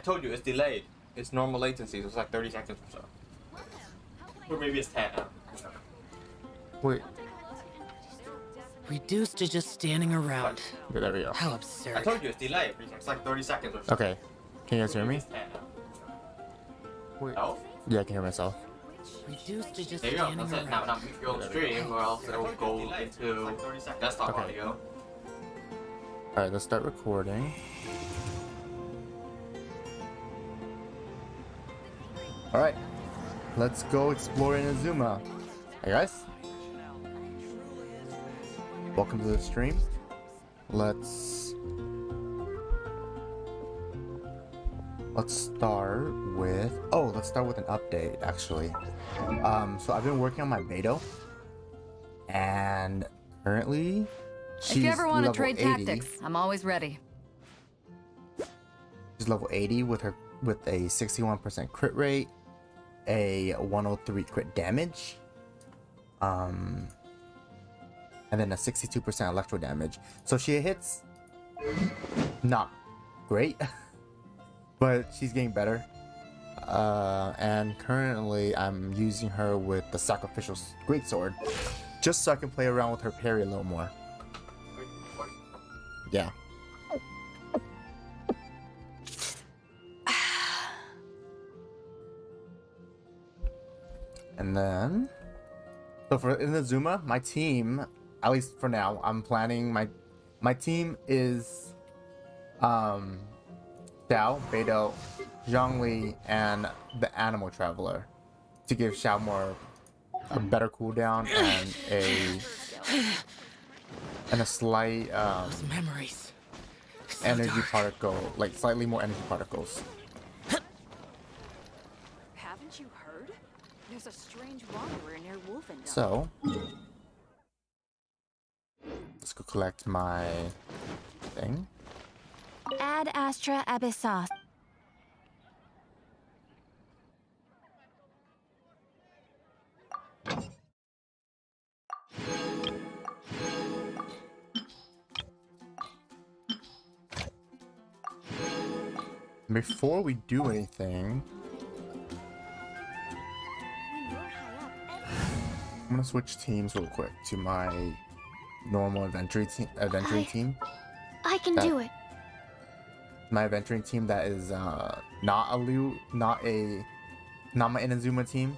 told you it's delayed. It's normal latency, so it's like 30 seconds or so. Or maybe it's 10. Wait. Reduced to just standing around. Okay, there we go. How absurd. I told you it's delayed. It's like 30 seconds or so. Okay. Can you guys hear me? Maybe it's 10. Wait. No? Yeah, I can hear myself. Reduced to just There you go. standing That's it. around. Now mute your own stream, or else it will go into desktop Okay. audio. Alright, let's start recording. Alright. Let's go explore Inazuma. Hey guys. Welcome to the stream. Let's start with let's start with an update actually. So I've been working on my Beto, and currently she's If you ever want to level trade 80. tactics, I'm always ready. She's level 80 with a 61% crit rate, a 103 crit damage, and then a 62% electro damage. So she hits not great, but she's getting better. And currently I'm using her with the sacrificial greatsword, just so I can play around with her parry a little more. Yeah. And then, so for Inazuma, my team, at least for now, I'm planning my team is Xiao, Beidou, Zhongli, and the Animal Traveler, to give Xiao a better cooldown and a slight Those memories. So energy dark. particle, like slightly more energy particles. Haven't you heard? There's a strange wanderer near Wolfendale. So let's go collect my thing. Ad Astra Abyssos. Before we do anything, I'm gonna switch teams real quick to my normal adventuring team. I can do it. My adventuring team that is not my Inazuma team.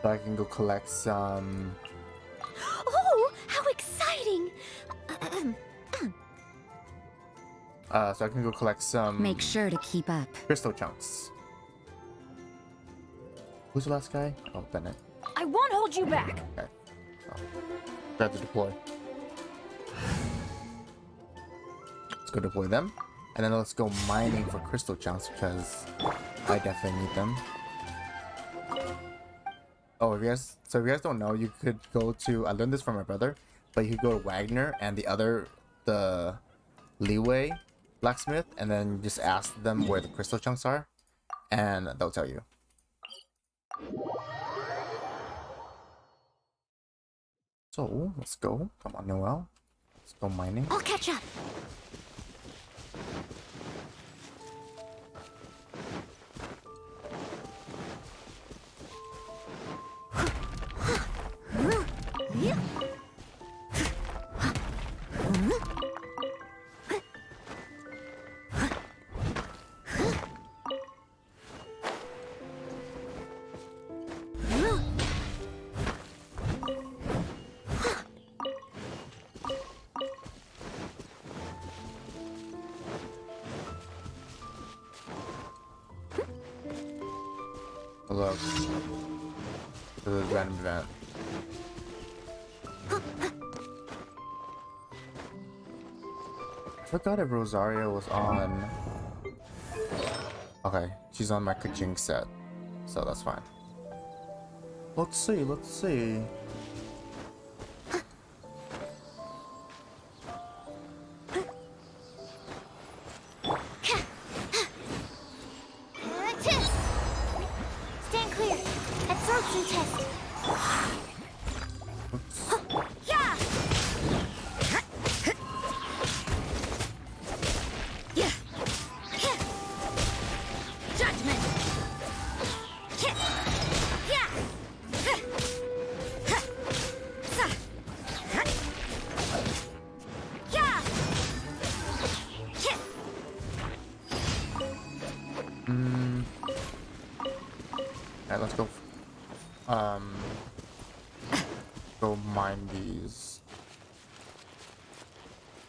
So I can go collect some. Oh, how exciting! So I can go collect some. Make sure to keep up. Crystal chunks. Who's the last guy? Oh, Bennett. I won't hold you back. Okay. So, grab to deploy. Let's go deploy them. And then let's go mining for crystal chunks because I definitely need them. Oh, if you guys don't know, you could go to, I learned this from my brother, but you could go to Wagner and the Leeway blacksmith, and then just ask them where the crystal chunks are, and they'll tell you. So let's go. Come on, Noel. Let's go mining. I'll catch up. Hello. To the random event. I forgot if Rosario was on. Okay, she's on my Kajing set, so that's fine. Let's see. Stand clear. Absorption test. Yeah. Alright, let's go. Go mine these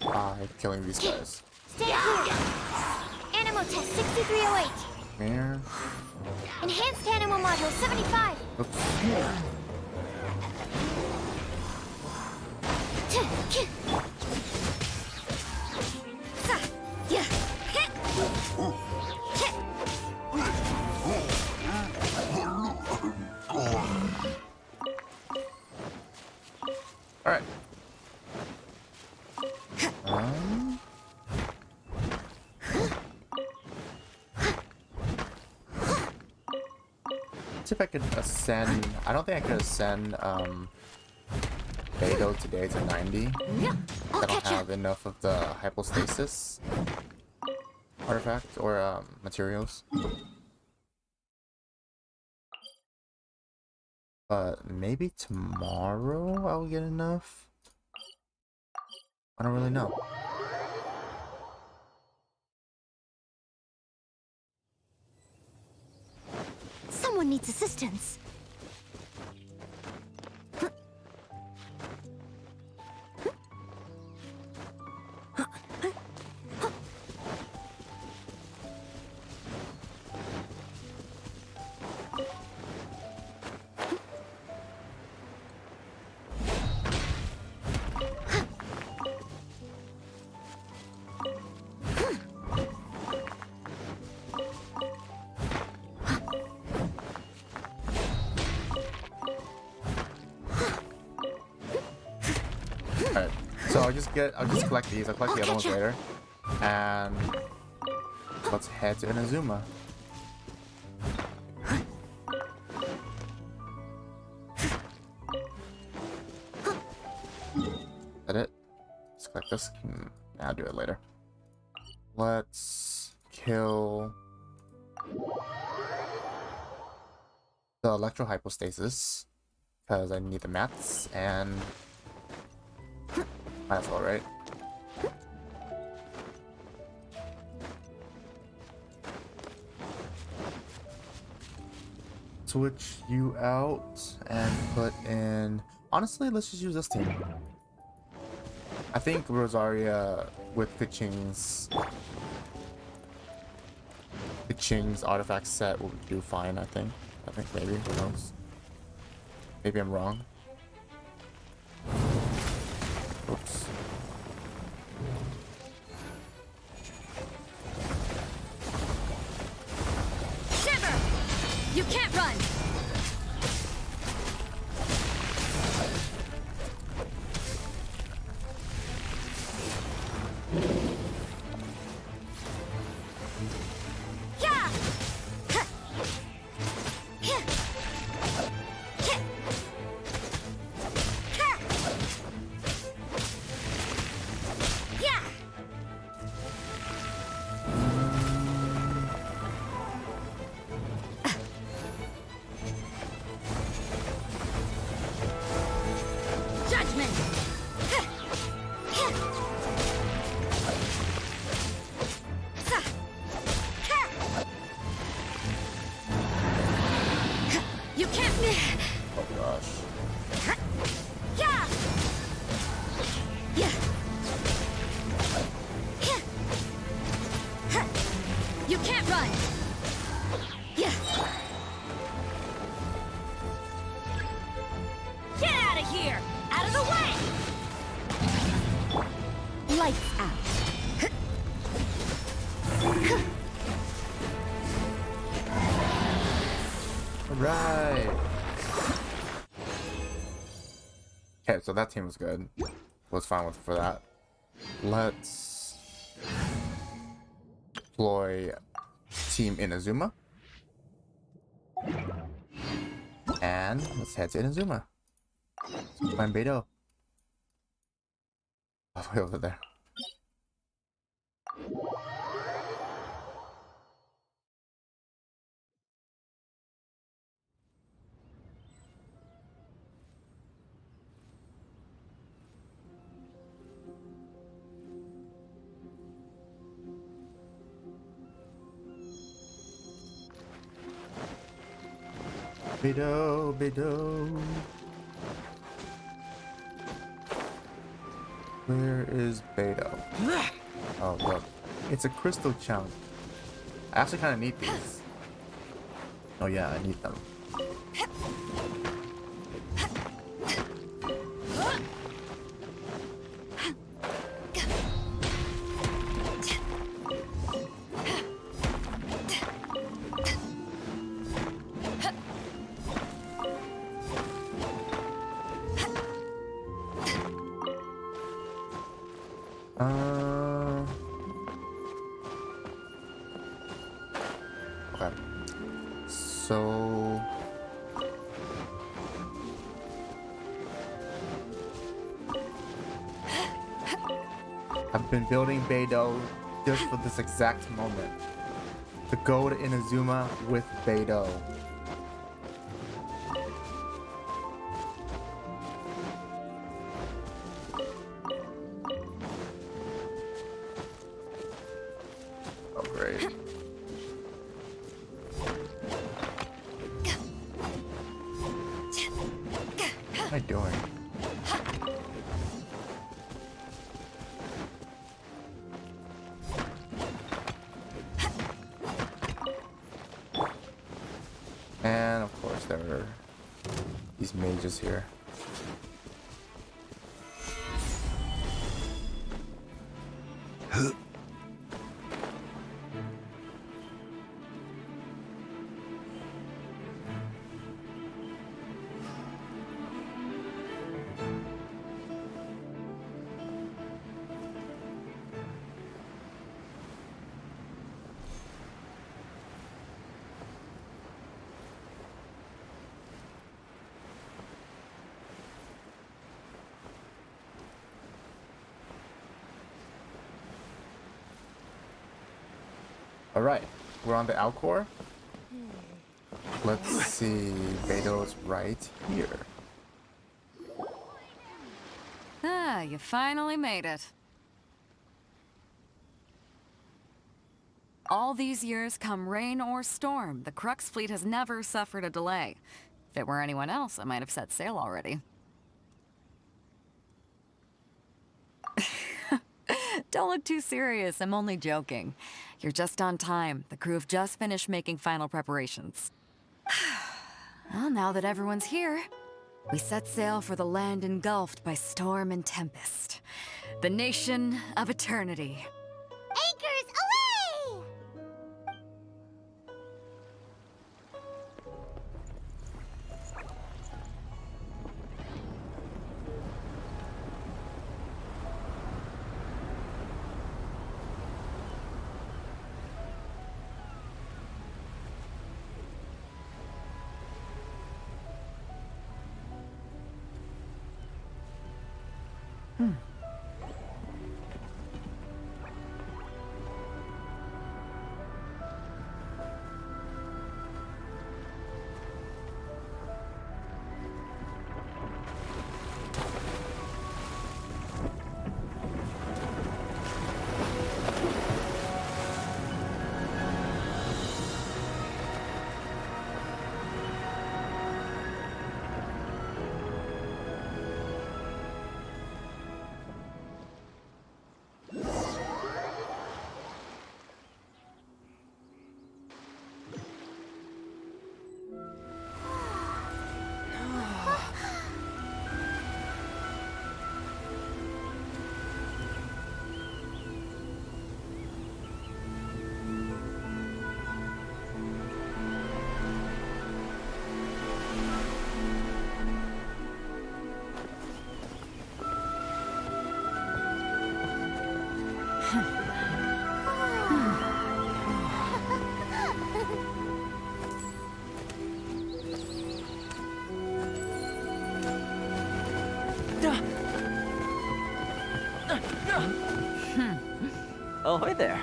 by killing these guys. Stay clear. Animal test 6308. Here. Enhanced animal module 75. Oops. Alright. See if I could ascend. I don't think I could ascend Beto today to 90. I don't have enough of the hypostasis artifact or materials. But maybe tomorrow I'll get enough. I don't really know. Someone needs assistance. Alright, so I'll just collect these. I'll collect the other ones later. And let's head to Inazuma. Is that it? Let's collect this. I'll do it later. Let's kill the electrohypostasis because I need the mats and might as well, right? Switch you out and put in. Honestly, let's just use this team. I think Rosaria with the Qing's artifact set will do fine. I think maybe, who knows? Maybe I'm wrong. Oops. Shiver! You can't run! Yeah! Huh. Yeah. Yeah. Ha. Yeah. Judgment! Huh. Yeah. Sa. Ha. You can't. Oh gosh. Yeah. Yeah. Yeah. Ha. You can't run. Yeah. Get out of here! Out of the way! Lights out. Right. Okay, so that team was good. Was fine with for that. Let's deploy Team Inazuma. And let's head to Inazuma. Find Beto. All the way over there. Beidou, Beidou. Where is Beidou? Oh, look. It's a crystal chunk. I actually kind of need these. Oh yeah, I need them. Okay. So I've been building Beidou just for this exact moment. To go to Inazuma with Beidou. Oh, great. What am I doing? And of course there are these mages here. Alright, we're on the Alcor. Let's see, Beidou's right here. Ah, you finally made it. All these years, come rain or storm, the Crux fleet has never suffered a delay. If it were anyone else, I might have set sail already. Don't look too serious, I'm only joking. You're just on time. The crew have just finished making final preparations. Well, now that everyone's here, we set sail for the land engulfed by storm and tempest. The nation of eternity. Anchors away! Ahoy there.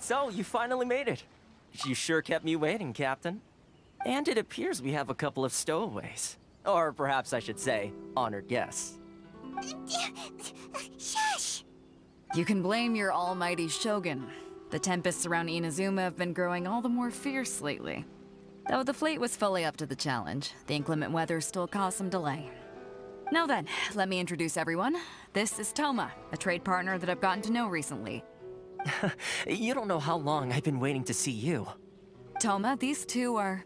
So, you finally made it. You sure kept me waiting, Captain. And it appears we have a couple of stowaways. Or perhaps I should say, honored guests. Shush! You can blame your almighty Shogun. The tempests around Inazuma have been growing all the more fierce lately. Though the fleet was fully up to the challenge, the inclement weather still caused some delay. Now then, let me introduce everyone. This is Toma, a trade partner that I've gotten to know recently. You don't know how long I've been waiting to see you. Toma, these two are...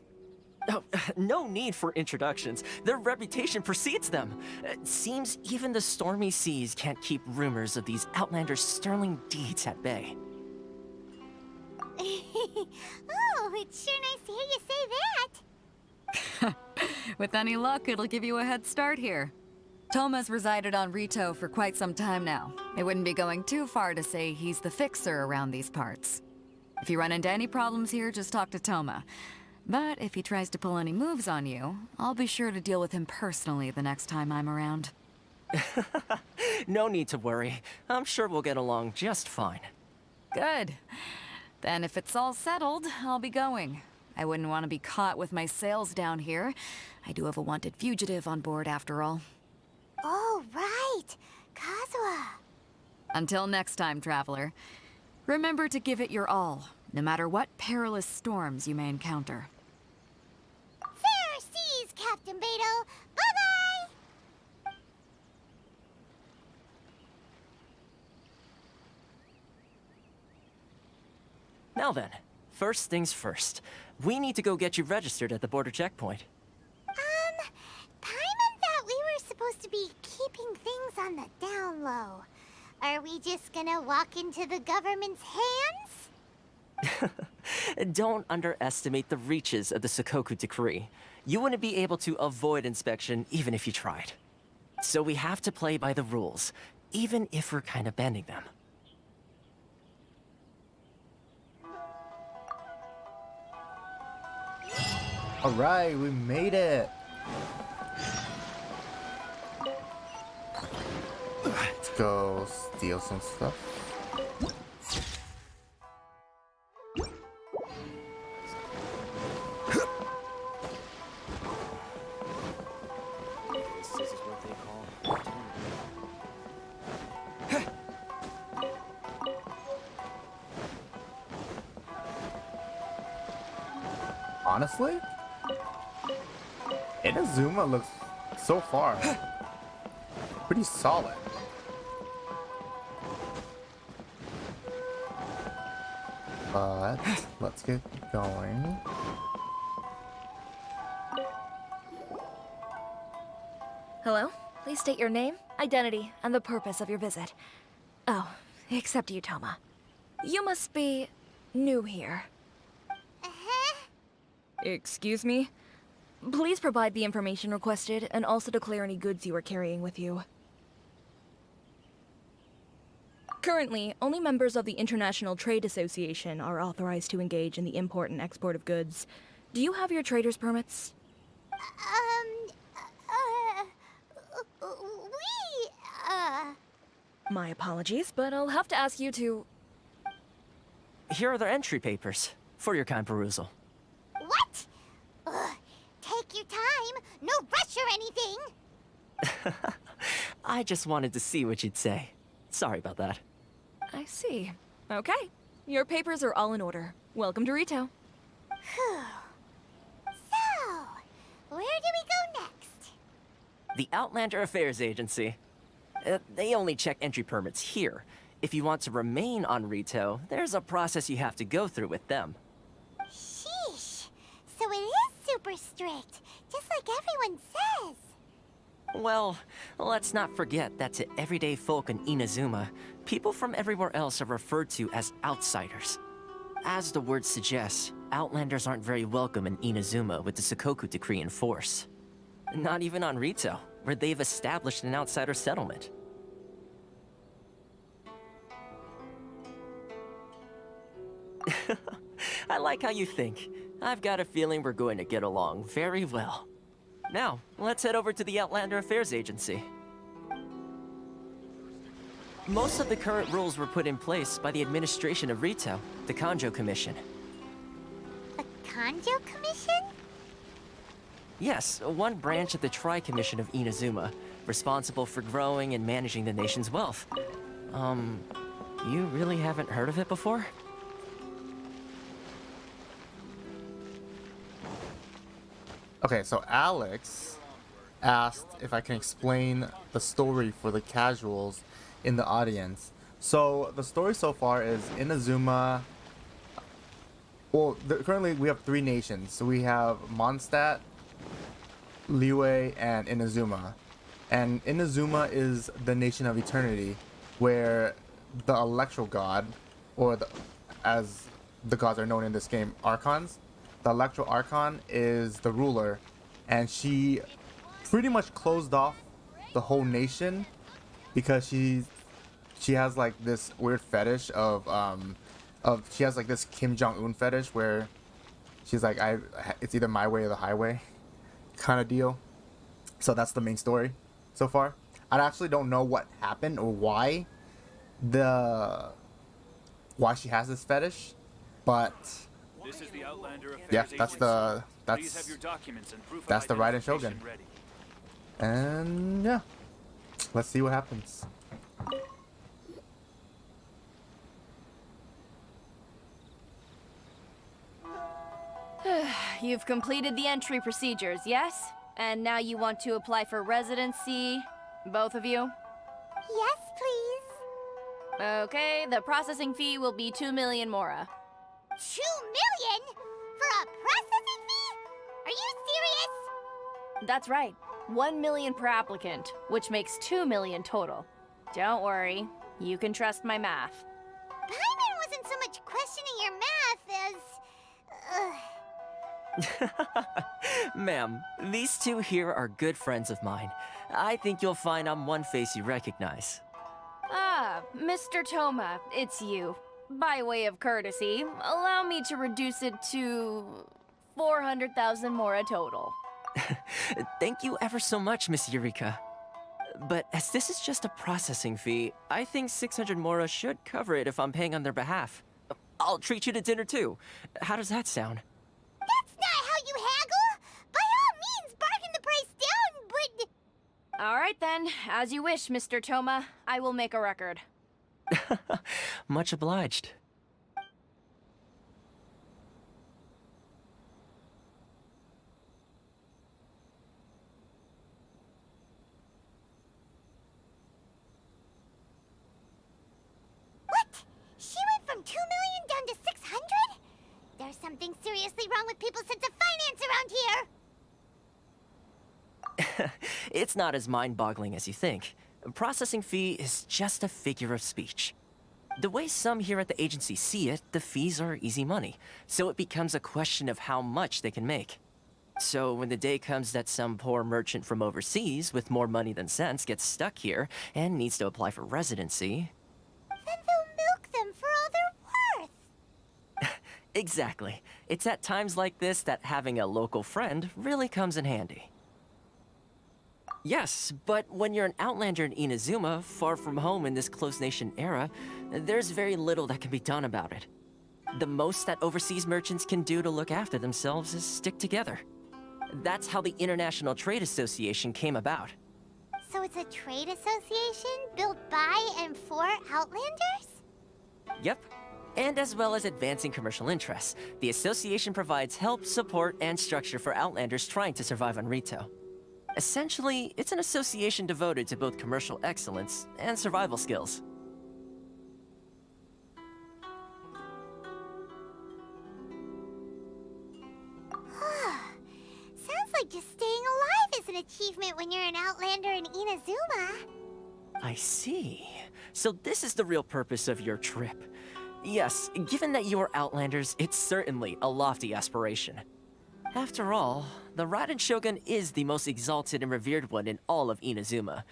Oh, no need for introductions. Their reputation precedes them. It seems even the stormy seas can't keep rumors of these Outlanders' sterling deeds at bay. Oh, it's sure nice to hear you say that. With any luck, it'll give you a head start here. Toma's resided on Rito for quite some time now. It wouldn't be going too far to say he's the fixer around these parts. If you run into any problems here, just talk to Toma. But if he tries to pull any moves on you, I'll be sure to deal with him personally the next time I'm around. No need to worry. I'm sure we'll get along just fine. Good. Then if it's all settled, I'll be going. I wouldn't want to be caught with my sails down here. I do have a wanted fugitive on board after all. Oh, right. Kazuha. Until next time, traveler. Remember to give it your all, no matter what perilous storms you may encounter. Fair seas, Captain Beto. Bye-bye. Now then, first things first. We need to go get you registered at the border checkpoint. Paimon thought we were supposed to be keeping things on the down low. Are we just gonna walk into the government's hands? Don't underestimate the reaches of the Sakoku Decree. You wouldn't be able to avoid inspection even if you tried. So we have to play by the rules, even if we're kind of bending them. Alright, we made it! Let's go steal some stuff. This is what they call... Honestly, Inazuma looks so far pretty solid. But let's get going. Hello? Please state your name, identity, and the purpose of your visit. Oh, except you, Toma. You must be new here. Uh-huh. Excuse me? Please provide the information requested and also declare any goods you are carrying with you. Currently, only members of the International Trade Association are authorized to engage in the import and export of goods. Do you have your trader's permits? My apologies, but I'll have to ask you to... Here are their entry papers, for your kind perusal. What? Ugh, take your time. No rush or anything. I just wanted to see what you'd say. Sorry about that. I see. Okay. Your papers are all in order. Welcome to Rito. Whew. So, where do we go next? The Outlander Affairs Agency. They only check entry permits here. If you want to remain on Rito, there's a process you have to go through with them. Sheesh. So it is super strict, just like everyone says. Well, let's not forget that to everyday folk in Inazuma, people from everywhere else are referred to as outsiders. As the word suggests, Outlanders aren't very welcome in Inazuma with the Sakoku Decree in force. Not even on Rito, where they've established an outsider settlement. I like how you think. I've got a feeling we're going to get along very well. Now, let's head over to the Outlander Affairs Agency. Most of the current rules were put in place by the administration of Rito, the Kanjo Commission. The Kanjo Commission? Yes, one branch of the Tri-Commission of Inazuma, responsible for growing and managing the nation's wealth. You really haven't heard of it before? Okay, so Alex asked if I can explain the story for the casuals in the audience. So the story so far is Inazuma. Well, currently we have 3 nations. So we have Mondstadt, Liyue, and Inazuma. And Inazuma is the nation of eternity, where the electro god, or as the gods are known in this game, archons. The electro archon is the ruler, and she pretty much closed off the whole nation because she has like this weird fetish of she has like this Kim Jong-un fetish where she's like, it's either my way or the highway kind of deal. So that's the main story so far. I actually don't know what happened or why she has this fetish, but This is the Outlander Affairs yeah, that's Agency. that's the Raiden Shogun. And yeah, let's see what happens. You've completed the entry procedures, yes? And now you want to apply for residency, both of you? Yes, please. Okay, the processing fee will be 2 million mora. 2 million? For a processing fee? Are you serious? That's right. 1 million per applicant, which makes 2 million total. Don't worry, you can trust my math. Paimon wasn't so much questioning your math as... Ma'am, these two here are good friends of mine. I think you'll find I'm one face you recognize. Ah, Mr. Toma, it's you. By way of courtesy, allow me to reduce it to 400,000 mora total. Thank you ever so much, Miss Eureka. But as this is just a processing fee, I think 600 mora should cover it if I'm paying on their behalf. I'll treat you to dinner too. How does that sound? That's not how you haggle! By all means, bargain the price down, but... All right then, as you wish, Mr. Toma. I will make a record. Much obliged. What? She went from 2 million down to 600? There's something seriously wrong with people's sense of finance around here! It's not as mind-boggling as you think. Processing fee is just a figure of speech. The way some here at the agency see it, the fees are easy money, so it becomes a question of how much they can make. So when the day comes that some poor merchant from overseas with more money than sense gets stuck here and needs to apply for residency... Then they'll milk them for all they're worth! Exactly. It's at times like this that having a local friend really comes in handy. Yes, but when you're an outlander in Inazuma, far from home in this close nation era, there's very little that can be done about it. The most that overseas merchants can do to look after themselves is stick together. That's how the International Trade Association came about. So it's a trade association built by and for Outlanders? Yep. And as well as advancing commercial interests, the association provides help, support, and structure for Outlanders trying to survive on Rito. Essentially, it's an association devoted to both commercial excellence and survival skills. Sounds like just staying alive is an achievement when you're an Outlander in Inazuma. I see. So this is the real purpose of your trip. Yes, given that you are Outlanders, it's certainly a lofty aspiration. After all, the Raiden Shogun is the most exalted and revered one in all of Inazuma.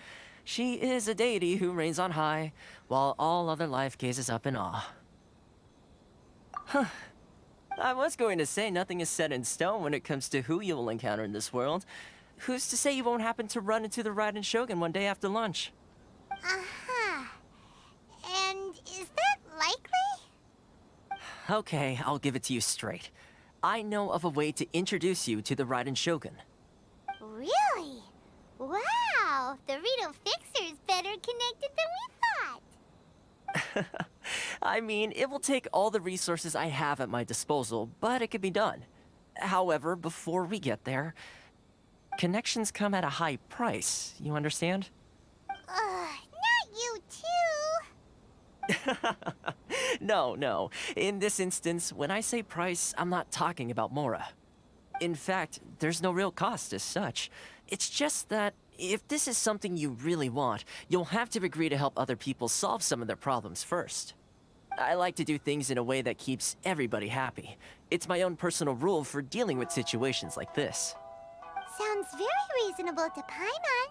She is a deity who reigns on high, while all other life gazes up in awe. Huh. I was going to say nothing is set in stone when it comes to who you will encounter in this world. Who's to say you won't happen to run into the Raiden Shogun one day after lunch? Uh-huh. And is that likely? Okay, I'll give it to you straight. I know of a way to introduce you to the Raiden Shogun. Really? Wow! The Rito Fixer's better connected than we thought! I mean, it will take all the resources I have at my disposal, but it can be done. However, before we get there, connections come at a high price, you understand? Not you too. No, no. In this instance, when I say price, I'm not talking about Mora. In fact, there's no real cost as such. It's just that if this is something you really want, you'll have to agree to help other people solve some of their problems first. I like to do things in a way that keeps everybody happy. It's my own personal rule for dealing with situations like this. Sounds very reasonable to Paimon.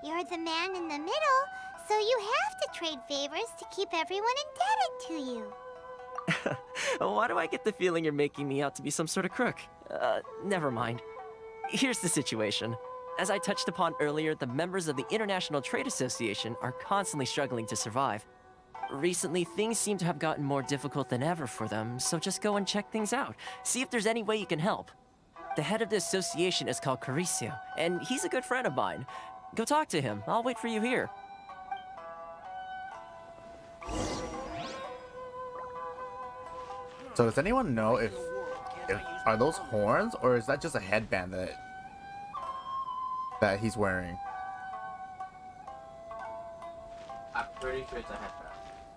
You're the man in the middle, so you have to trade favors to keep everyone indebted to you. Why do I get the feeling you're making me out to be some sort of crook? Never mind. Here's the situation. As I touched upon earlier, the members of the International Trade Association are constantly struggling to survive. Recently, things seem to have gotten more difficult than ever for them, so just go and check things out. See if there's any way you can help. The head of the association is called Caricio, and he's a good friend of mine. Go talk to him. I'll wait for you here. So does anyone know if are those horns, or is that just a headband that he's wearing? I'm pretty sure it's a headband.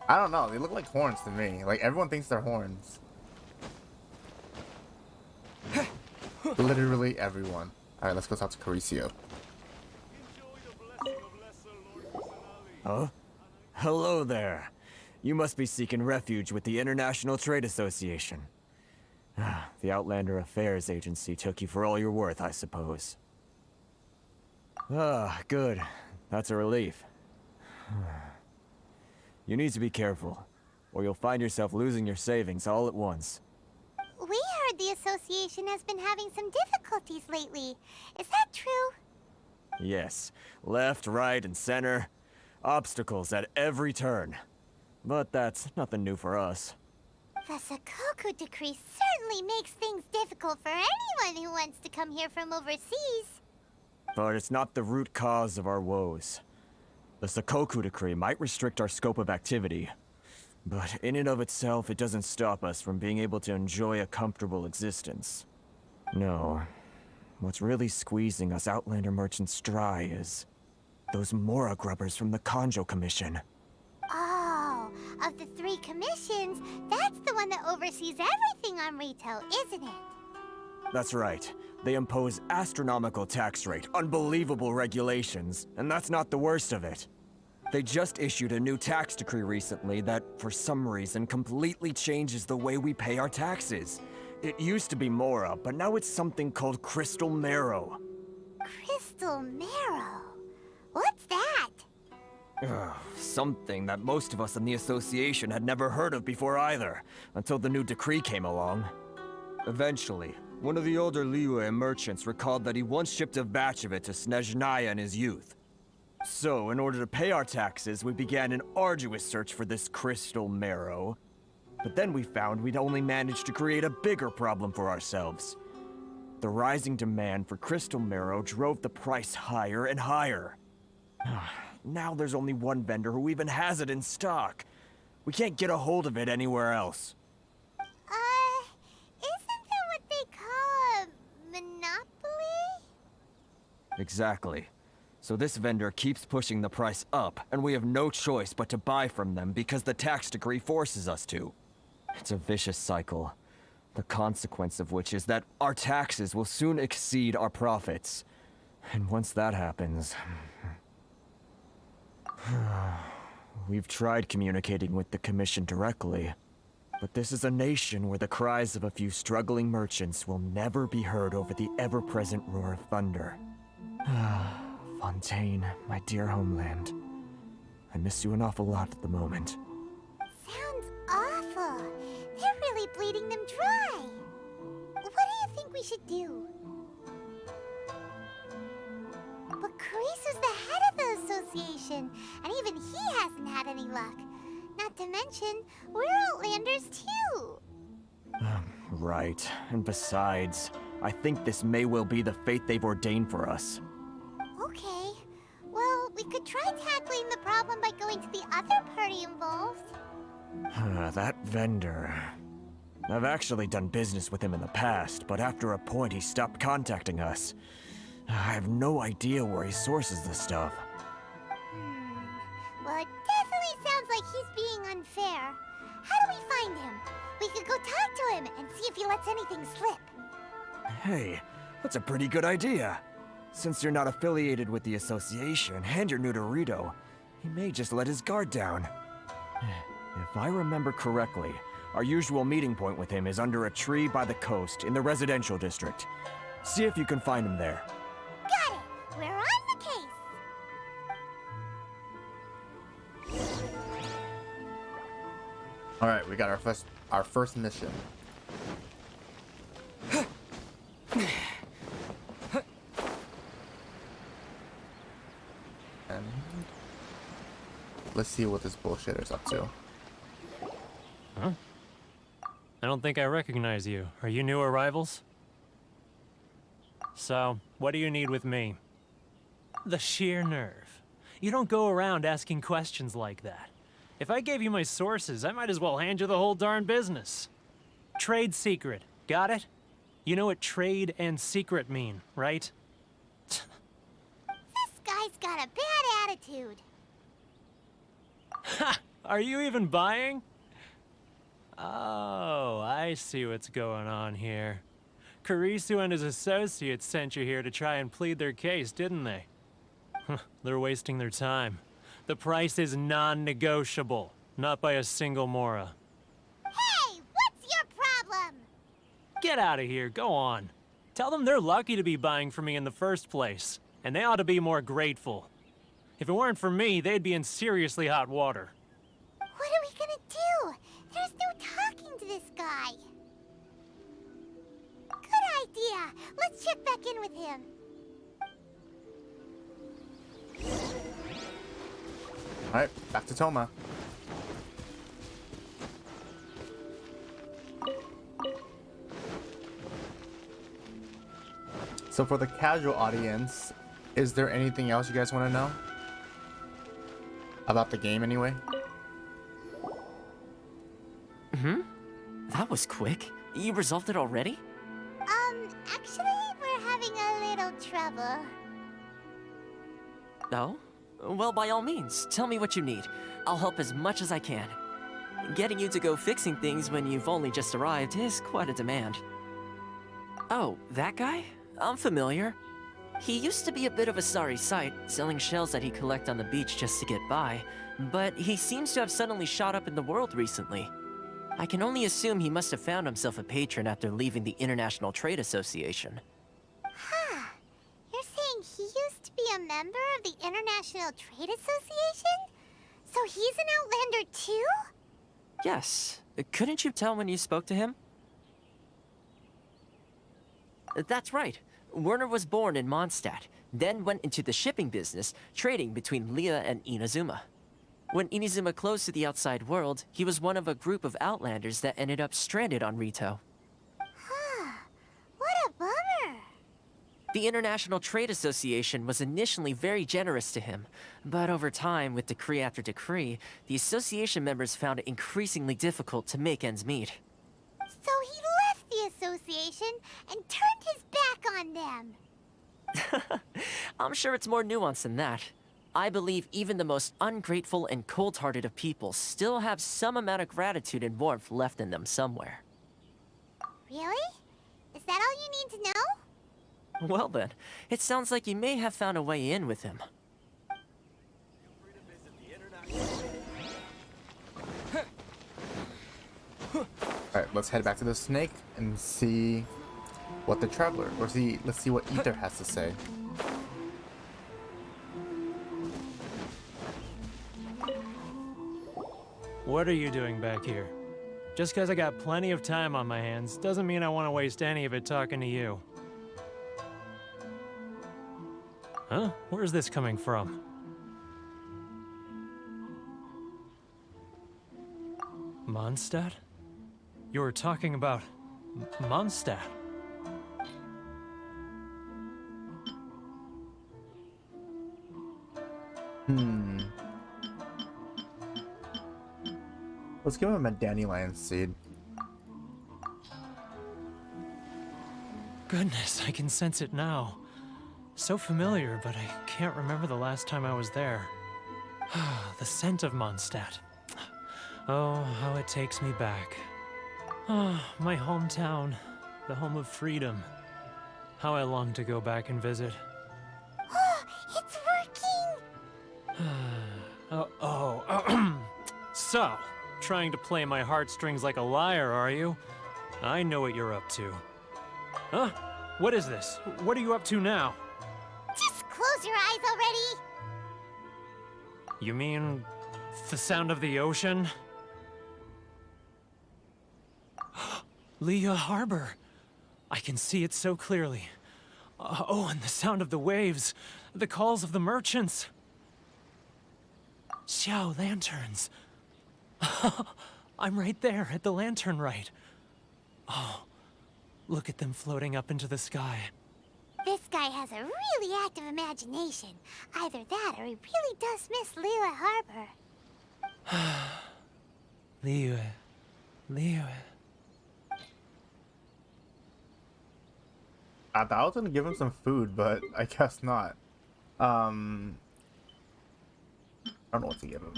I don't know. They look like horns to me. Like everyone thinks they're horns. Literally everyone. All right, let's go talk to Caricio. Huh? Hello there. You must be seeking refuge with the International Trade Association. The Outlander Affairs Agency took you for all you're worth, I suppose. Good. That's a relief. You need to be careful, or you'll find yourself losing your savings all at once. We heard the association has been having some difficulties lately. Is that true? Yes. Left, right, and center. Obstacles at every turn. But that's nothing new for us. The Sakoku decree certainly makes things difficult for anyone who wants to come here from overseas. But it's not the root cause of our woes. The Sakoku decree might restrict our scope of activity, but in and of itself, it doesn't stop us from being able to enjoy a comfortable existence. No. What's really squeezing us Outlander merchants dry is those Mora grubbers from the Kanjo Commission. Oh, of the 3 commissions, that's the one that oversees everything on retail, isn't it? That's right. They impose astronomical tax rate, unbelievable regulations, and that's not the worst of it. They just issued a new tax decree recently that, for some reason, completely changes the way we pay our taxes. It used to be Mora, but now it's something called Crystal Marrow. Crystal Marrow? What's that? Something that most of us in the association had never heard of before either, until the new decree came along. Eventually, one of the older Liyue merchants recalled that he once shipped a batch of it to Snezhnaya in his youth. So, in order to pay our taxes, we began an arduous search for this crystal marrow. But then we found we'd only managed to create a bigger problem for ourselves. The rising demand for crystal marrow drove the price higher and higher. Now there's only one vendor who even has it in stock. We can't get a hold of it anywhere else. Isn't that what they call a monopoly? Exactly. So this vendor keeps pushing the price up, and we have no choice but to buy from them because the tax decree forces us to. It's a vicious cycle, the consequence of which is that our taxes will soon exceed our profits. And once that happens... We've tried communicating with the Commission directly, but this is a nation where the cries of a few struggling merchants will never be heard over the ever-present roar of thunder. Fontaine, my dear homeland. I miss you an awful lot at the moment. Sounds awful. They're really bleeding them dry. What do you think we should do? But Cariso's the head of the association, and even he hasn't had any luck. Not to mention, we're Outlanders too. Right. And besides, I think this may well be the fate they've ordained for us. Okay. Well, we could try tackling the problem by going to the other party involved. That vendor... I've actually done business with him in the past, but after a point he stopped contacting us. I have no idea where he sources this stuff. Well, it definitely sounds like he's being unfair. How do we find him? We could go talk to him and see if he lets anything slip. Hey, that's a pretty good idea. Since you're not affiliated with the association and you're new to Rito, he may just let his guard down. If I remember correctly, our usual meeting point with him is under a tree by the coast in the residential district. See if you can find him there. Got it! We're on the case! Alright, we got our first mission. And let's see what this bullshitter's up to. Huh? I don't think I recognize you. Are you new arrivals? So, what do you need with me? The sheer nerve. You don't go around asking questions like that. If I gave you my sources, I might as well hand you the whole darn business. Trade secret. Got it? You know what trade and secret mean, right? This guy's got a bad attitude. Ha! Are you even buying? Oh, I see what's going on here. Kurisu and his associates sent you here to try and plead their case, didn't they? They're wasting their time. The price is non-negotiable, not by a single Mora. Hey, what's your problem? Get out of here, go on. Tell them they're lucky to be buying from me in the first place, and they ought to be more grateful. If it weren't for me, they'd be in seriously hot water. What are we gonna do? There's no talking to this guy. Good idea. Let's check back in with him. Alright, back to Toma. So for the casual audience, is there anything else you guys want to know? About the game anyway? That was quick. You resolved it already? Actually, we're having a little trouble. Oh? Well, by all means, tell me what you need. I'll help as much as I can. Getting you to go fixing things when you've only just arrived is quite a demand. Oh, that guy? I'm familiar. He used to be a bit of a sorry sight, selling shells that he'd collect on the beach just to get by, but he seems to have suddenly shot up in the world recently. I can only assume he must have found himself a patron after leaving the International Trade Association. Huh. You're saying he used to be a member of the International Trade Association? So he's an Outlander too? Yes. Couldn't you tell when you spoke to him? That's right. Werner was born in Mondstadt, then went into the shipping business, trading between Leah and Inazuma. When Inazuma closed to the outside world, he was one of a group of Outlanders that ended up stranded on Rito. Huh. What a bummer. The International Trade Association was initially very generous to him, but over time, with decree after decree, the association members found it increasingly difficult to make ends meet. So he left the association and turned his back on them. I'm sure it's more nuanced than that. I believe even the most ungrateful and cold-hearted of people still have some amount of gratitude and warmth left in them somewhere. Really? Is that all you need to know? Well then, it sounds like you may have found a way in with him. Alright, let's head back to the snake and see what the traveler, let's see what Ether has to say. What are you doing back here? Just because I got plenty of time on my hands doesn't mean I want to waste any of it talking to you. Huh? Where's this coming from? Mondstadt? You were talking about Mondstadt. Let's give him a dandelion seed. Goodness, I can sense it now. So familiar, but I can't remember the last time I was there. The scent of Mondstadt. Oh, how it takes me back. Oh, my hometown, the home of freedom. How I long to go back and visit. It's working! So, trying to play my heartstrings like a liar, are you? I know what you're up to. Huh? What is this? What are you up to now? Just close your eyes already! You mean the sound of the ocean? Leah Harbor. I can see it so clearly. Oh, and the sound of the waves. The calls of the merchants. Xiao lanterns. I'm right there at the lantern right. Oh, look at them floating up into the sky. This guy has a really active imagination. Either that or he really does miss Liyue Harbor. Liyue. I thought I was gonna give him some food, but I guess not. I don't know what to give him.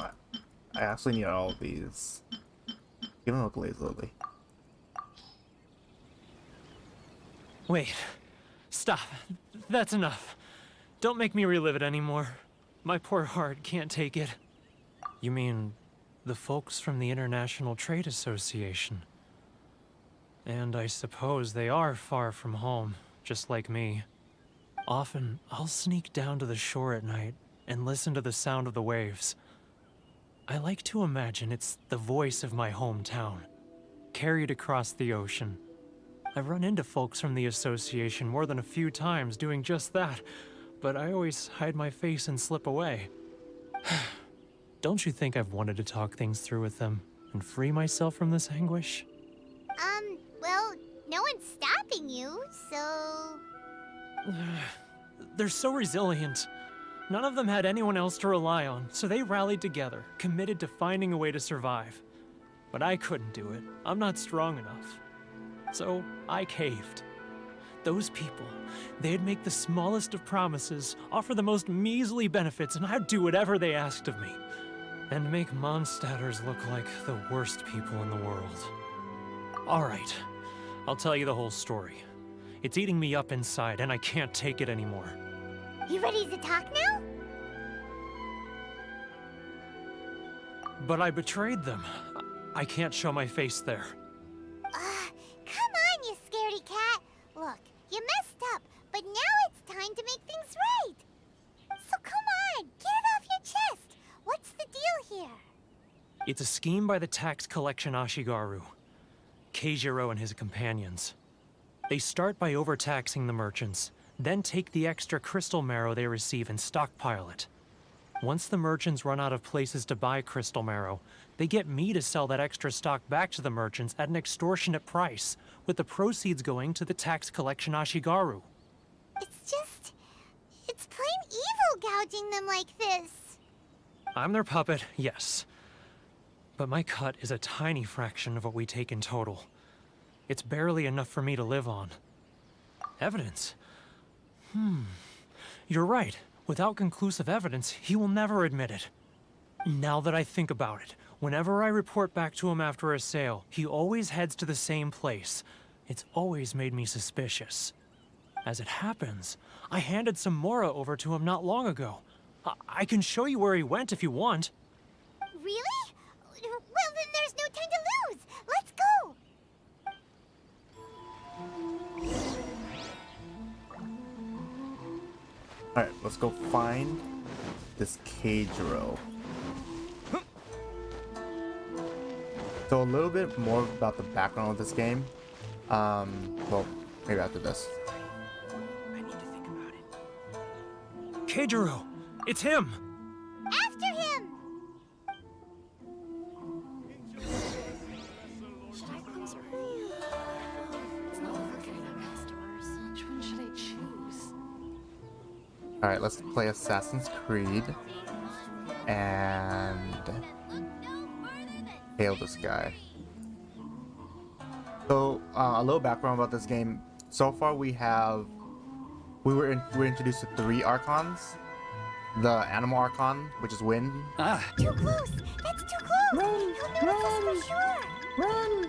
I actually need all of these. Give him a glazed lily. Wait. Stop. That's enough. Don't make me relive it anymore. My poor heart can't take it. You mean the folks from the International Trade Association? And I suppose they are far from home, just like me. Often, I'll sneak down to the shore at night and listen to the sound of the waves. I like to imagine it's the voice of my hometown, carried across the ocean. I've run into folks from the association more than a few times doing just that, but I always hide my face and slip away. Don't you think I've wanted to talk things through with them and free myself from this anguish? Well, no one's stopping you, so... They're so resilient. None of them had anyone else to rely on, so they rallied together, committed to finding a way to survive. But I couldn't do it. I'm not strong enough. So I caved. Those people, they'd make the smallest of promises, offer the most measly benefits, and I'd do whatever they asked of me. And make Mondstadters look like the worst people in the world. All right, I'll tell you the whole story. It's eating me up inside, and I can't take it anymore. You ready to talk now? But I betrayed them. I can't show my face there. Come on, you scaredy cat. Look, you messed up, but now it's time to make things right. So come on, get it off your chest. What's the deal here? It's a scheme by the tax collection Ashigaru, Keijiro and his companions. They start by overtaxing the merchants, then take the extra crystal marrow they receive and stockpile it. Once the merchants run out of places to buy crystal marrow, they get me to sell that extra stock back to the merchants at an extortionate price, with the proceeds going to the tax collection Ashigaru. It's plain evil gouging them like this. I'm their puppet, yes. But my cut is a tiny fraction of what we take in total. It's barely enough for me to live on. Evidence? You're right. Without conclusive evidence, he will never admit it. Now that I think about it, whenever I report back to him after a sale, he always heads to the same place. It's always made me suspicious. As it happens, I handed some Mora over to him not long ago. I can show you where he went if you want. Really? Well, then there's no time to lose. Let's go. Alright, let's go find this Keijiro. So a little bit more about the background of this game. Well, maybe after this. I need to think about it. Keijiro! It's him! After him! Should I close early? It's not working with our customers. Which one should I choose? Alright, let's play Assassin's Creed and hail this guy. So, a little background about this game. So far we have we're introduced to 3 archons. The animal archon, which is wind. Too close! That's too close! He'll notice us for sure! Run!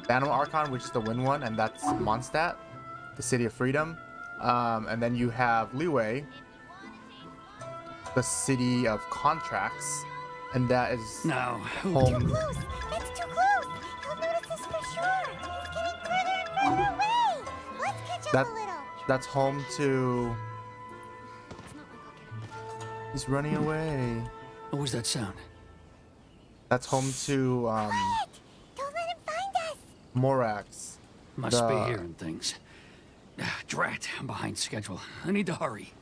The animal archon, which is the wind one, and that's Mondstadt, the city of freedom. And then you have Liyue, the city of contracts, and that is home. Too close! That's too close! He'll notice us for sure! He's getting further and further away! Let's catch up a little! That's home to... He's running away. What was that sound? That's home to, Quiet! Don't let him find us! Morax. Must be hearing things. Drat, I'm behind schedule. I need to hurry.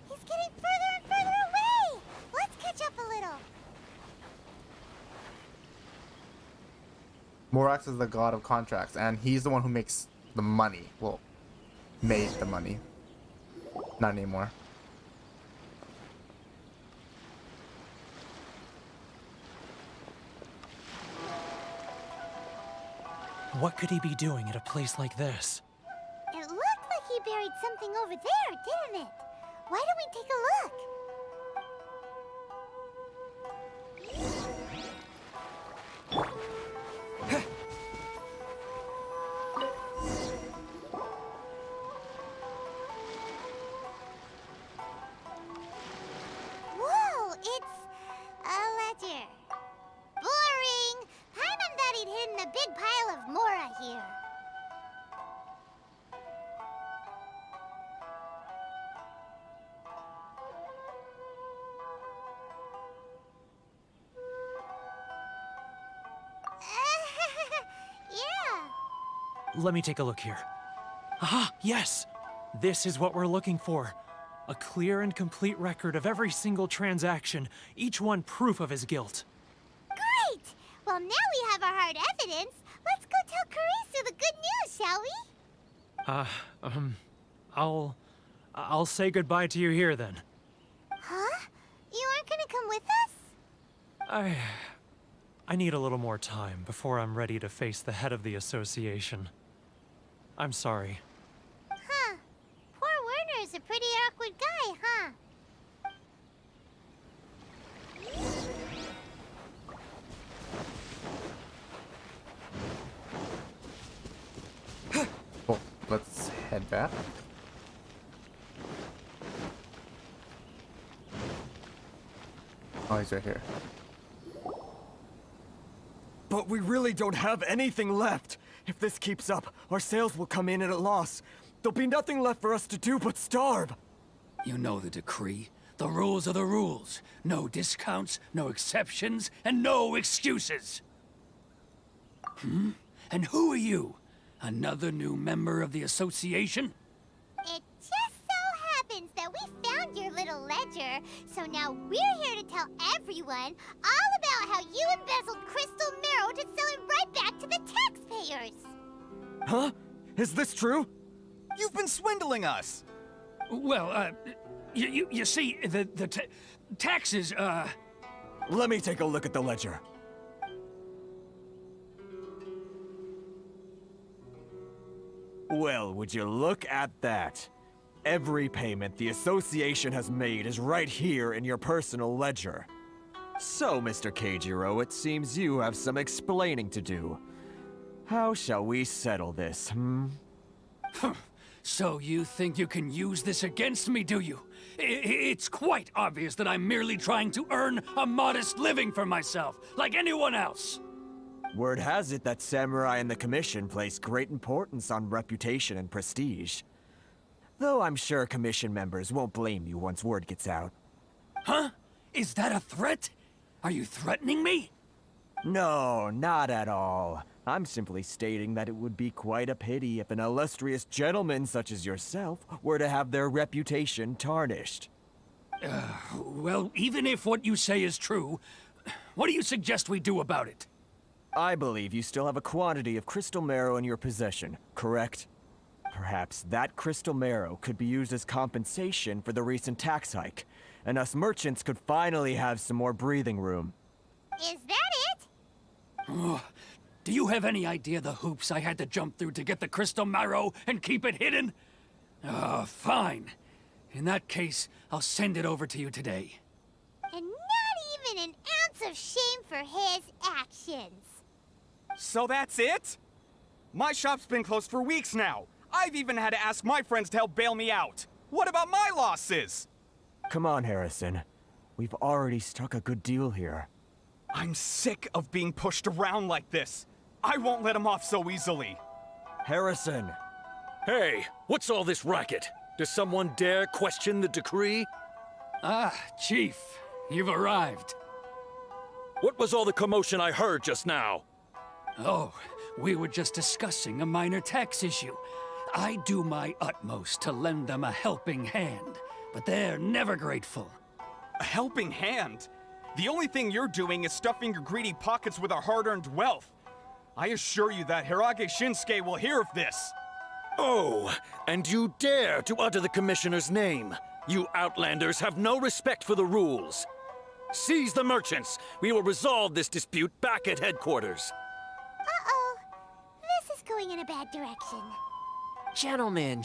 He's getting further and further away! Let's catch up a little! Morax is the god of contracts, and he's the one who makes the money. Well, made the money. Not anymore. What could he be doing at a place like this? It looked like he buried something over there, didn't it? Why don't we take a look? Whoa, it's a ledger. Boring! Paimon thought he'd hidden a big pile of Mora here. Yeah. Let me take a look here. Aha, yes! This is what we're looking for. A clear and complete record of every single transaction, each one proof of his guilt. Great! Well, now we have our hard evidence. Let's go tell Karisu the good news, shall we? I'll say goodbye to you here then. Huh? You aren't gonna come with us? I need a little more time before I'm ready to face the head of the association. I'm sorry. Huh. Poor Werner's a pretty awkward guy, huh? Well, let's head back. Oh, he's right here. But we really don't have anything left. If this keeps up, our sales will come in at a loss. There'll be nothing left for us to do but starve. You know the decree. The rules are the rules. No discounts, no exceptions, and no excuses. And who are you? Another new member of the association? It just so happens that we found your little ledger, so now we're here to tell everyone all about how you embezzled crystal marrow to sell it right back to the taxpayers. Huh? Is this true? You've been swindling us! Well, you see, the taxes, Let me take a look at the ledger. Well, would you look at that? Every payment the association has made is right here in your personal ledger. So, Mr. Keijiro, it seems you have some explaining to do. How shall we settle this, So you think you can use this against me, do you? It's quite obvious that I'm merely trying to earn a modest living for myself, like anyone else. Word has it that Samurai and the Commission place great importance on reputation and prestige. Though I'm sure Commission members won't blame you once word gets out. Huh? Is that a threat? Are you threatening me? No, not at all. I'm simply stating that it would be quite a pity if an illustrious gentleman such as yourself were to have their reputation tarnished. Well, even if what you say is true, what do you suggest we do about it? I believe you still have a quantity of crystal marrow in your possession, correct? Perhaps that crystal marrow could be used as compensation for the recent tax hike, and us merchants could finally have some more breathing room. Is that it? Do you have any idea the hoops I had to jump through to get the crystal marrow and keep it hidden? Fine. In that case, I'll send it over to you today. And not even an ounce of shame for his actions. So that's it? My shop's been closed for weeks now. I've even had to ask my friends to help bail me out. What about my losses? Come on, Harrison. We've already struck a good deal here. I'm sick of being pushed around like this. I won't let him off so easily. Harrison! Hey, what's all this racket? Does someone dare question the decree? Ah, Chief, you've arrived. What was all the commotion I heard just now? Oh, we were just discussing a minor tax issue. I do my utmost to lend them a helping hand, but they're never grateful. A helping hand? The only thing you're doing is stuffing your greedy pockets with our hard-earned wealth. I assure you that Hirage Shinsuke will hear of this. Oh, and you dare to utter the Commissioner's name. You Outlanders have no respect for the rules. Seize the merchants. We will resolve this dispute back at headquarters. Uh-oh. This is going in a bad direction. Gentlemen,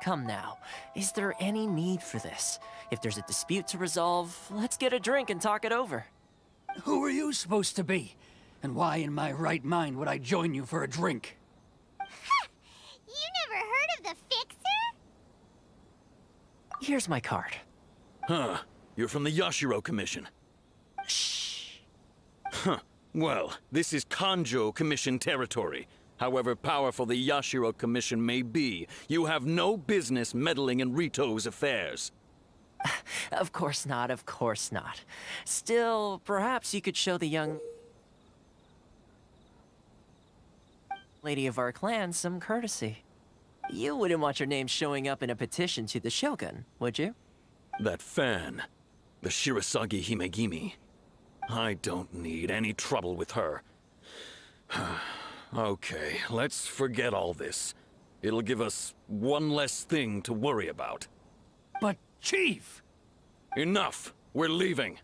come now. Is there any need for this? If there's a dispute to resolve, let's get a drink and talk it over. Who are you supposed to be? And why in my right mind would I join you for a drink? Ha! You never heard of the Fixer? Here's my card. Huh. You're from the Yashiro Commission. Shh. Huh. Well, this is Kanjo Commission territory. However powerful the Yashiro Commission may be, you have no business meddling in Rito's affairs. Of course not, of course not. Still, perhaps you could show the young lady of our clan some courtesy. You wouldn't want your name showing up in a petition to the Shogun, would you? That fan, the Shirasagi Himegimi. I don't need any trouble with her. Okay, let's forget all this. It'll give us one less thing to worry about. But, Chief! Enough! We're leaving.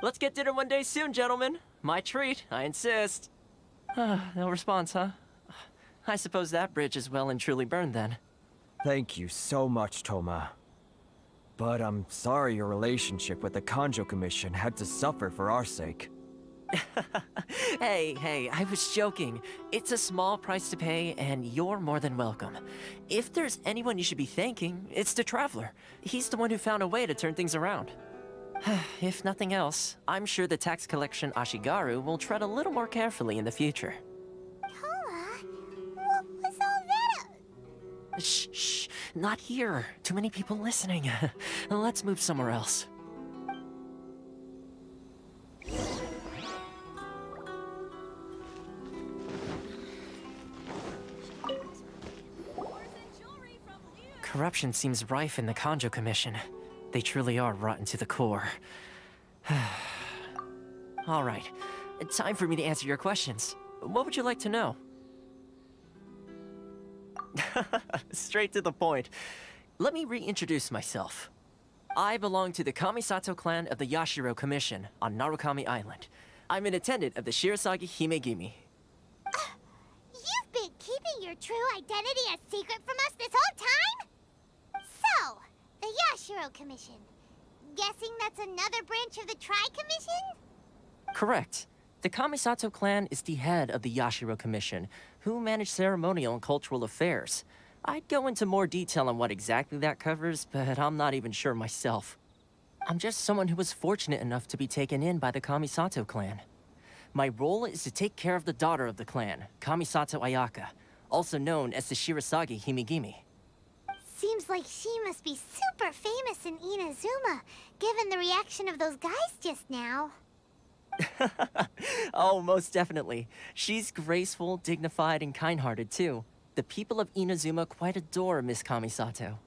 Let's get dinner one day soon, gentlemen. My treat, I insist. No response, huh? I suppose that bridge is well and truly burned then. Thank you so much, Toma. But I'm sorry your relationship with the Kanjo Commission had to suffer for our sake. Hey, I was joking. It's a small price to pay, and you're more than welcome. If there's anyone you should be thanking, it's the Traveler. He's the one who found a way to turn things around. If nothing else, I'm sure the tax collection Ashigaru will tread a little more carefully in the future. Toma, what was all that? Shh, not here. Too many people listening. Let's move somewhere else. Corruption seems rife in the Kanjo Commission. They truly are rotten to the core. All right, time for me to answer your questions. What would you like to know? Straight to the point. Let me reintroduce myself. I belong to the Kamisato clan of the Yashiro Commission on Narukami Island. I'm an attendant of the Shirasagi Himegimi. You've been keeping your true identity a secret from us this whole time? So, the Yashiro Commission. Guessing that's another branch of the Tri-Commission? Correct. The Kamisato clan is the head of the Yashiro Commission, who manage ceremonial and cultural affairs. I'd go into more detail on what exactly that covers, but I'm not even sure myself. I'm just someone who was fortunate enough to be taken in by the Kamisato clan. My role is to take care of the daughter of the clan, Kamisato Ayaka, also known as the Shirasagi Himegimi. Seems like she must be super famous in Inazuma, given the reaction of those guys just now. Oh, most definitely. She's graceful, dignified, and kind-hearted, too. The people of Inazuma quite adore Miss Kamisato.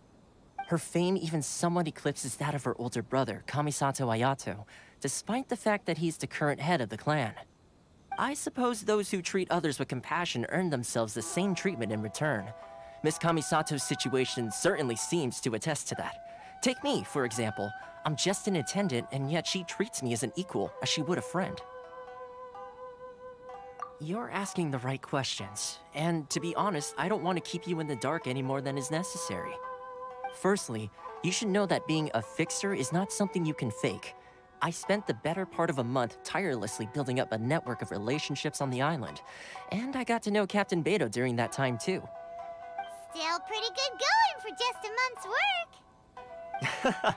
Her fame even somewhat eclipses that of her older brother, Kamisato Ayato, despite the fact that he's the current head of the clan. I suppose those who treat others with compassion earn themselves the same treatment in return. Miss Kamisato's situation certainly seems to attest to that. Take me, for example. I'm just an attendant, and yet she treats me as an equal, as she would a friend. You're asking the right questions, and to be honest, I don't want to keep you in the dark any more than is necessary. Firstly, you should know that being a fixer is not something you can fake. I spent the better part of a month tirelessly building up a network of relationships on the island, and I got to know Captain Beto during that time too. Still pretty good going for just a month's work.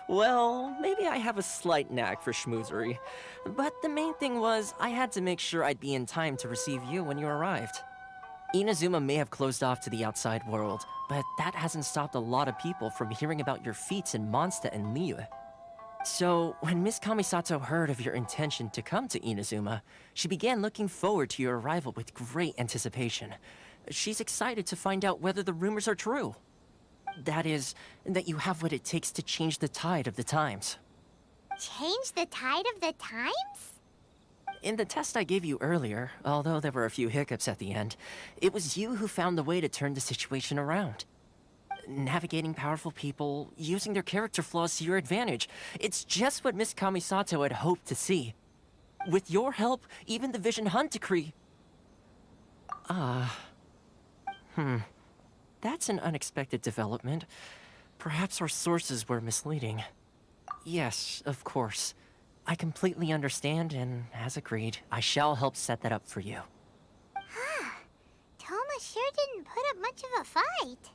Well, maybe I have a slight knack for schmoozery, but the main thing was I had to make sure I'd be in time to receive you when you arrived. Inazuma may have closed off to the outside world, but that hasn't stopped a lot of people from hearing about your feats in Mondstadt and Liyue. So, when Miss Kamisato heard of your intention to come to Inazuma, she began looking forward to your arrival with great anticipation. She's excited to find out whether the rumors are true. That is, that you have what it takes to change the tide of the times. Change the tide of the times? In the test I gave you earlier, although there were a few hiccups at the end, it was you who found the way to turn the situation around. Navigating powerful people, using their character flaws to your advantage. It's just what Miss Kamisato had hoped to see. With your help, even the Vision Hunt decree... That's an unexpected development. Perhaps our sources were misleading. Yes, of course. I completely understand, and as agreed, I shall help set that up for you. Toma sure didn't put up much of a fight.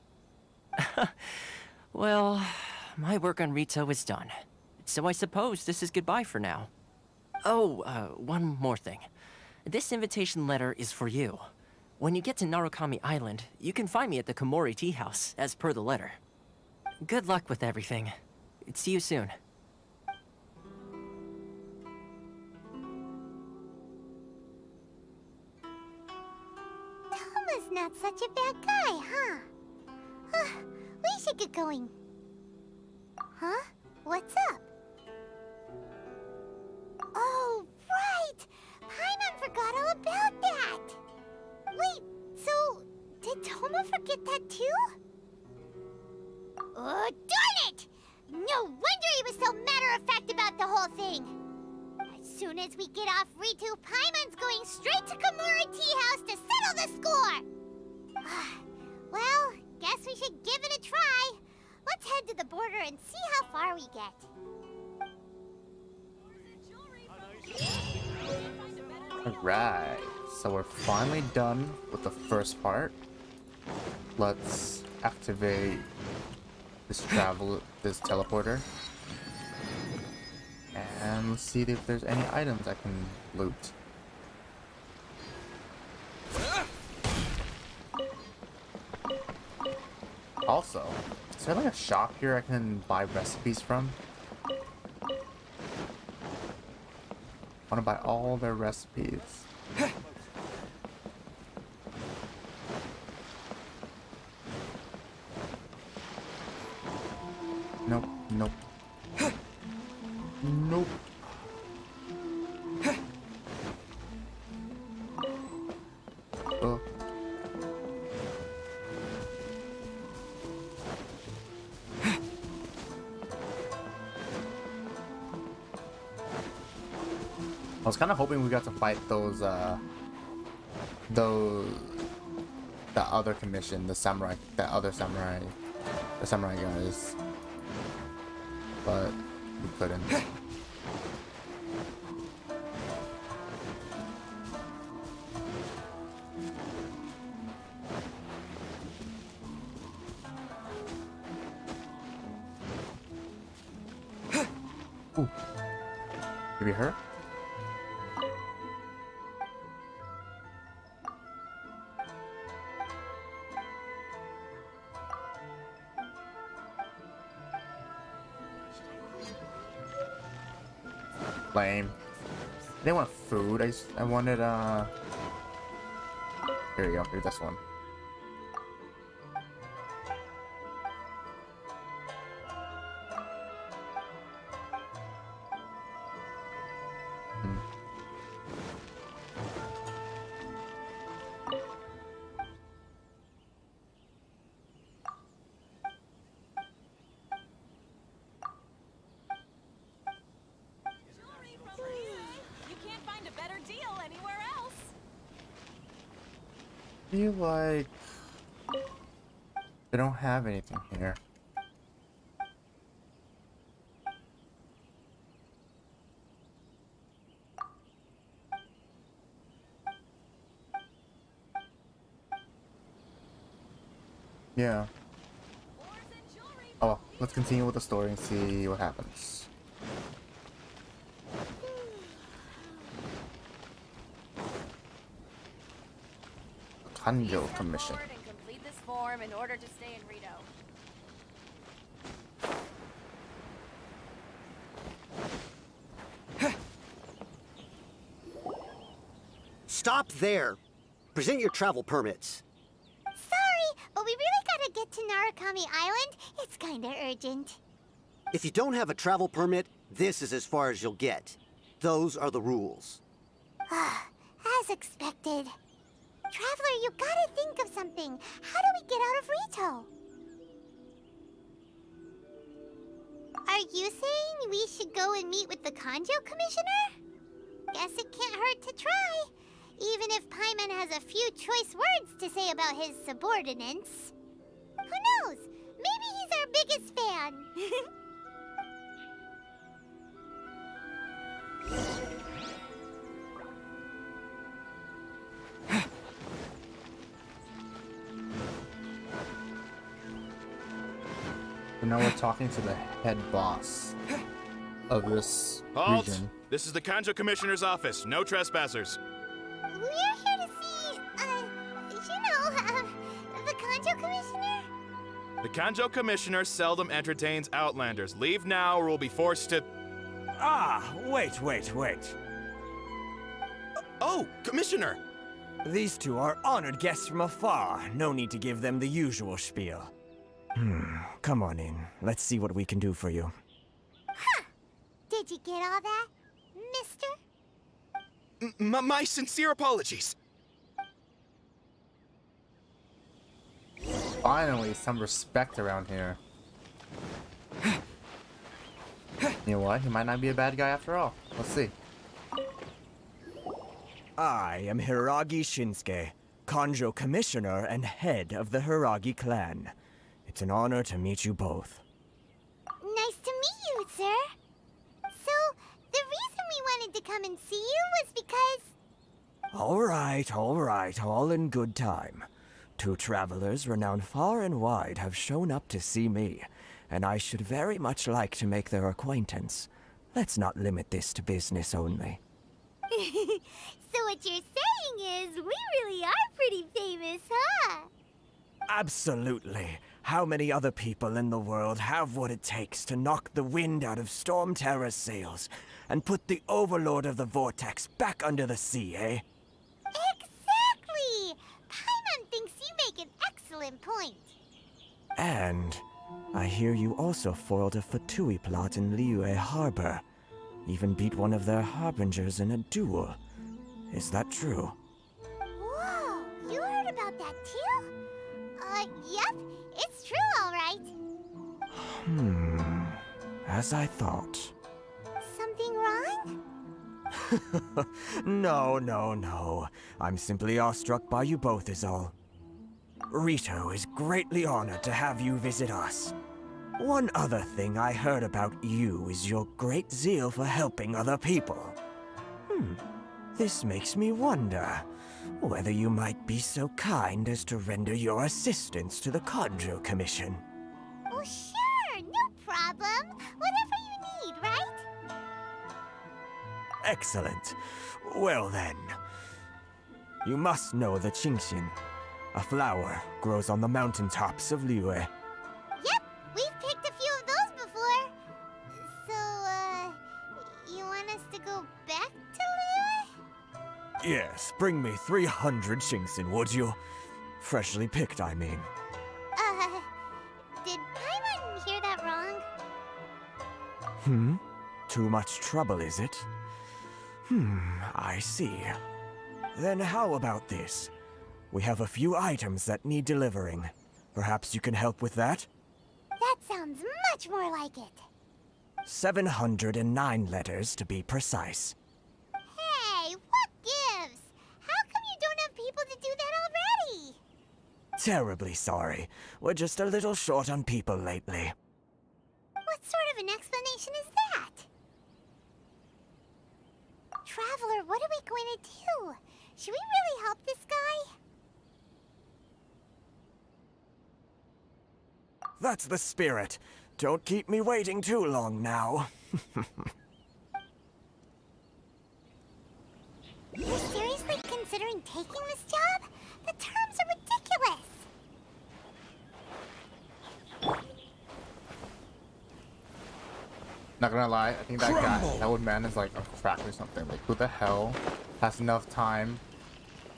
Well, my work on Rito is done. So I suppose this is goodbye for now. Oh, one more thing. This invitation letter is for you. When you get to Narukami Island, you can find me at the Komori Tea House, as per the letter. Good luck with everything. See you soon. Toma's not such a bad guy, huh? We should get going. Huh? What's up? Oh, right! Paimon forgot all about that! Wait, so did Toma forget that too? Oh, darn it! No wonder he was so matter-of-fact about the whole thing! As soon as we get off Ritu, Paimon's going straight to Komori Tea House to settle the score! Well, guess we should give it a try. Let's head to the border and see how far we get. Alright, so we're finally done with the first part. Let's activate this teleporter. And let's see if there's any items I can loot. Also, is there like a shop here I can buy recipes from? I want to buy all their recipes. Nope, nope. Nope. Oh. I was kind of hoping we got to fight those, the other commission, the samurai guys, but we couldn't. Ooh, maybe her? Lame. I didn't want food. I wanted here we go. Here's this one. feel like they don't have anything here. Yeah. Oh, let's continue with the story and see what happens. Kanjo Commission. And complete this form in order to stay in Rito. Stop there! Present your travel permits. Sorry, but we really gotta get to Narukami Island. It's kinda urgent. If you don't have a travel permit, this is as far as you'll get. Those are the rules. As expected. Traveler, you gotta think of something. How do we get out of Rito? Are you saying we should go and meet with the Kanjo Commissioner? Guess it can't hurt to try. Even if Paimon has a few choice words to say about his subordinates. Who knows? Maybe he's our biggest fan. So now we're talking to the head boss of this Halt! region. This is the Kanjo Commissioner's office. No trespassers. We're here to see, the Kanjo Commissioner? The Kanjo Commissioner seldom entertains Outlanders. Leave now or we'll be forced to... Ah, wait. Oh, Commissioner! These two are honored guests from afar. No need to give them the usual spiel. Come on in. Let's see what we can do for you. Huh. Did you get all that, mister? My sincere apologies. Finally, some respect around here. You know what? He might not be a bad guy after all. Let's see. I am Hiragi Shinsuke, Kanjo Commissioner and head of the Hiragi clan. It's an honor to meet you both. Nice to meet you, sir. So, the reason we wanted to come and see you was because... All right, all in good time. Two travelers renowned far and wide have shown up to see me, and I should very much like to make their acquaintance. Let's not limit this to business only. So what you're saying is, we really are pretty famous, huh? Absolutely. How many other people in the world have what it takes to knock the wind out of Storm Terror's sails and put the Overlord of the Vortex back under the sea, eh? Exactly! Paimon thinks you make an excellent point. And I hear you also foiled a Fatui plot in Liyue Harbor. Even beat one of their harbingers in a duel. Is that true? Whoa, you heard about that too? Yep, it's true, all right. As I thought. Something wrong? No. I'm simply awestruck by you both is all. Rito is greatly honored to have you visit us. One other thing I heard about you is your great zeal for helping other people. This makes me wonder whether you might be so kind as to render your assistance to the Kanjo Commission. Oh, sure, no problem. Whatever you need, right? Excellent. Well then, you must know the Qingxin. A flower grows on the mountaintops of Liyue. Yep, we've picked a few of those before. So, you want us to go back to Liyue? Yes, bring me 300 Qingxin, would you? Freshly picked, I mean. Did Paimon hear that wrong? Too much trouble, is it? I see. Then how about this? We have a few items that need delivering. Perhaps you can help with that? That sounds much more like it. 709 letters, to be precise. Hey, what gives? How come you don't have people to do that terribly sorry. We're just a little short on people lately. What sort of an explanation is that? Traveler, what are we going to do? Should we really help this guy? That's the spirit. Don't keep me waiting too long now. You're seriously considering taking this job? The terms are ridiculous. Not gonna lie, I think that guy, that old man is like a crack or something. Like, who the hell has enough time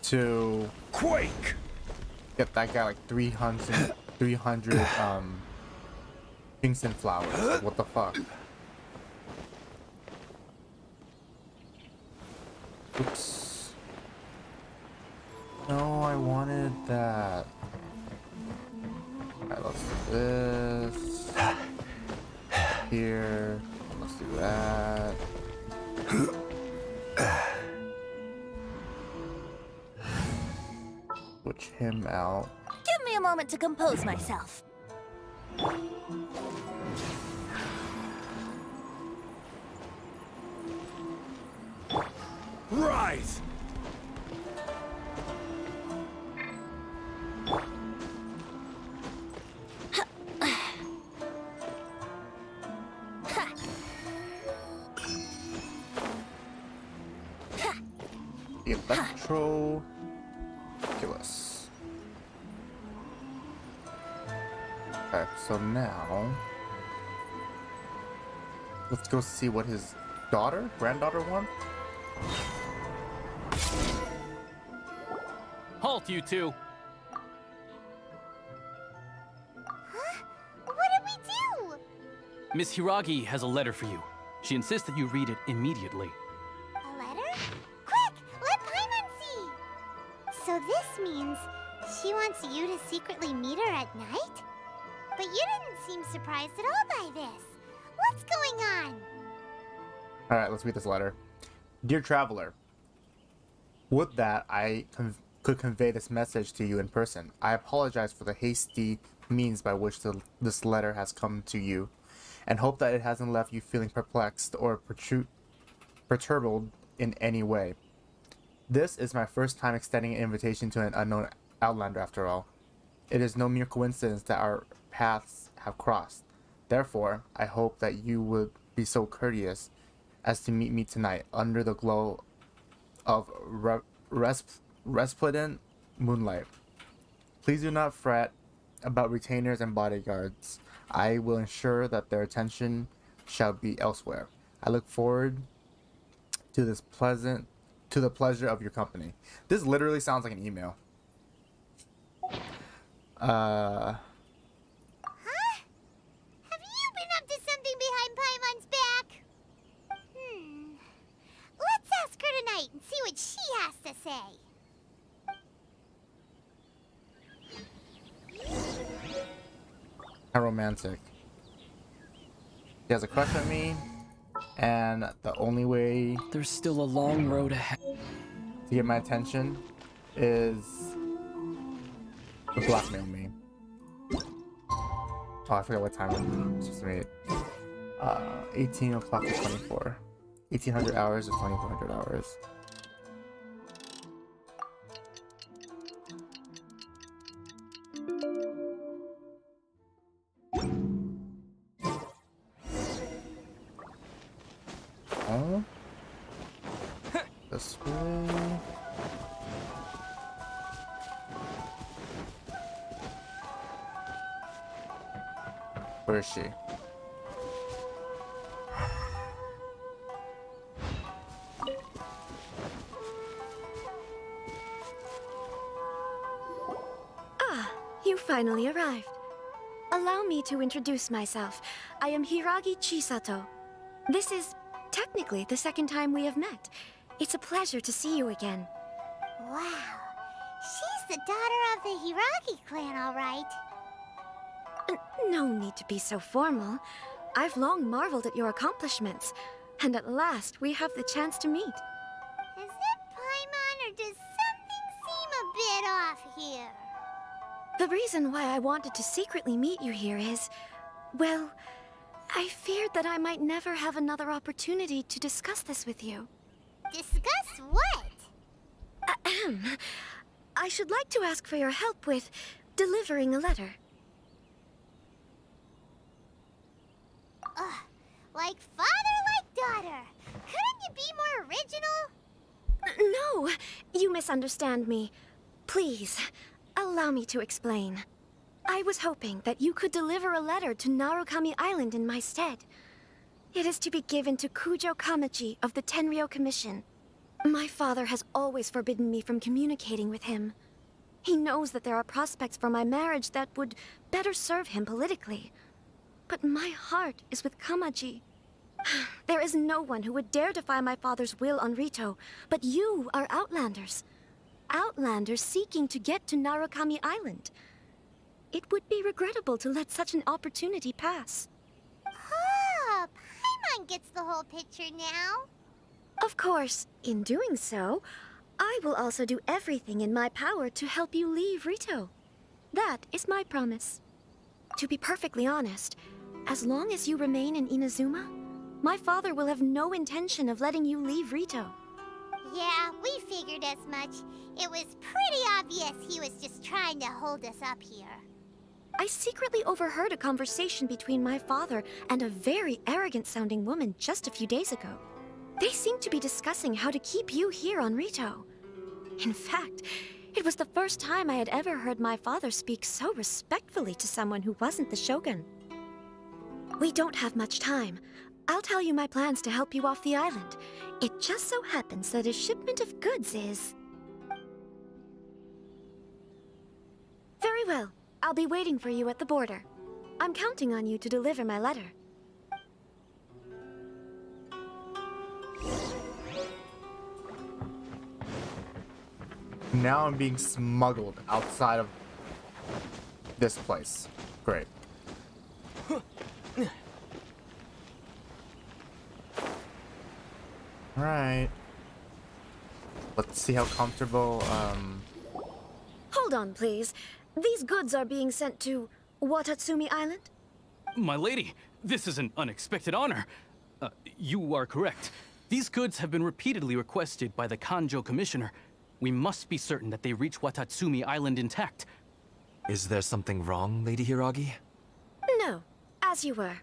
to quake? Get that guy like 300 Kingston flowers. Like, what the fuck? Oops. No, I wanted that. Alright, let's do this. Here. Let's do that. Switch him out. Give me a moment to compose myself. Rise! Electroculus. Okay, so now let's go see what his granddaughter want. Halt, you two! Huh? What did we do? Miss Hiragi has a letter for you. She insists that you read it immediately. A letter? Quick, let Paimon see! So this means she wants you to secretly meet her at night? But you didn't seem surprised at all by this. What's going on? Alright, let's read this letter. Dear Traveler, would that I could convey this message to you in person. I apologize for the hasty means by which this letter has come to you, and hope that it hasn't left you feeling perplexed or perturbed in any way. This is my first time extending an invitation to an unknown outlander after all. It is no mere coincidence that our paths have crossed. Therefore, I hope that you would be so courteous as to meet me tonight under the glow of resplendent moonlight. Please do not fret about retainers and bodyguards. I will ensure that their attention shall be elsewhere. I look forward to the pleasure of your company. This literally sounds like an email. Huh? Have you been up to something behind Paimon's back? Let's ask her tonight and see what she has to say. How romantic. He has a crush on me, and the only way there's still a long road ahead to get my attention is to blackmail me. Oh, I forgot what time it is. Just made 18 o'clock to 24. 1800 hours to 2400 hours. Oh, this way. Where is she? Ah, you finally arrived. Allow me to introduce myself. I am Hiragi Chisato. This is technically the second time we have met. It's a pleasure to see you again. Wow. She's the daughter of the Hiragi clan, all right. No need to be so formal. I've long marveled at your accomplishments, and at last we have the chance to meet. Is it Paimon, or does something seem a bit off here? The The reason why I wanted to secretly meet you here is, well, I feared that I might never have another opportunity to discuss this with you. Discuss what? Ahem. I should like to ask for your help with delivering a letter. Ugh, like father, like daughter. Couldn't you be more original? No, you misunderstand me. Please, allow me to explain. I was hoping that you could deliver a letter to Narukami Island in my stead. It is to be given to Kujo Kamaji of the Tenryou Commission. My father has always forbidden me from communicating with him. He knows that there are prospects for my marriage that would better serve him politically. But my heart is with Kamaji. There is no one who would dare defy my father's will on Rito, but you are Outlanders. Outlanders seeking to get to Narukami Island. It would be regrettable to let such an opportunity pass. Oh, Paimon gets the whole picture now. Of course, in doing so, I will also do everything in my power to help you leave Rito. That is my promise. To be perfectly honest, as long as you remain in Inazuma, my father will have no intention of letting you leave Rito. Yeah, we figured as much. It was pretty obvious he was just trying to hold us up here. I secretly overheard a conversation between my father and a very arrogant-sounding woman just a few days ago. They seemed to be discussing how to keep you here on Rito. In fact, it was the first time I had ever heard my father speak so respectfully to someone who wasn't the Shogun. We don't have much time. I'll tell you my plans to help you off the island. It just so happens that a shipment of goods is... Very well. I'll be waiting for you at the border. I'm counting on you to deliver my letter. Now I'm being smuggled outside of this place. Great. Alright. Let's see how comfortable, Hold on, please. These goods are being sent to Watatsumi Island? My lady, this is an unexpected honor. You are correct. These goods have been repeatedly requested by the Kanjo Commissioner. We must be certain that they reach Watatsumi Island intact. Is there something wrong, Lady Hiragi? No, as you were.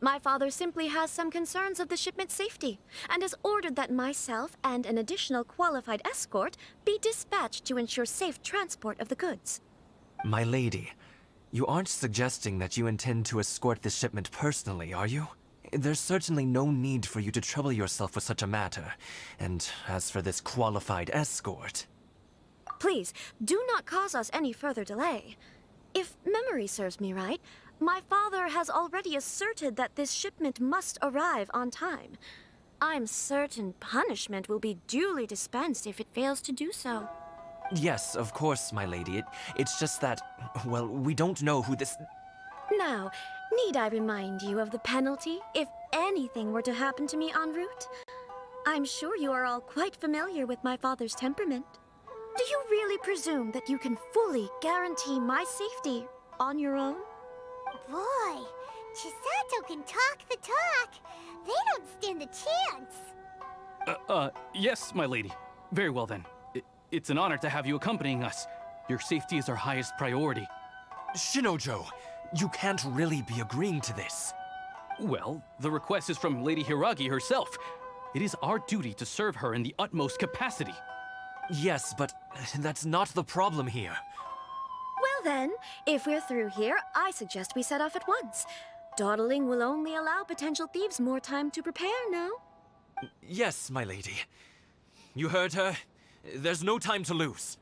My father simply has some concerns of the shipment's safety, and has ordered that myself and an additional qualified escort be dispatched to ensure safe transport of the goods. My lady, you aren't suggesting that you intend to escort this shipment personally, are you? There's certainly no need for you to trouble yourself with such a matter. And as for this qualified escort... Please, do not cause us any further delay. If memory serves me right, my father has already asserted that this shipment must arrive on time. I'm certain punishment will be duly dispensed if it fails to do so. Yes, of course, my lady. It's just that, well, we don't know who this... Now, need I remind you of the penalty if anything were to happen to me en route? I'm sure you are all quite familiar with my father's temperament. Do you really presume that you can fully guarantee my safety on your own? Boy, Chisato can talk the talk. They don't stand a chance. Yes, my lady. Very well then. It's an honor to have you accompanying us. Your safety is our highest priority. Shinojo, you can't really be agreeing to this. Well, the request is from Lady Hiragi herself. It is our duty to serve her in the utmost capacity. Yes, but that's not the problem here. Well then, if we're through here, I suggest we set off at once. Dawdling will only allow potential thieves more time to prepare, no? Yes, my lady. You heard her. There's no time to lose.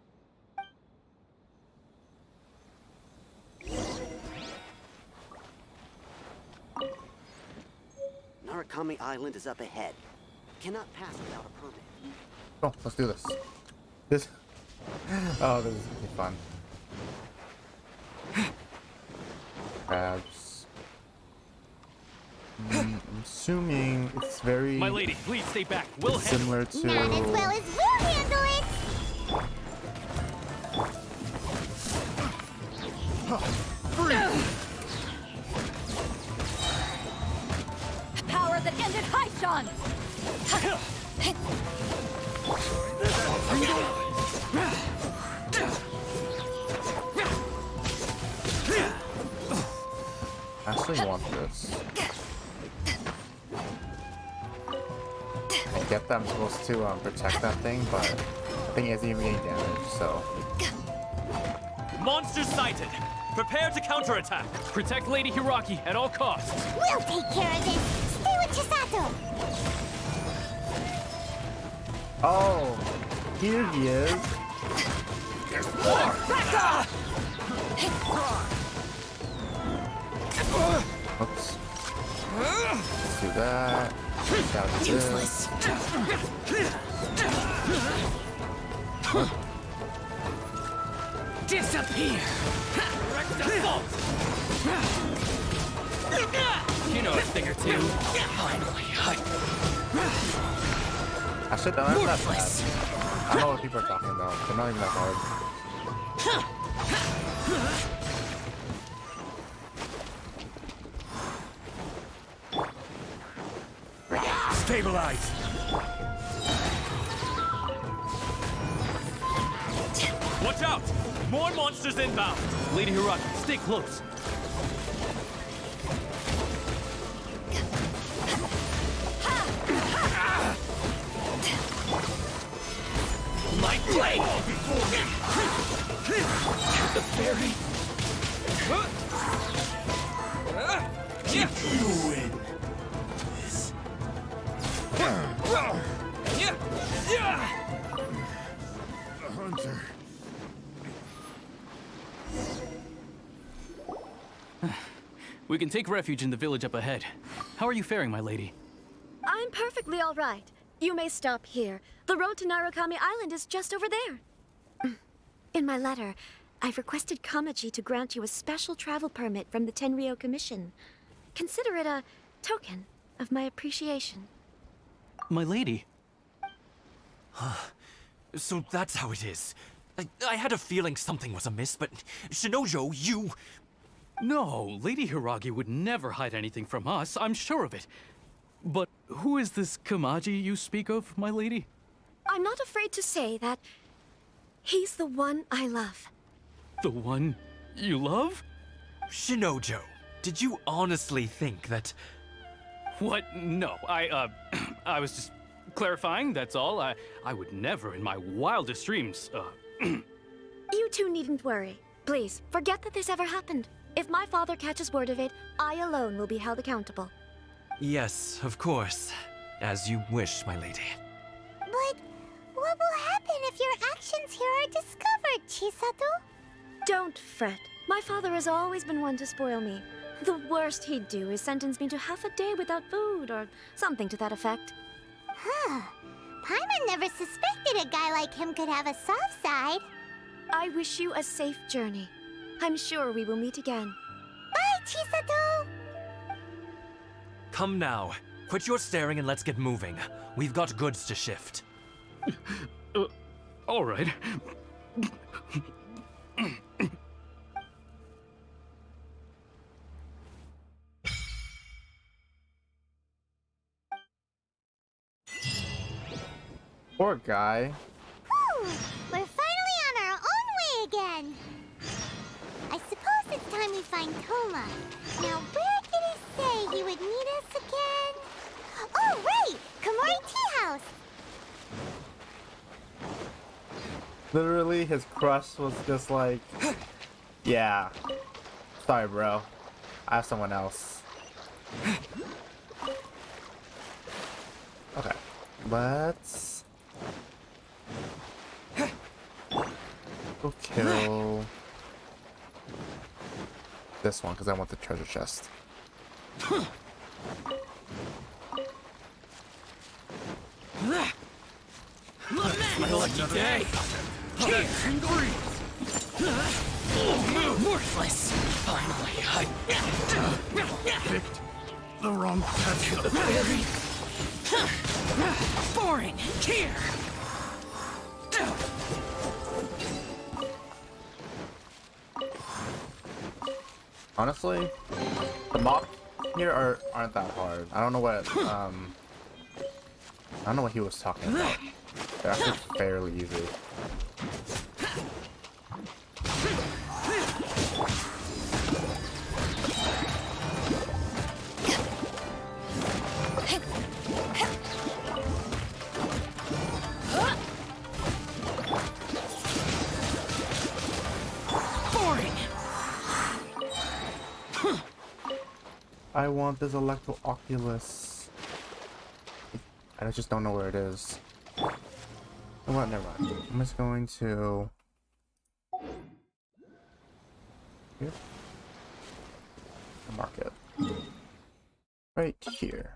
Narukami Island is up ahead. Cannot pass without a permit. Oh, let's do this. This... Oh, this is gonna be fun. Crabs. I'm assuming it's very... My lady, please stay back. We'll similar to... Not as well as we'll handle it! Power that ended Haishan! I actually want this. I get that I'm supposed to protect that thing, but the thing isn't even getting damaged, so. Monsters sighted! Prepare to counterattack! Protect Lady Hiraki at all costs! We'll take care of this. Stay with Chisato. Oh, here he is. There's more! Back off! Oops. Let's do that. That was useless. Disappear! Direct assault! You know a thing or two. Finally, Actually, that's not that bad. I don't know what people are talking about. They're not even that hard. Stabilize! Watch out! More monsters inbound! Lady Hiraki, stay close. My blade! The fairy! You win! Hunter. We can take refuge in the village up ahead. How are you faring, my lady? I'm perfectly all right. You may stop here. The road to Narukami Island is just over there. In my letter, I've requested Kamaji to grant you a special travel permit from the Tenryou Commission. Consider it a token of my appreciation. My lady? So that's how it is. I had a feeling something was amiss, but Shinojo, you... No, Lady Hiragi would never hide anything from us, I'm sure of it. But who is this Kamaji you speak of, my lady? I'm not afraid to say that he's the one I love. The one you love? Shinojo, did you honestly think that... What? No, I was just clarifying, that's all. I would never in my wildest dreams, You two needn't worry. Please, forget that this ever happened. If my father catches word of it, I alone will be held accountable. Yes, of course. As you wish, my lady. But what will happen if your actions here are discovered, Chisato? Don't fret. My father has always been one to spoil me. The worst he'd do is sentence me to half a day without food, or something to that effect. Huh. Paimon never suspected a guy like him could have a soft side. I wish you a safe journey. I'm sure we will meet again. Bye, Chisato! Come now. Quit your staring and let's get moving. We've got goods to shift. All right. Poor guy. Whew! We're finally on our own way again. I suppose it's time we find Toma. Now, where did he say he would meet us again? Oh, right! Komori Tea House! Literally, his crush was just like, yeah. Sorry, bro. I have someone else. Okay. Let's go kill this one because I want the treasure chest. My lucky day! Worthless! Finally, I Picked the wrong path. the fairy. Boring! Here! Honestly, the mobs here aren't that hard. I don't know what he was talking about. They're actually fairly easy. I want this Electro Oculus. I just don't know where it is. Well, never mind. I'm just going to... Here? Mark it. Right here.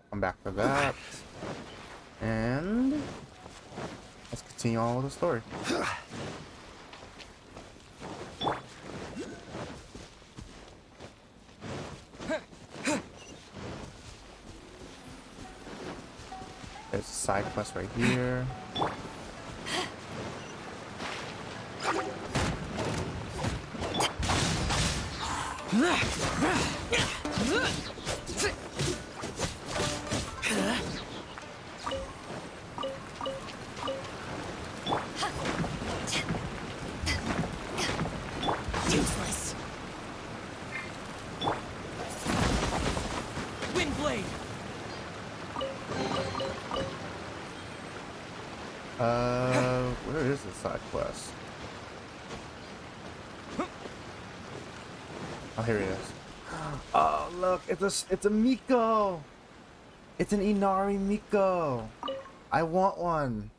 Come back for that. And... let's continue on with the story. There's a side quest right here. Useless. Windblade. Where is the side quest? Oh, here he is. Oh, look, it's a Miko. It's an Inari Miko. I want one.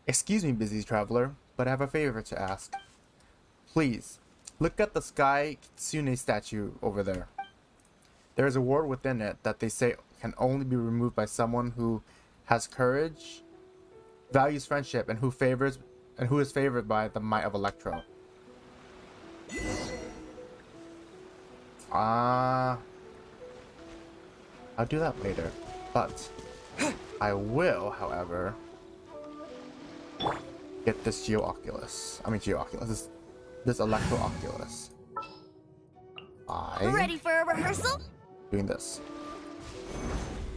Excuse me, busy traveler, but I have a favor to ask. Please, look at the Sky Kitsune statue over there. There is a word within it that they say can only be removed by someone who has courage, values friendship, and who is favored by the might of Electro. I'll do that later, but I will, however, get this this Electro Oculus. Ready for a rehearsal? Doing this.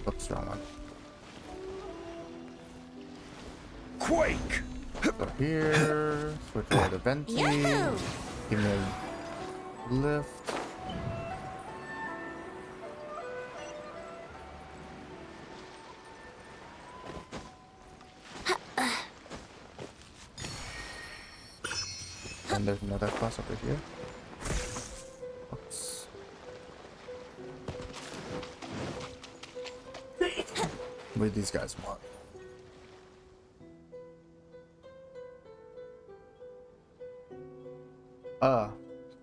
Oops, wrong one. Quake! Go here, switch over to Venti, give me a lift. And there's another class over here. Oops. What do these guys want?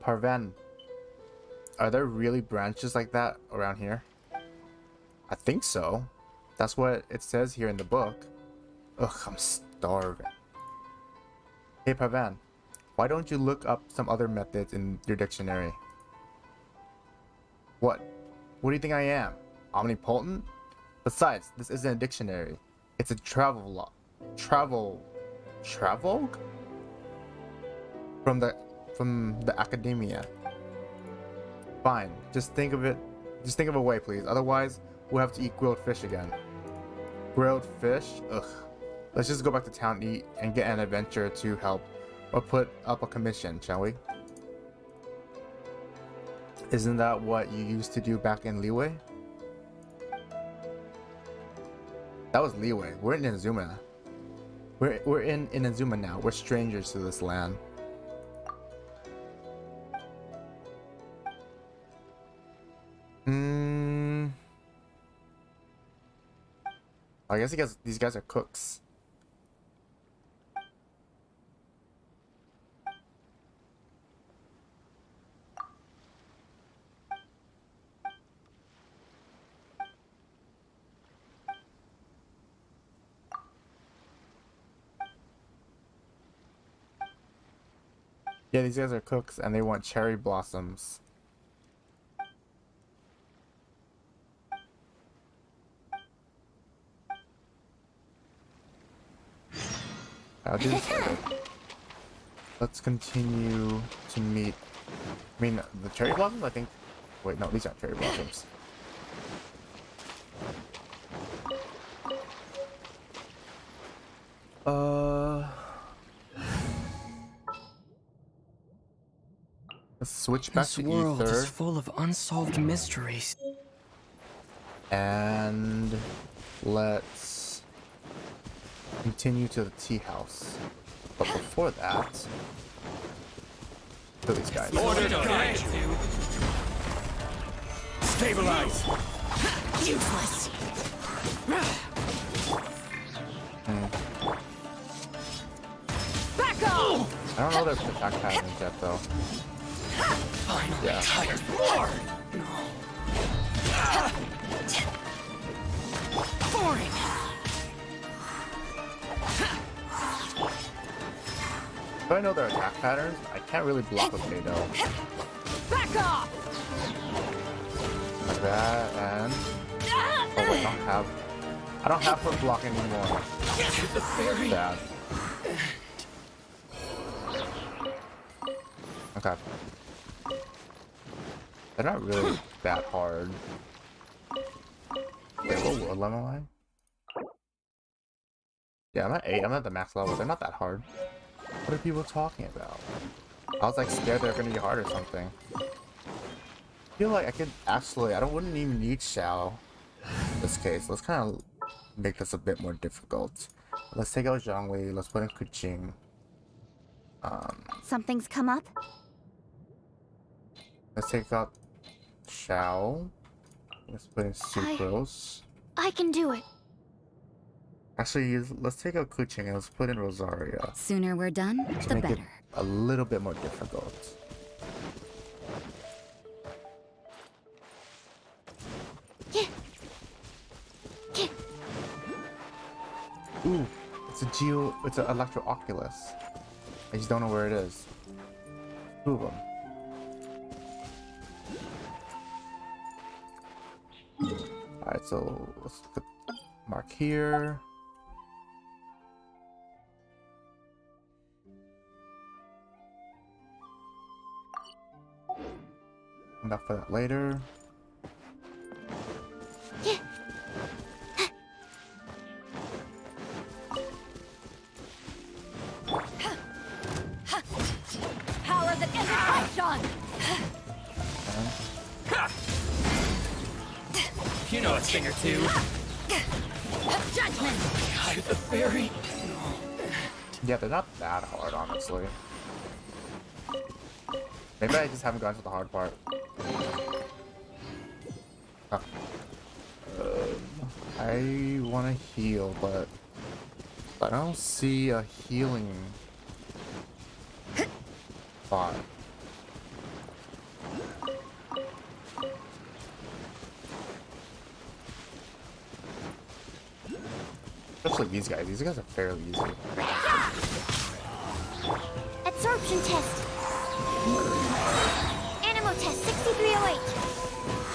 Parvan. Are there really branches like that around here? I think so. That's what it says here in the book. Ugh, I'm starving. Hey Parvan, why don't you look up some other methods in your dictionary? What? What do you think I am? Omnipotent? Besides, this isn't a dictionary. It's a travel log. Travel from the academia. Fine, just think of a way, please. Otherwise, we'll have to eat grilled fish again. Grilled fish? Ugh. Let's just go back to town, eat, and get an adventure to help, or put up a commission, shall we? Isn't that what you used to do back in Liyue? That was Liyue. We're in Inazuma. We're in Inazuma now. We're strangers to this land. I guess these guys are cooks. Yeah, these guys are cooks and they want cherry blossoms. I'll do this later. Let's continue to meet. I mean, the cherry blossoms. I think. Wait, no, these aren't cherry blossoms. Let's switch back This to world Ether. is full of unsolved mysteries. And let's continue to the tea house. But before that, kill these guys. Order to guide you. Stabilize. Useless. Back off! I don't know their attack patterns yet, though. Finally, Yeah. tired war. Boring. If I know their attack patterns, I can't really block with Kato. Back off! Like that, and... Oh wait, I don't have foot block anymore. Bad. Okay. They're not really that hard. Wait, what level am I? Yeah, I'm at 8. I'm at the max level. They're not that hard. What are people talking about? I was like scared they're gonna be hard or something. I feel like I could actually, wouldn't even need Shao in this case. Let's kind of make this a bit more difficult. Let's take out Zhongli. Let's put in Kuching. Something's come up? Let's take out Shao. Let's put in Sucrose. I can do it. Actually, let's take out Kuching and let's put in Rosaria. Sooner we're done, To the make better. it a little bit more difficult. Ooh, it's an Electro Oculus. I just don't know where it is. Two of them. Alright, so let's put mark here. Come back for that later. Power that ends action! You know a thing or two. Judgment! God, the fairy. Yeah, they're not that hard, honestly. Maybe I just haven't gotten to the hard part. Huh. I want to heal, but I don't see a healing spot. Especially these guys. These guys are fairly easy. Absorption test. Animal test 6308.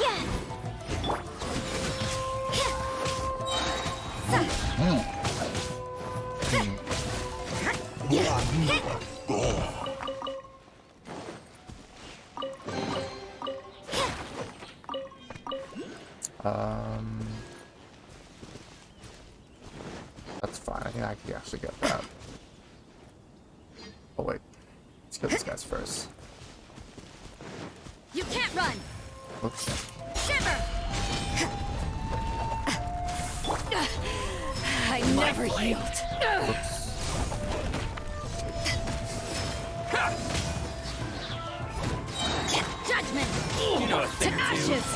Yeah. That's fine. I think I can actually get that. Oh wait, let's kill these guys first. You can't run! Oops. Shiver! I never yield. Judgment! You know a To thing or two. ashes!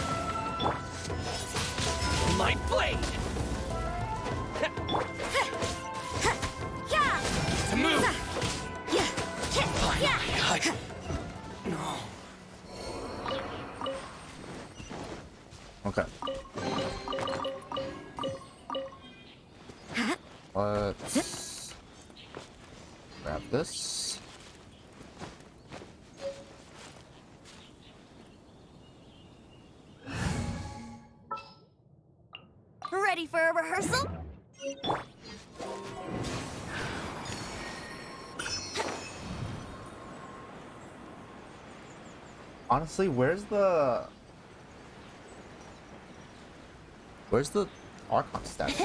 My blade. To move. Finally, no. Okay. Let's grab this. Ready for a rehearsal? Honestly, where's the Archon statue?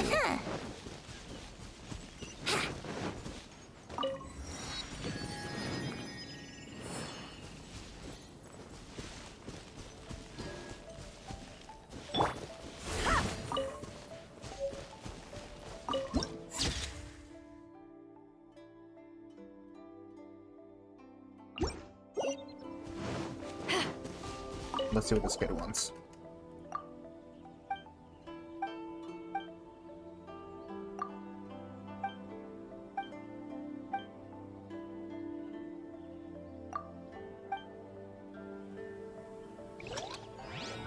Let's see what this kid wants.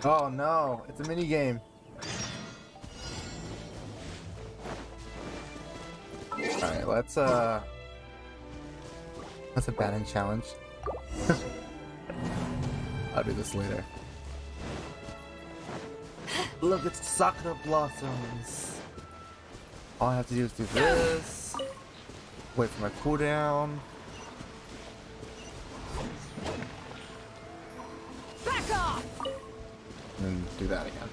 Oh no, it's a mini game. Alright, let's abandon challenge. I'll do this later. Look, it's Sakura Blossoms. All I have to do is do this. Wait for my cooldown. Back off! And do that again.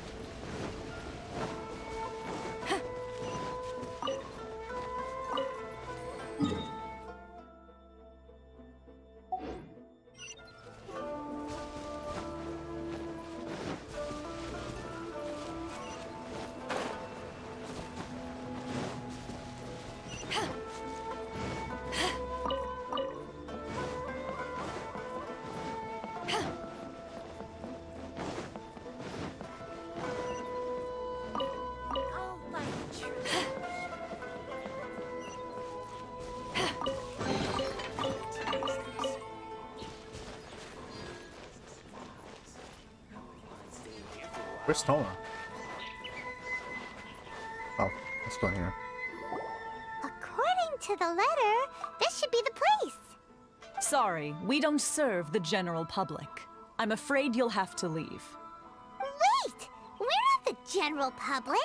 Where's Toma? Oh, let's go in here. According to the letter, this should be the place. Sorry, we don't serve the general public. I'm afraid you'll have to leave. Wait! We're not the general public.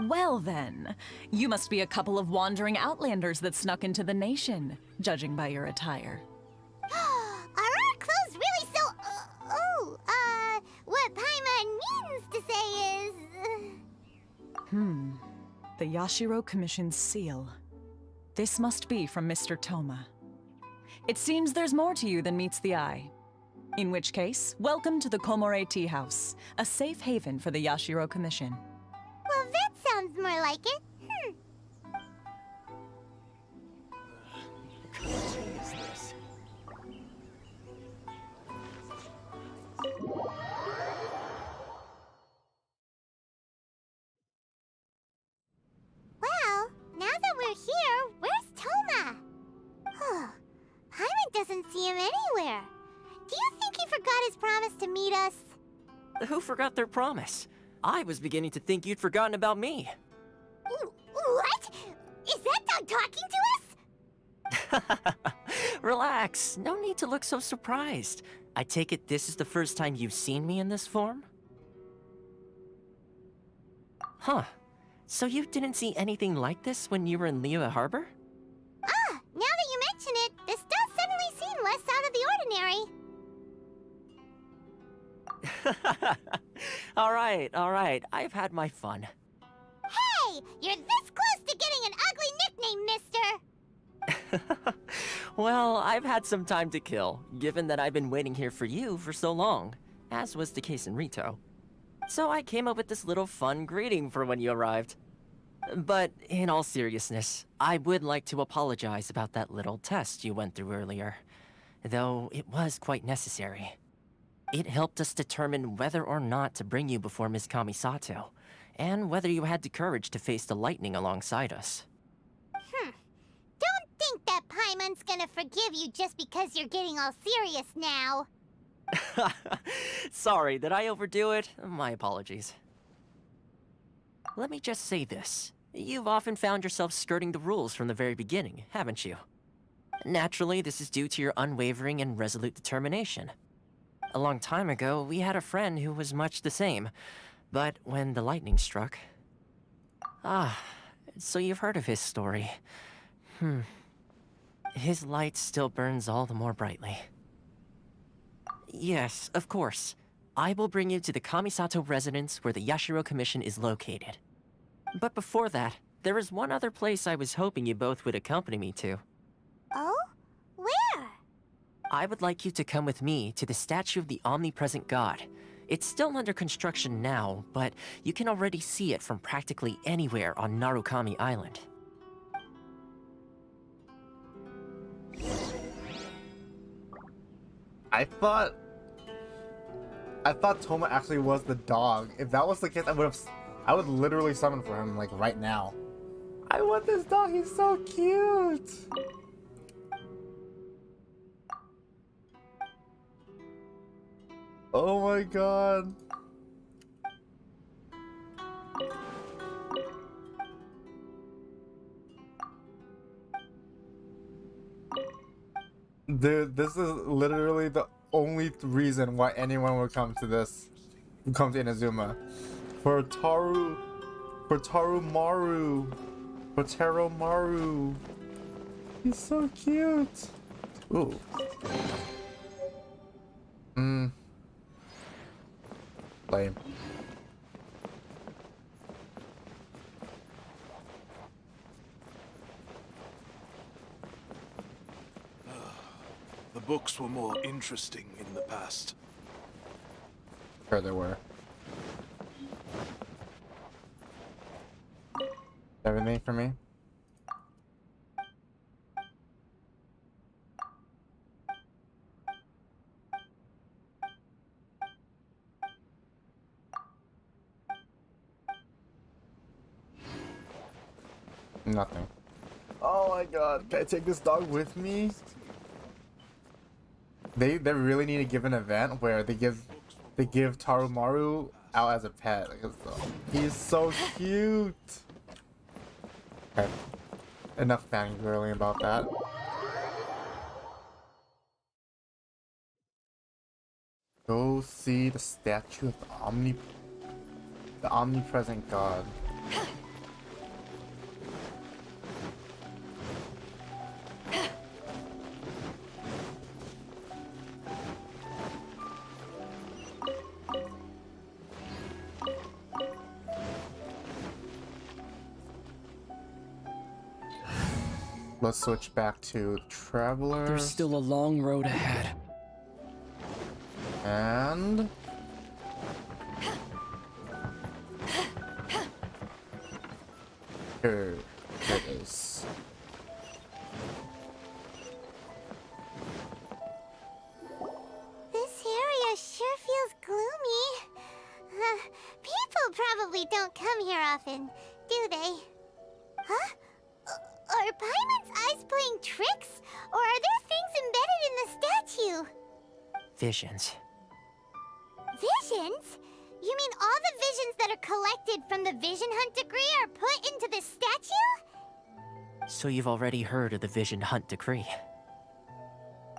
Well then, you must be a couple of wandering outlanders that snuck into the nation, judging by your attire. Are our clothes really so... what Paimon means to say is... The Yashiro Commission's seal. This must be from Mr. Toma. It seems there's more to you than meets the eye. In which case, welcome to the Komore Tea House, a safe haven for the Yashiro Commission. Well, that sounds more like it. Well, now that we're here, where's Toma? Paimon doesn't see him anywhere. Do you think he forgot his promise to meet us? Who forgot their promise? I was beginning to think you'd forgotten about me. What? Is that dog talking to us? Relax, no need to look so surprised. I take it this is the first time you've seen me in this form? Huh. So you didn't see anything like this when you were in Liyue Harbor? Now that you mention explain it, this does suddenly seem less out of the ordinary. All right, I've had my fun. Hey, you're this close to getting an ugly nickname, mister! Well, I've had some time to kill, given that I've been waiting here for you for so long, as was the case in Rito. So I came up with this little fun greeting for when you arrived. But in all seriousness, I would like to apologize about that little test you went through earlier, though it was quite necessary. It helped us determine whether or not to bring you before Ms. Kamisato, and whether you had the courage to face the lightning alongside us. Don't think that Paimon's gonna forgive you just because you're getting all serious now. Sorry, did I overdo it? My apologies. Let me just say this. You've often found yourself skirting the rules from the very beginning, haven't you? Naturally, this is due to your unwavering and resolute determination. A long time ago, we had a friend who was much the same, but when the lightning struck... so you've heard of his story. His light still burns all the more brightly. Yes, of course. I will bring you to the Kamisato residence where the Yashiro Commission is located. But before that, there is one other place I was hoping you both would accompany me to. Oh? Where? I would like you to come with me to the statue of the omnipresent god. It's still under construction now, but you can already see it from practically anywhere on Narukami Island. I thought Toma actually was the dog. If that was the case, I would literally summon for him like right now. I want this dog. He's so cute. Oh my god. Dude, this is literally the only reason why anyone would come to Inazuma. For Taro Maru. He's so cute. Ooh. Lame. The books were more interesting in the past. Sure there were. Everything for me? Nothing. Oh my god, can I take this dog with me? They really need to give an event where they give Tarumaru out as a pet. He's so cute. Okay. Enough fangirling about that. Go see the statue of the omnipresent god. Let's switch back to Traveler. There's still a long road ahead. And... here it is. This area sure feels gloomy. People probably don't come here often, do they? Huh? Are Paimon's eyes playing tricks? Or are there things embedded in the statue? Visions. Visions? You mean all the visions that are collected from the Vision Hunt decree are put into this statue? So you've already heard of the Vision Hunt decree.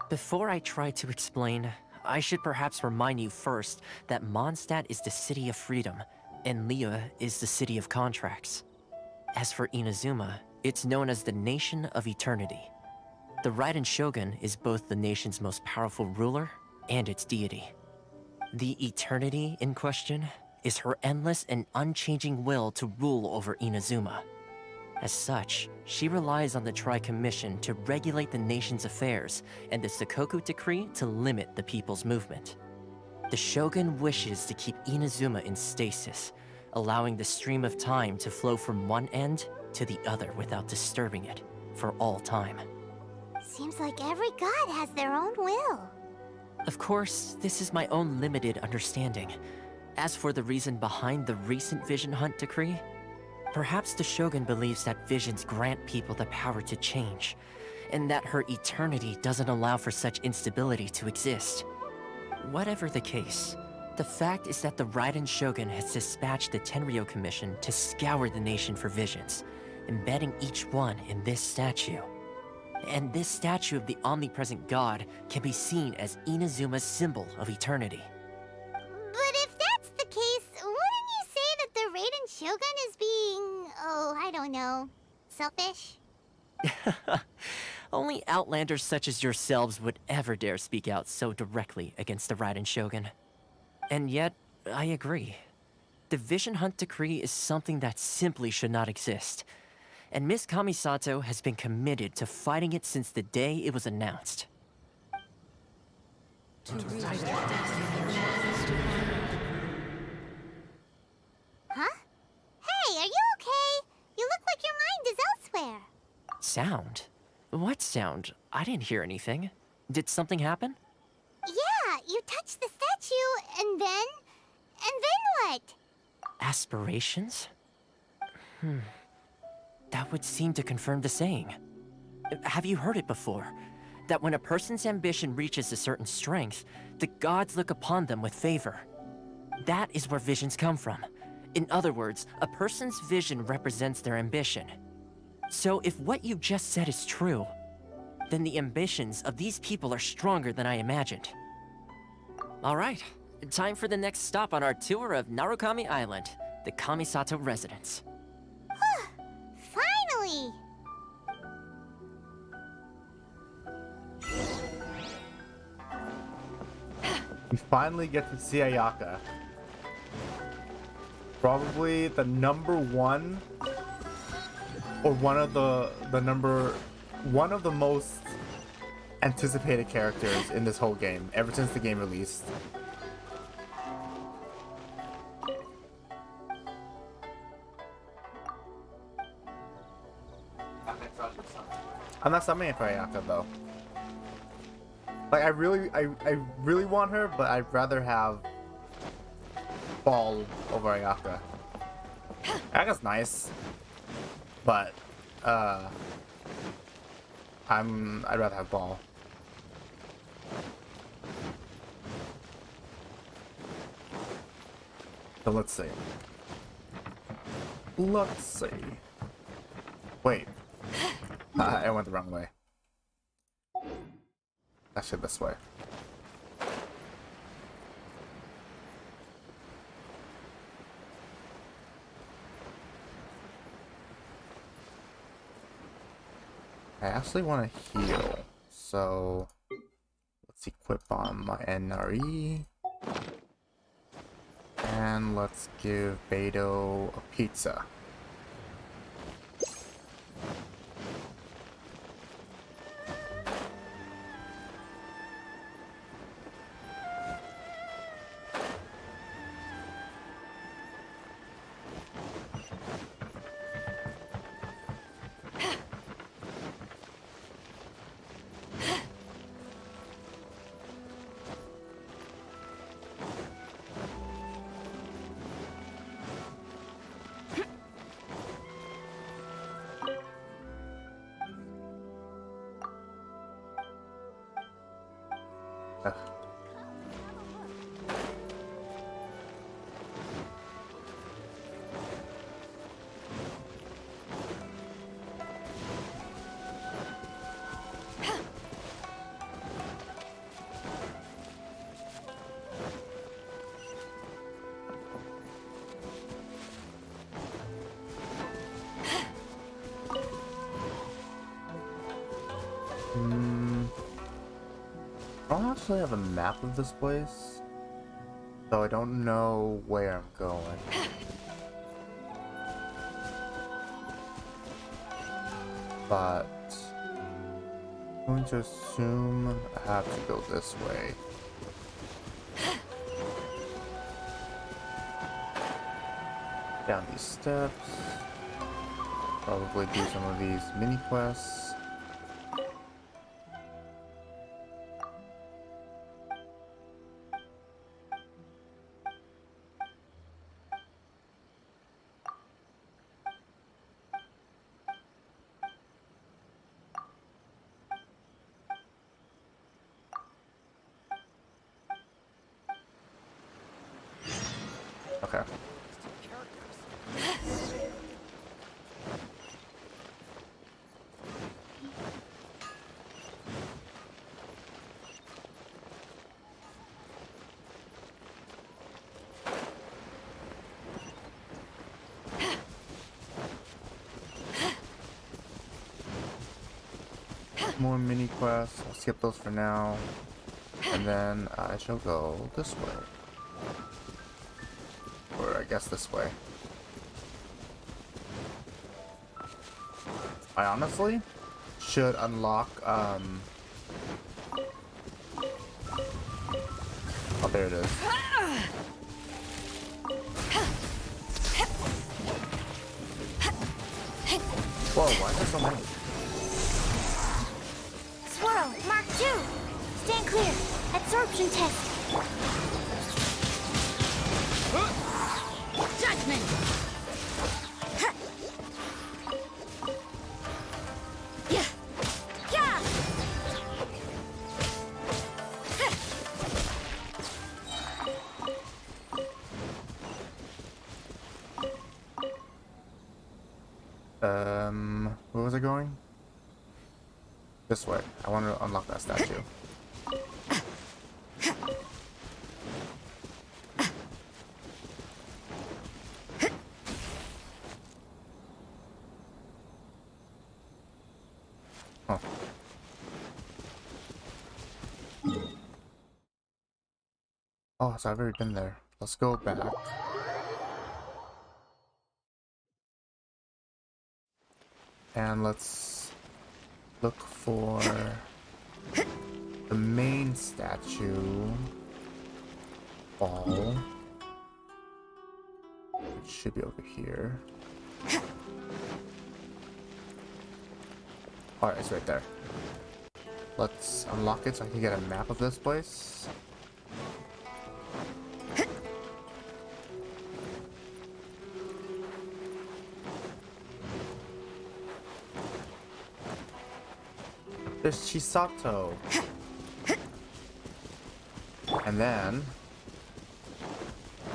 Before I try to explain, I should perhaps remind you first that Mondstadt is the city of freedom, and Liyue is the city of contracts. As for Inazuma, it's known as the Nation of Eternity. The Raiden Shogun is both the nation's most powerful ruler and its deity. The eternity in question is her endless and unchanging will to rule over Inazuma. As such, she relies on the Tri-Commission to regulate the nation's affairs and the Sakoku Decree to limit the people's movement. The Shogun wishes to keep Inazuma in stasis, allowing the stream of time to flow from one end to the other without disturbing it for all time. Seems like every god has their own will. Of course, this is my own limited understanding. As for the reason behind the recent Vision Hunt decree, perhaps the Shogun believes that visions grant people the power to change, and that her eternity doesn't allow for such instability to exist. Whatever the case, the fact is that the Raiden Shogun has dispatched the Tenryo Commission to scour the nation for visions, embedding each one in this statue. And this statue of the omnipresent god can be seen as Inazuma's symbol of eternity. But if that's the case, wouldn't you say that the Raiden Shogun is being, I don't know, selfish? Only outlanders such as yourselves would ever dare speak out so directly against the Raiden Shogun. And yet, I agree. The Vision Hunt decree is something that simply should not exist. And Miss Kamisato has been committed to fighting it since the day it was announced. Huh? Hey, are you okay? You look like your mind is elsewhere. Sound? What sound? I didn't hear anything. Did something happen? Yeah, you touched the statue, and then what? Aspirations? That would seem to confirm the saying. Have you heard it before? That when a person's ambition reaches a certain strength, the gods look upon them with favor. That is where visions come from. In other words, a person's vision represents their ambition. So if what you just said is true, then the ambitions of these people are stronger than I imagined. All right, time for the next stop on our tour of Narukami Island, the Kamisato residence. Finally! We finally get to see Ayaka. Probably the number one, or one of the most anticipated characters in this whole game, ever since the game released. I'm not summoning for Ayaka though. Like I really want her, but I'd rather have Ball over Ayaka. Ayaka's nice, but I'd rather have Ball. So let's see. Wait. I went the wrong way. Actually, this way. I actually want to heal, so let's equip on my NRE. And let's give Beto a pizza. actually have a map of this place, so I don't know where I'm going. But I'm going to assume I have to go this way. Down these steps. Probably do some of these mini quests. Okay. More mini quests. I'll skip those for now. And then I shall go this way. Or I guess this way. I honestly should unlock, oh, there it is. Whoa, why are there so many? Swirl, Mark 2! Stand clear. Absorption test. Judgment! Yeah! Yeah! Where was I going? This way. I want to unlock that statue. Huh. Oh, so I've already been there. Let's go back. And let's look for the main statue ball, which should be over here. Alright, it's right there. Let's unlock it so I can get a map of this place. There's Chisato. And then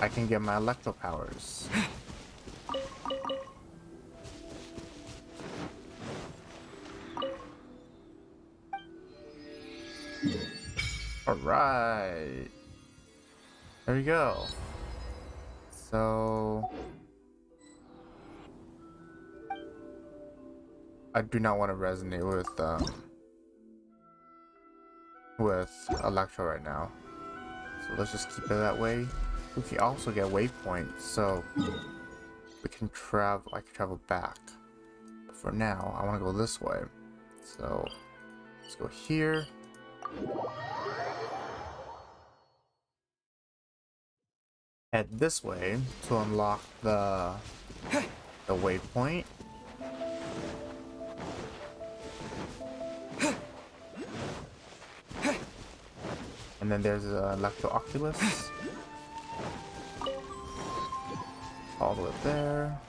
I can get my electro powers. Alright. There we go. So I do not want to resonate with Electro right now. So let's just keep it that way. We can also get waypoints, so we can travel. I can travel back. But for now, I want to go this way. So let's go here. Head this way to unlock the waypoint. And then there's a Electro Oculus. All the way up there.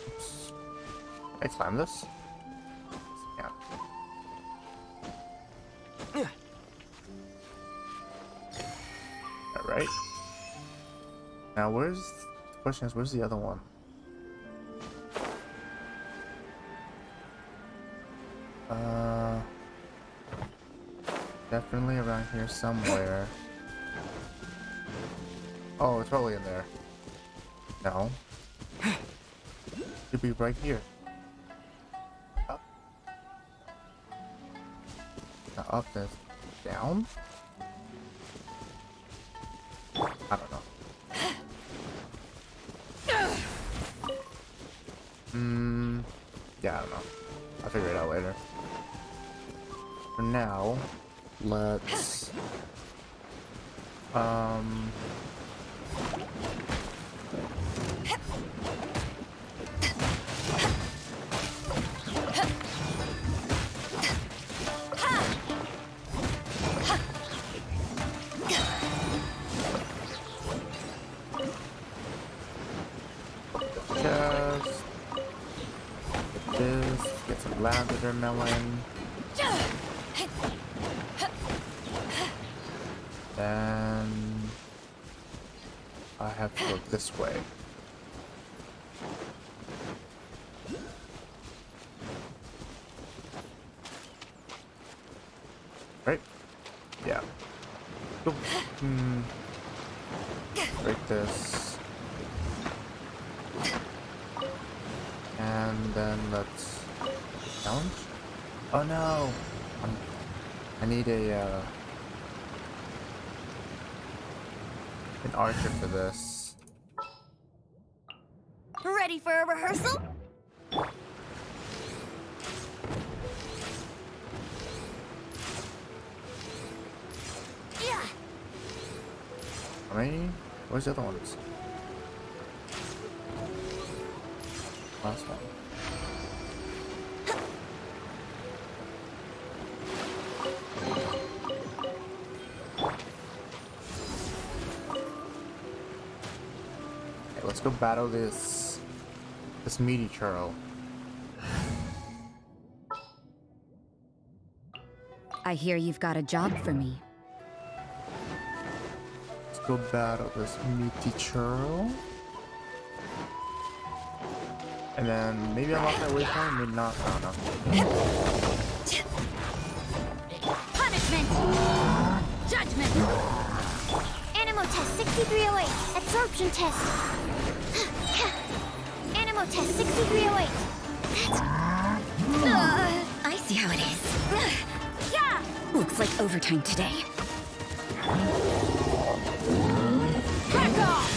Oops. Can I climb this? Yeah. Alright. Now the question is, where's the other one? Definitely around here somewhere. Oh, it's probably in there. No. should be right here. Up. Not up, there's down? I don't know. Yeah, I don't know. I'll figure it out later. For now, let's chest. Get this. Get some lavender melon. Then I have to go this way. Right? Yeah. Go. Break this. And then let's challenge. Oh no! I need a an archer for this. Ready for a rehearsal? Yeah. How many? Where's the other ones? Last one. Okay, let's go battle this meaty churl. I hear you've got a job for me. Let's go battle this meaty churl. And then maybe unlock that waypoint, maybe not, I don't know. Punishment! Judgment! Animal test 6308. Absorption test. Animal test 6308. I see how it is. Yeah! Looks like overtime today. Back off!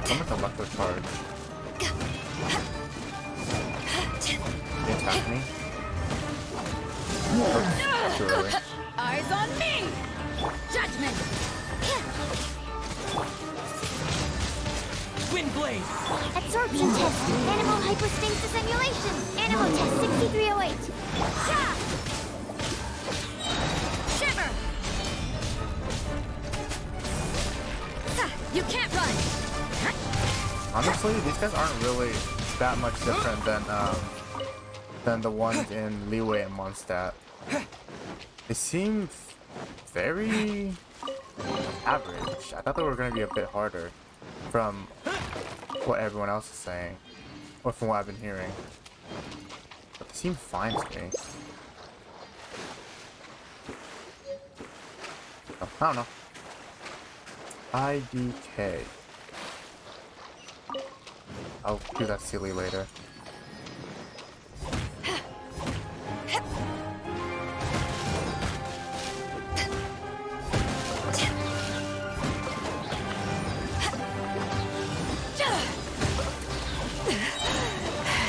I'm with electro charge. They attack me? Oh, too early. Eyes on me! Judgment! Wind blade! Absorption test. Animal hypersphinx simulation. Animal test 6308. Yeah! Shiver! You can't run! Honestly, these guys aren't really that much different than the ones in Leeway and Mondstadt. They seem very average. I thought they were going to be a bit harder from what everyone else is saying, or from what I've been hearing. But they seem fine to me. Oh, I don't know. IDK. I'll do that silly later.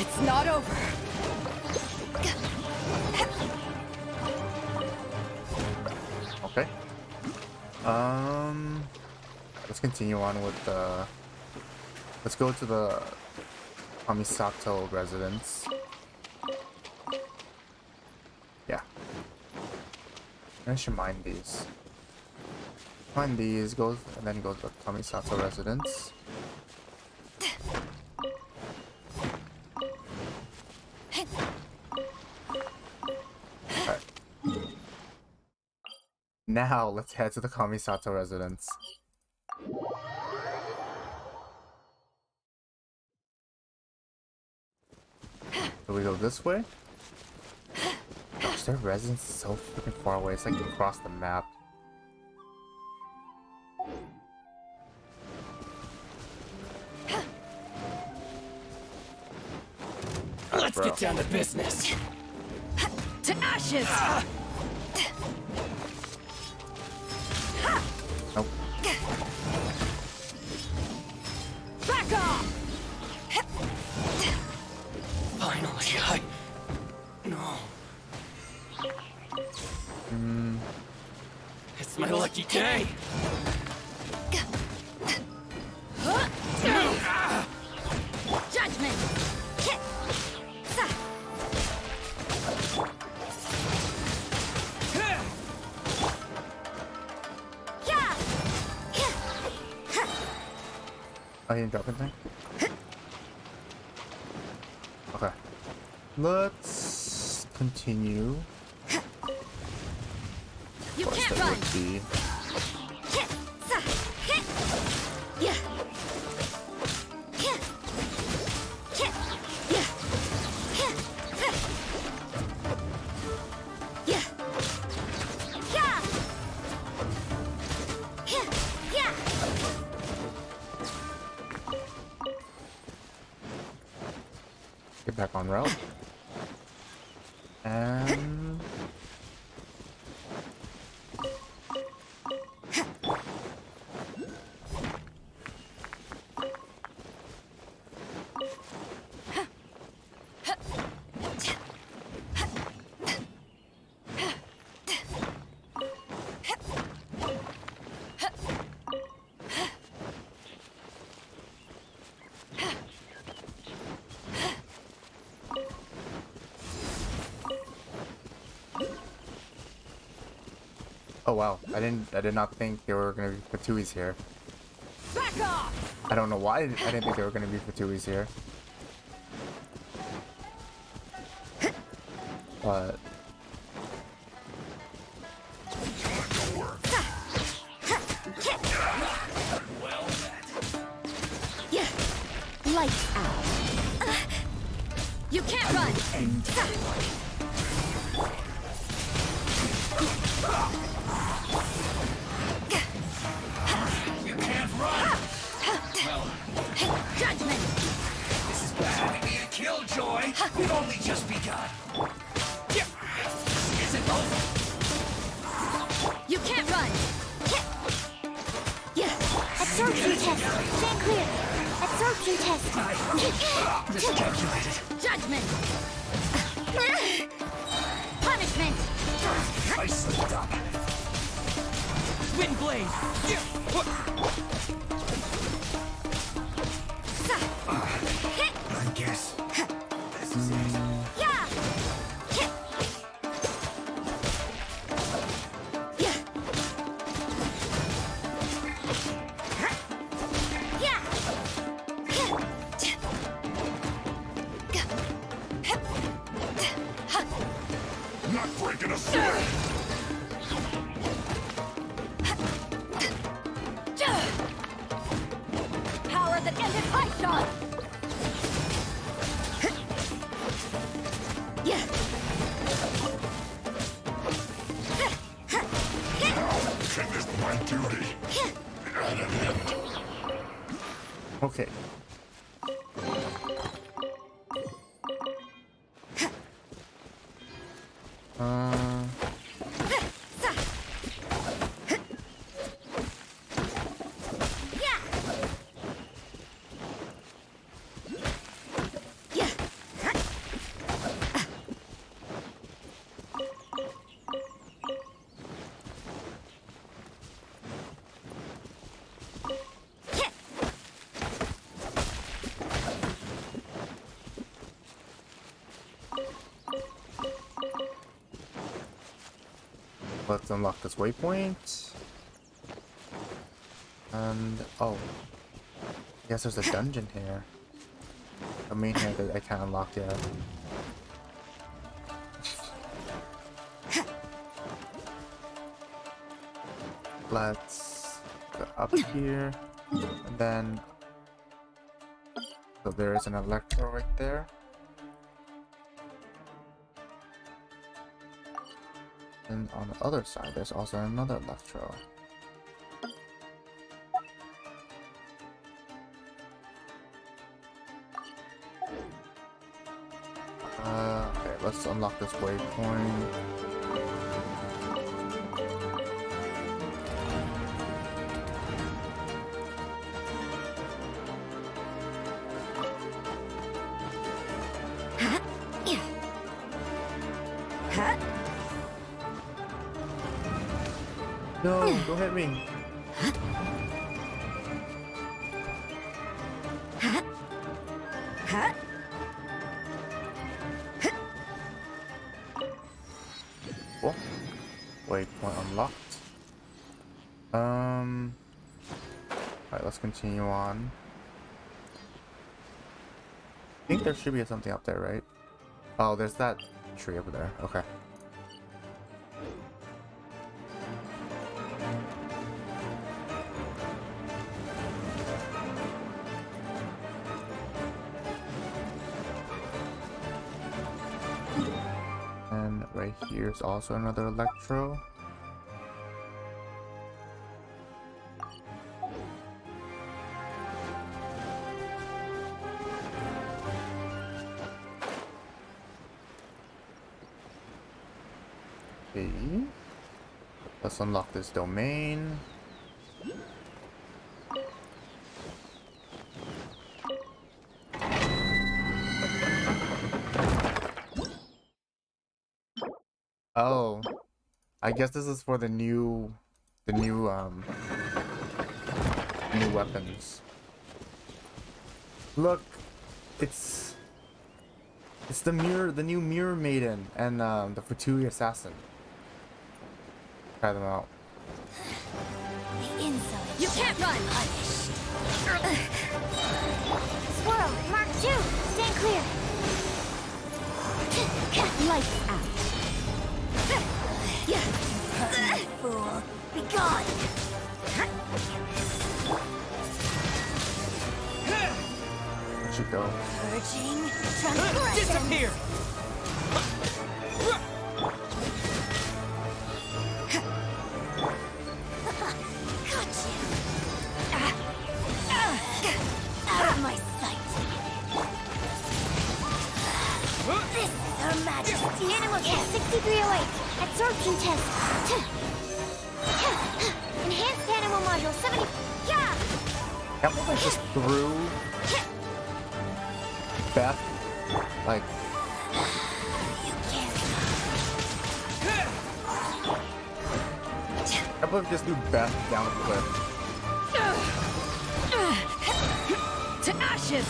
It's not over. Okay. Let's continue on with the. Let's go to the Kamisato residence. Yeah. I should mine these. Mine these, go and then go to the Kamisato residence. Now, let's head to the Kamisato residence. Do we go this way? Gosh, their residence is so freaking far away. It's like across the map. Let's get down to business. To ashes! Nope. Back off! Finally, No. It's my lucky day. Judgment! Oh, you didn't drop anything? Okay. Let's continue. You What's can't that run! would be? Yeah. Get back on route. And oh wow, I did not think there were gonna be Fatuis here. Back off! I don't know why I didn't think there were gonna be Fatuis here. But Lights out. You can't run! You can't run! Judgment! This is bad. Be a killjoy. We've only just begun. Is it over? You can't run! Absorption test. Stand clear. Absorption test. Miscalculated. Judgment! Punishment! I slipped up. Windblade! I guess this is it. Not breaking a sweat! Power that ended high shot! Can this be my duty? At an end. okay. Let's unlock this waypoint. And oh, yes, there's a dungeon here. I mean, here that I can't unlock yet. let's go up here, and then so there is an electro right there. And on the other side, there's also another electro. Okay, let's unlock this waypoint. No, don't hit me. Cool. Waypoint unlocked. Alright, let's continue on. I think there should be something up there, right? Oh, there's that tree over there. Okay. And right here's also another electro. Okay. Let's unlock this domain. Oh, I guess this is for the new weapons. Look, it's the new Mirror Maiden and the Fatui Assassin. Try them out. You can't run! Swirl, Mark 2, stand clear! Lights out. Fool, be gone! Where'd you go? Purging transgression! Disappear! Out of my sight! This is Her Majesty! Animal test 6308! Absorption test! Enhanced animal module 70... Yeah! Can't believe I just threw Beth, like... I believe I just threw Beth down a cliff. To ashes!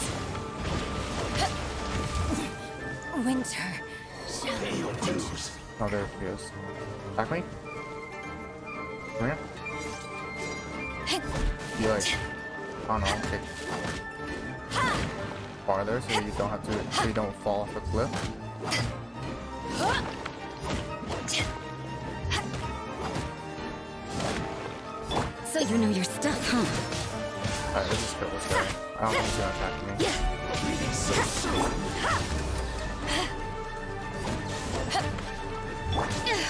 Winter. Oh, there he is. Attack me? Come here. You like... I don't know, kick farther so you don't have to... so you don't fall off the cliff. So you know your stuff, huh? Alright, let's just go, let's go. I don't think he's gonna attack me.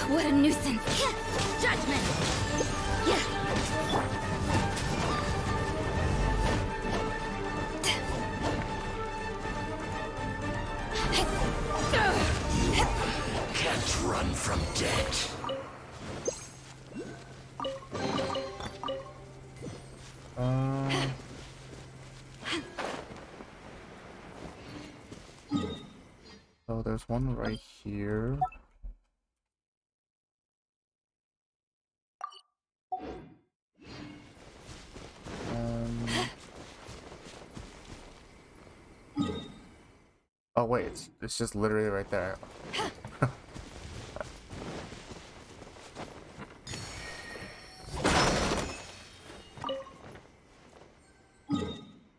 What a nuisance! Judgment! Can't run from death. So there's one right here. Oh wait, it's just literally right there.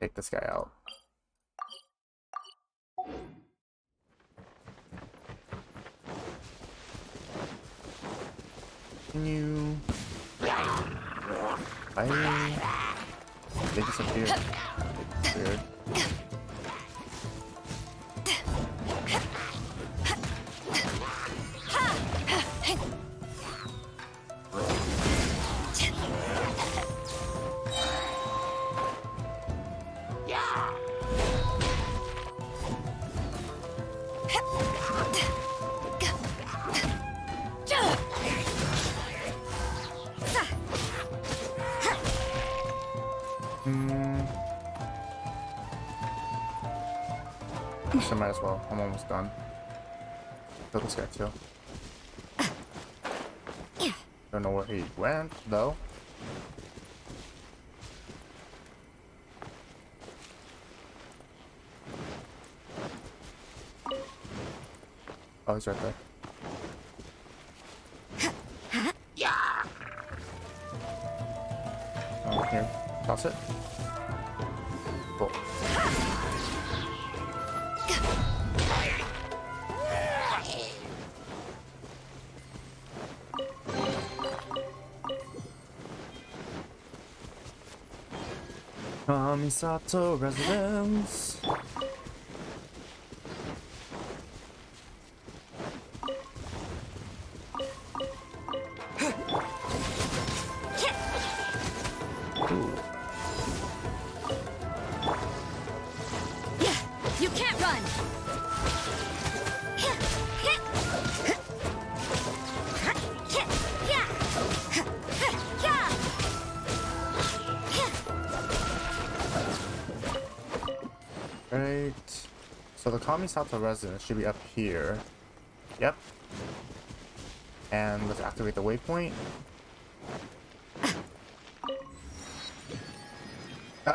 Take this guy out. Continue. They disappeared. It's weird. I might as well. I'm almost done. Kill this guy too. Don't know where he went though. Oh, he's right there. Oh, here. Toss it. Cool. Kamisato residence. You can't run! Right. So the Kamisato residence should be up here. Yep. And let's activate the waypoint.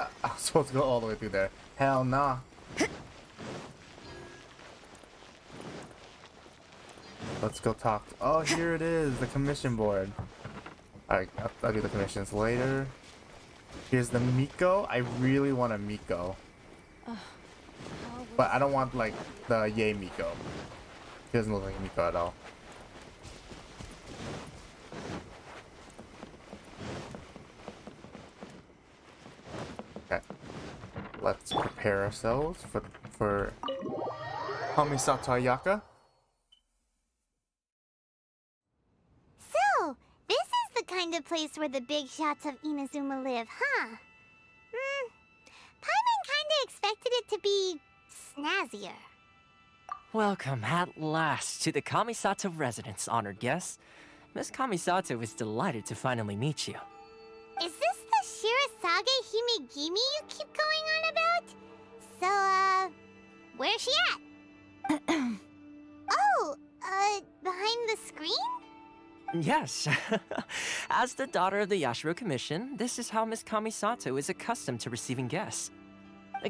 I was supposed to go all the way through there. Hell nah. Let's go talk. Oh, here it is, the commission board. Alright, I'll do the commissions later. Here's the Miko. I really want a Miko. But I don't want like the Yay Miko. He doesn't look like a Miko at all. Okay. Let's prepare ourselves for Kamisato Ayaka. So, this is the kind of place where the big shots of Inazuma live, huh? Paimon kinda expected it to be snazzier. Welcome at last to the Kamisato residence, honored guests. Miss Kamisato is delighted to finally meet you. Is this the Shirasage Himegimi you keep going on about? So, where's she at? Oh, behind the screen? Yes. As the daughter of the Yashiro Commission, this is how Miss Kamisato is accustomed to receiving guests.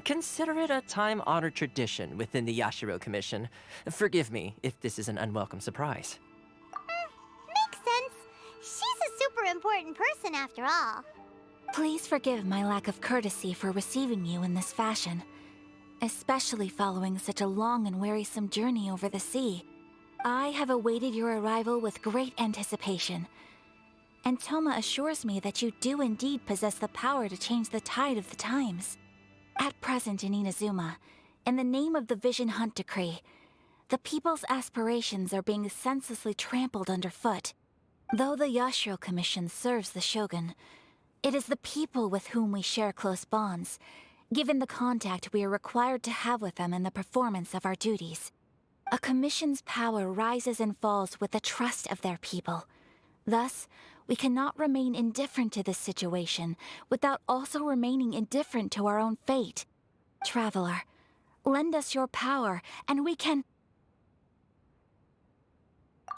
Consider it a time-honored tradition within the Yashiro Commission. Forgive me if this is an unwelcome surprise. Makes sense. She's a super important person after all. Please forgive my lack of courtesy for receiving you in this fashion, especially following such a long and wearisome journey over the sea. I have awaited your arrival with great anticipation, and Toma assures me that you do indeed possess the power to change the tide of the times. At present in Inazuma, in the name of the Vision Hunt Decree, the people's aspirations are being senselessly trampled underfoot. Though the Yashiro Commission serves the Shogun, it is the people with whom we share close bonds, given the contact we are required to have with them in the performance of our duties. A commission's power rises and falls with the trust of their people. Thus, we cannot remain indifferent to this situation without also remaining indifferent to our own fate. Traveler, lend us your power, and we can...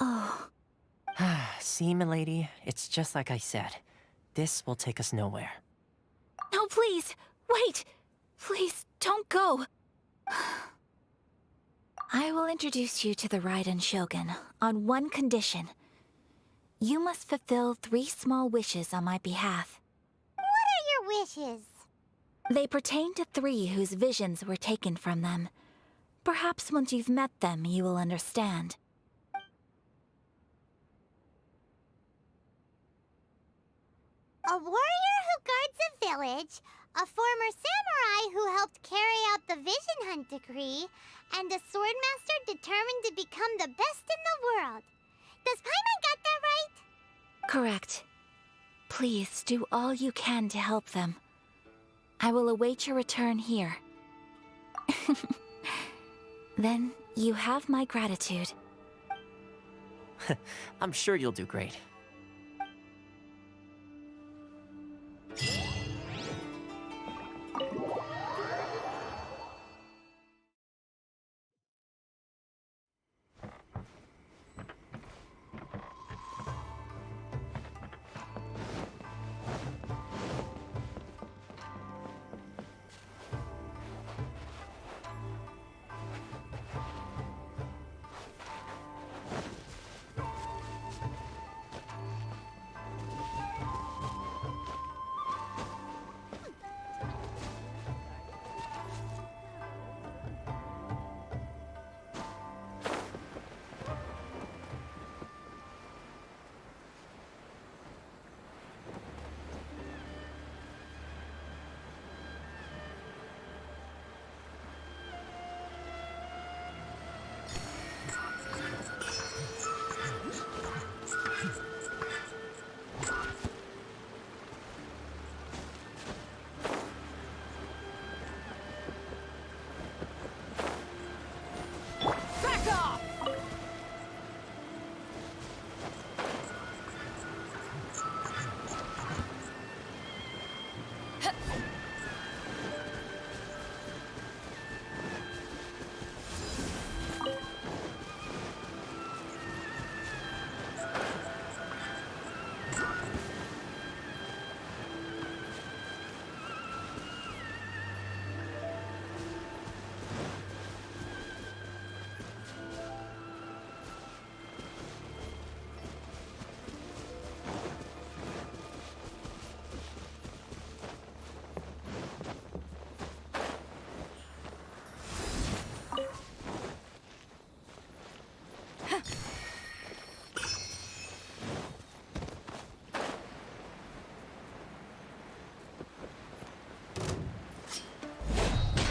Oh. See, milady, it's just like I said. This will take us nowhere. No, please! Wait! Please, don't go! I will introduce you to the Raiden Shogun on one condition. You must fulfill 3 small wishes on my behalf. What are your wishes? They pertain to 3 whose visions were taken from them. Perhaps once you've met them, you will understand. A warrior village, a former samurai who helped carry out the Vision Hunt decree, and a swordmaster determined to become the best in the world. Does Paimon got that right? Correct. Please do all you can to help them. I will await your return here. Then you have my gratitude. I'm sure you'll do great.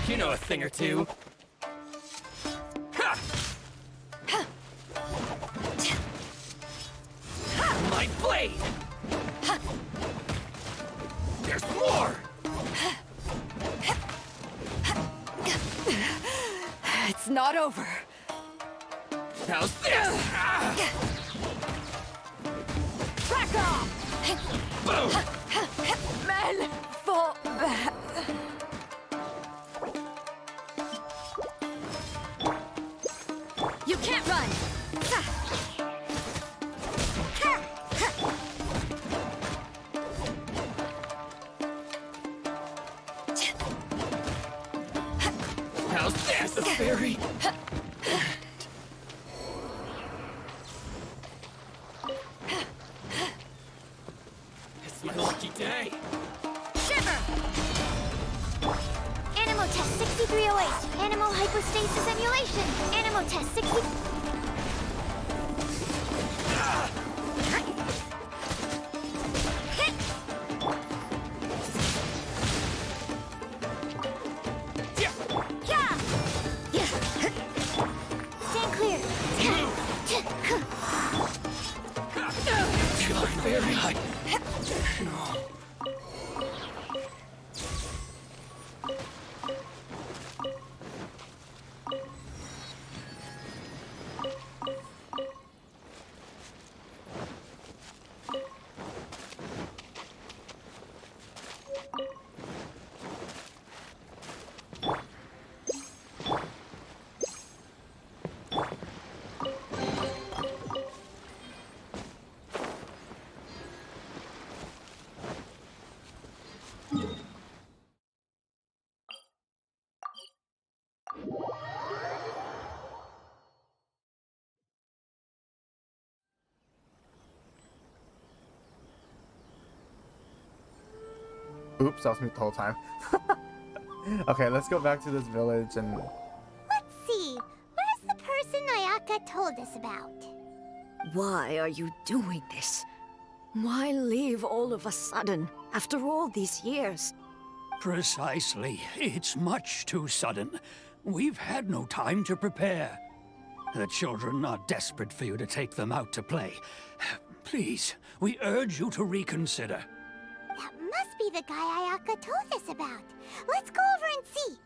You know a thing or two. Ha! My blade! There's more! It's not over. How's this? Back off! Boom! Men, fall back. You can't run! How's this? The fairy? It's my lucky day. Shiver! Animal test 6308. Animal hypostasis emulation. Animal test 60... Stand clear. Very high. Oops, that was me the whole time. Okay, let's go back to this village and... Let's see. Where's the person Ayaka told us about? Why are you doing this? Why leave all of a sudden, After all these years. Precisely. It's much too sudden. We've had no time to prepare. The children are desperate for you to take them out to play. Please, we urge you to reconsider. That must be the guy Ayaka told us about. Let's go over and see.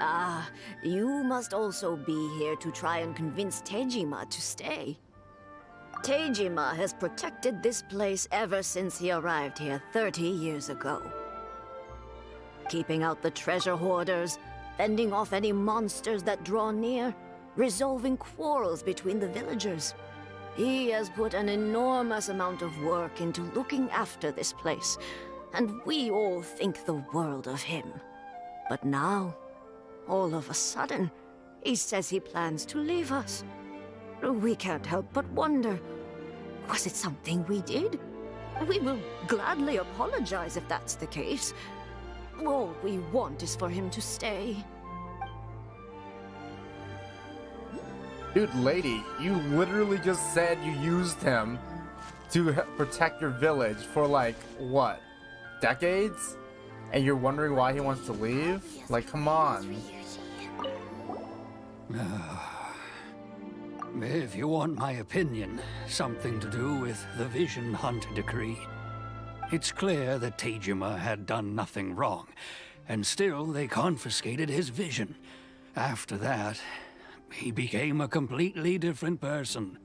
Ah, you must also be here to try and convince Tejima to stay. Tejima has protected this place ever since he arrived here 30 years ago. Keeping out the treasure hoarders, fending off any monsters that draw near, resolving quarrels between the villagers. He has put an enormous amount of work into looking after this place, and we all think the world of him. But now, all of a sudden, he says he plans to leave us. We can't help but wonder, was it something we did? We will gladly apologize if that's the case. All we want is for him to stay. Dude, lady, you literally just said you used him to protect your village for like, what, decades? And you're wondering why he wants to leave? Like, come on. If you want my opinion, something to do with the Vision Hunt decree. It's clear that Tejima had done nothing wrong, and still they confiscated his vision. After that, he became a completely different person.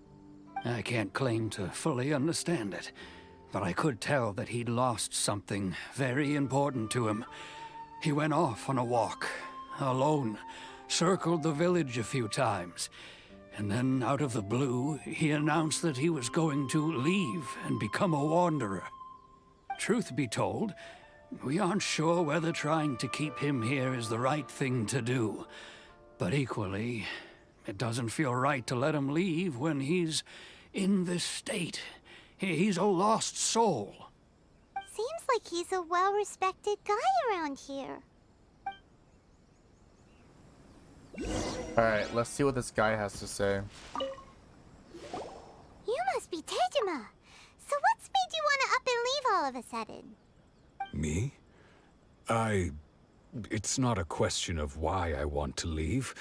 I can't claim to fully understand it, but I could tell that he'd lost something very important to him. He went off on a walk, alone, circled the village a few times, and then out of the blue, he announced that he was going to leave and become a wanderer. Truth be told, we aren't sure whether trying to keep him here is the right thing to do. But equally, it doesn't feel right to let him leave when he's in this state. He's a lost soul. Seems like he's a well-respected guy around here. Alright, let's see what this guy has to say. You must be Tejima. So what's made you want to up and leave all of a sudden? Me? It's not a question of why I want to leave,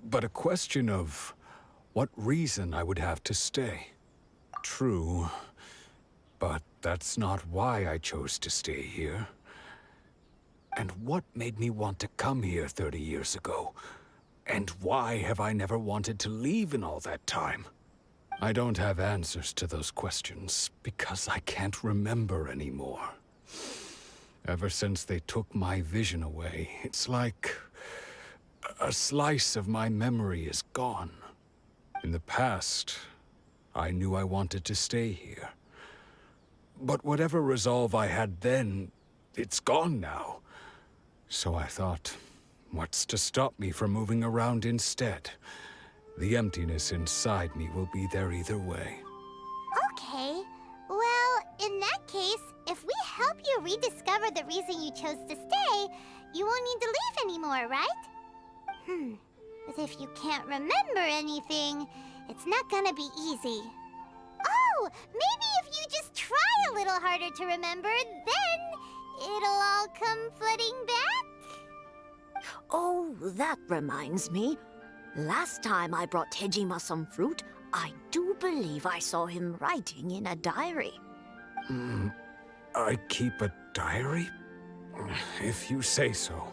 but a question of what reason I would have to stay. True, but that's not why I chose to stay here. And what made me want to come here 30 years ago? And why have I never wanted to leave in all that time? I don't have answers to those questions because I can't remember anymore. Ever since they took my vision away, it's like a slice of my memory is gone. In the past, I knew I wanted to stay here. But whatever resolve I had then, it's gone now. So I thought, what's to stop me from moving around instead? The emptiness inside me will be there either way. Okay. Well, in that case, if we help you rediscover the reason you chose to stay, you won't need to leave anymore, right? But if you can't remember anything, it's not gonna be easy. Oh, maybe if you just try a little harder to remember, then it'll all come flooding back? Oh, that reminds me. Last time I brought Tejima some fruit, I do believe I saw him writing in a diary. I keep a diary? If you say so.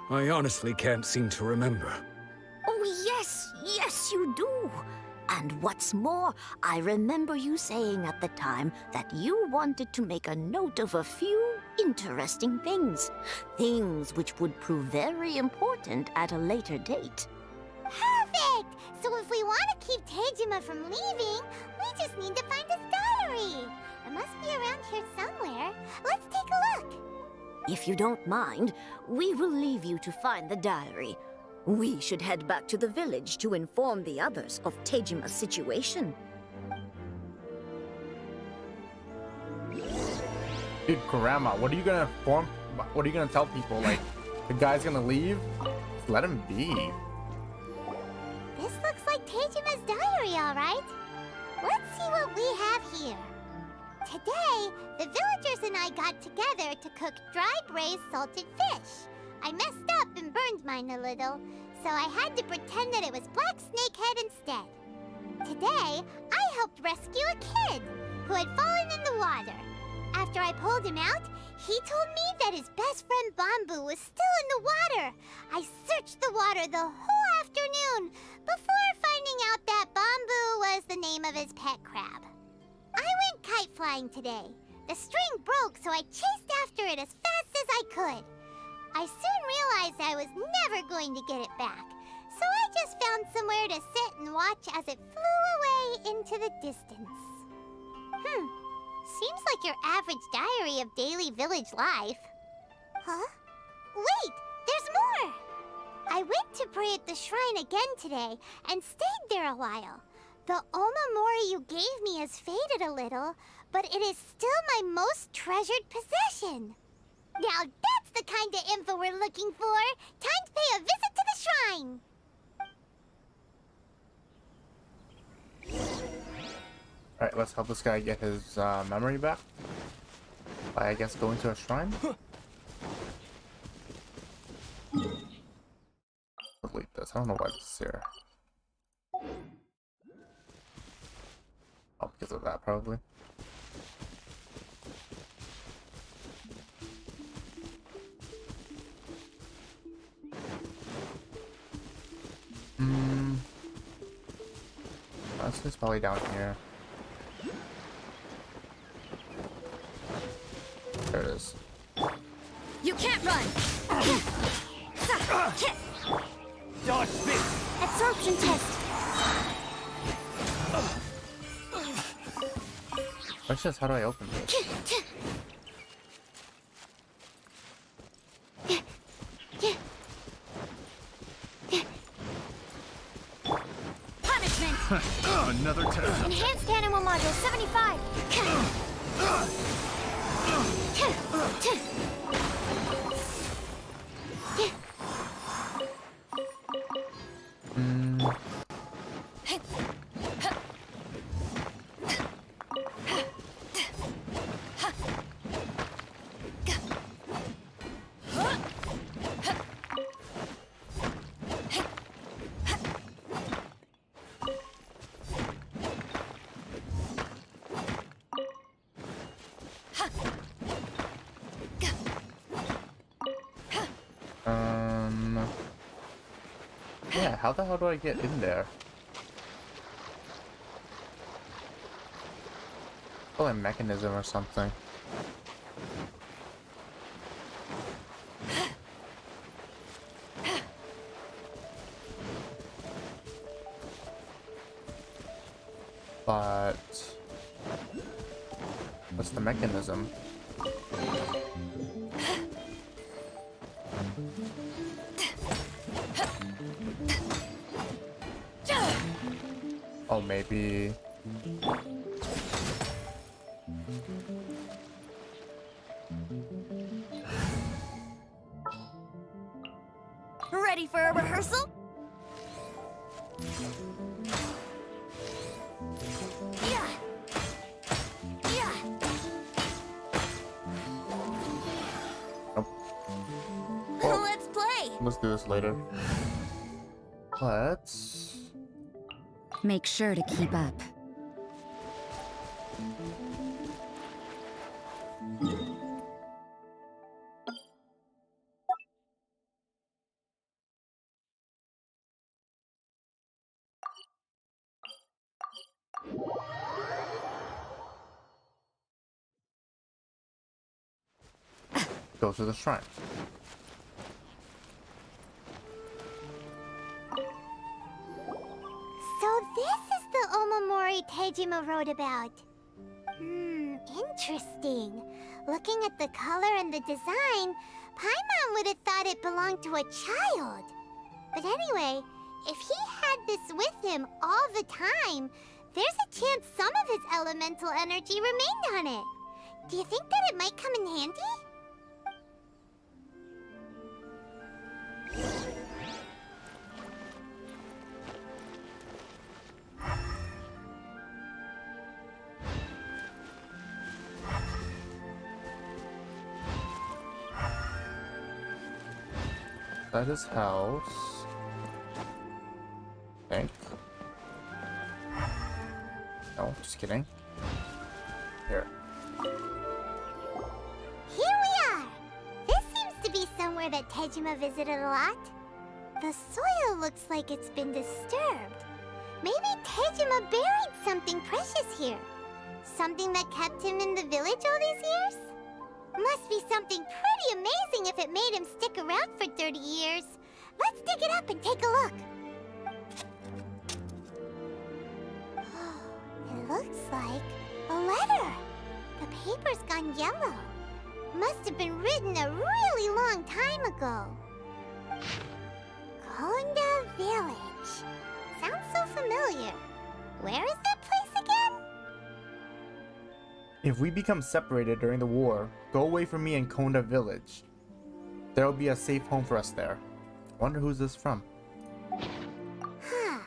I honestly can't seem to remember. Oh, yes, you do. And what's more, I remember you saying at the time that you wanted to make a note of a few interesting things. Things which would prove very important at a later date. Perfect! So if we want to keep Tejima from leaving, we just need to find his diary. It must be around here somewhere. Let's take a look. If you don't mind, we will leave you to find the diary. We should head back to the village to inform the others of Tejima's situation. Dude, Kurama, what are you gonna inform? What are you gonna tell people? Like, the guy's gonna leave? Let him be. the villagers and I got together to cook dry braised salted fish. I messed up and burned mine a little, so I had to pretend that it was black snakehead instead. Today, I helped rescue a kid who had fallen in the water. After I pulled him out, he told me that his best friend Bamboo was still in the water. I searched the water the whole afternoon before finding out that Bamboo was the name of his pet crab. I went kite flying today. The string broke, so I chased after it as fast as I could. I soon realized I was never going to get it back, so I just found somewhere to sit and watch as it flew away into the distance. Seems like your average diary of daily village life. Huh? Wait, there's more! I went to pray at the shrine again today and stayed there a while. The Omamori you gave me has faded a little, but it is still my most treasured possession. Now that's the kind of info we're looking for. Time to pay a visit to the shrine. Alright, let's help this guy get his memory back. By, I guess, going to a shrine? Delete this. I don't know why this is here. Oh, because of that, probably. This is probably down here. There it is. You can't run! Dodge this! Absorption test! Question is, how do I open this? Punishment! Another test. Enhanced animal module 75! Yeah, how the hell do I get in there? Probably a mechanism or something. But what's the mechanism? Oh, maybe. Ready for a rehearsal? Yeah. Yeah. Nope. Let's play. Let's do this later. Let's Make sure to keep up. go to the shrine. So this is the Omamori Tejima wrote about. Interesting. Looking at the color and the design, Paimon would have thought it belonged to a child. But anyway, if he had this with him all the time, there's a chance some of his elemental energy remained on it. Do you think that it might come in handy? At his house. I think. No, just kidding. Here. Here we are! This seems to be somewhere that Tejima visited a lot. The soil looks like it's been disturbed. Maybe Tejima buried something precious here. Something that kept him in the village all these years? Must be something pretty amazing if it made him stick around for 30 years. Let's dig it up and take a look. It looks like a letter. The paper's gone yellow. Must have been written a really long time ago. Konda Village. Sounds so familiar. Where is that place again? If we become separated during the war, go away from me in Konda Village. There will be a safe home for us there. Wonder who's this from? Huh.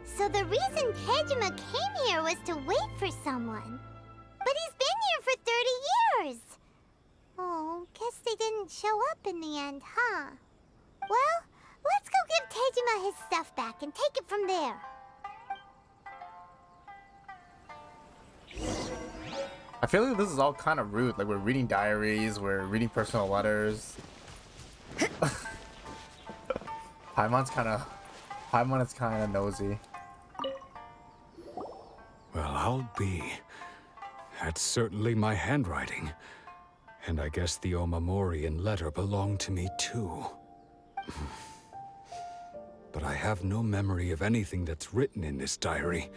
So the reason Tejima came here was to wait for someone. But he's been here for 30 years. Oh, guess they didn't show up in the end, huh? Well, let's go give Tejima his stuff back and take it from there. I feel like this is all kind of rude. Like, we're reading diaries, we're reading personal letters. Paimon is kind of nosy. Well, I'll be. That's certainly my handwriting. And I guess the Omamorian letter belonged to me too. But I have no memory of anything that's written in this diary.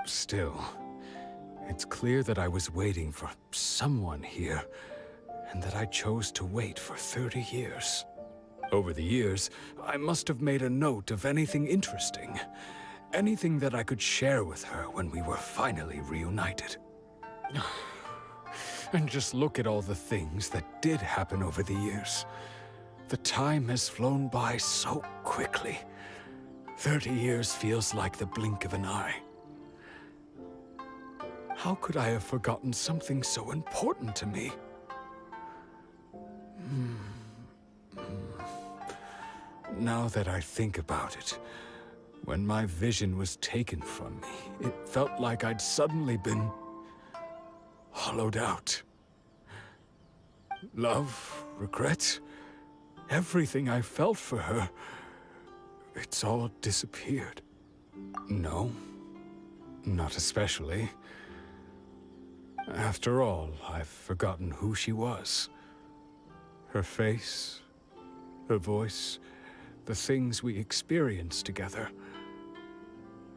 Still, it's clear that I was waiting for someone here, and that I chose to wait for 30 years. Over the years, I must have made a note of anything interesting. Anything that I could share with her when we were finally reunited. And just look at all the things that did happen over the years. The time has flown by so quickly. 30 years feels like the blink of an eye. How could I have forgotten something so important to me? Now that I think about it, when my vision was taken from me, it felt like I'd suddenly been hollowed out. Love, regret, everything I felt for her, it's all disappeared. No, not especially. After all, I've forgotten who she was. Her face, her voice, the things we experienced together.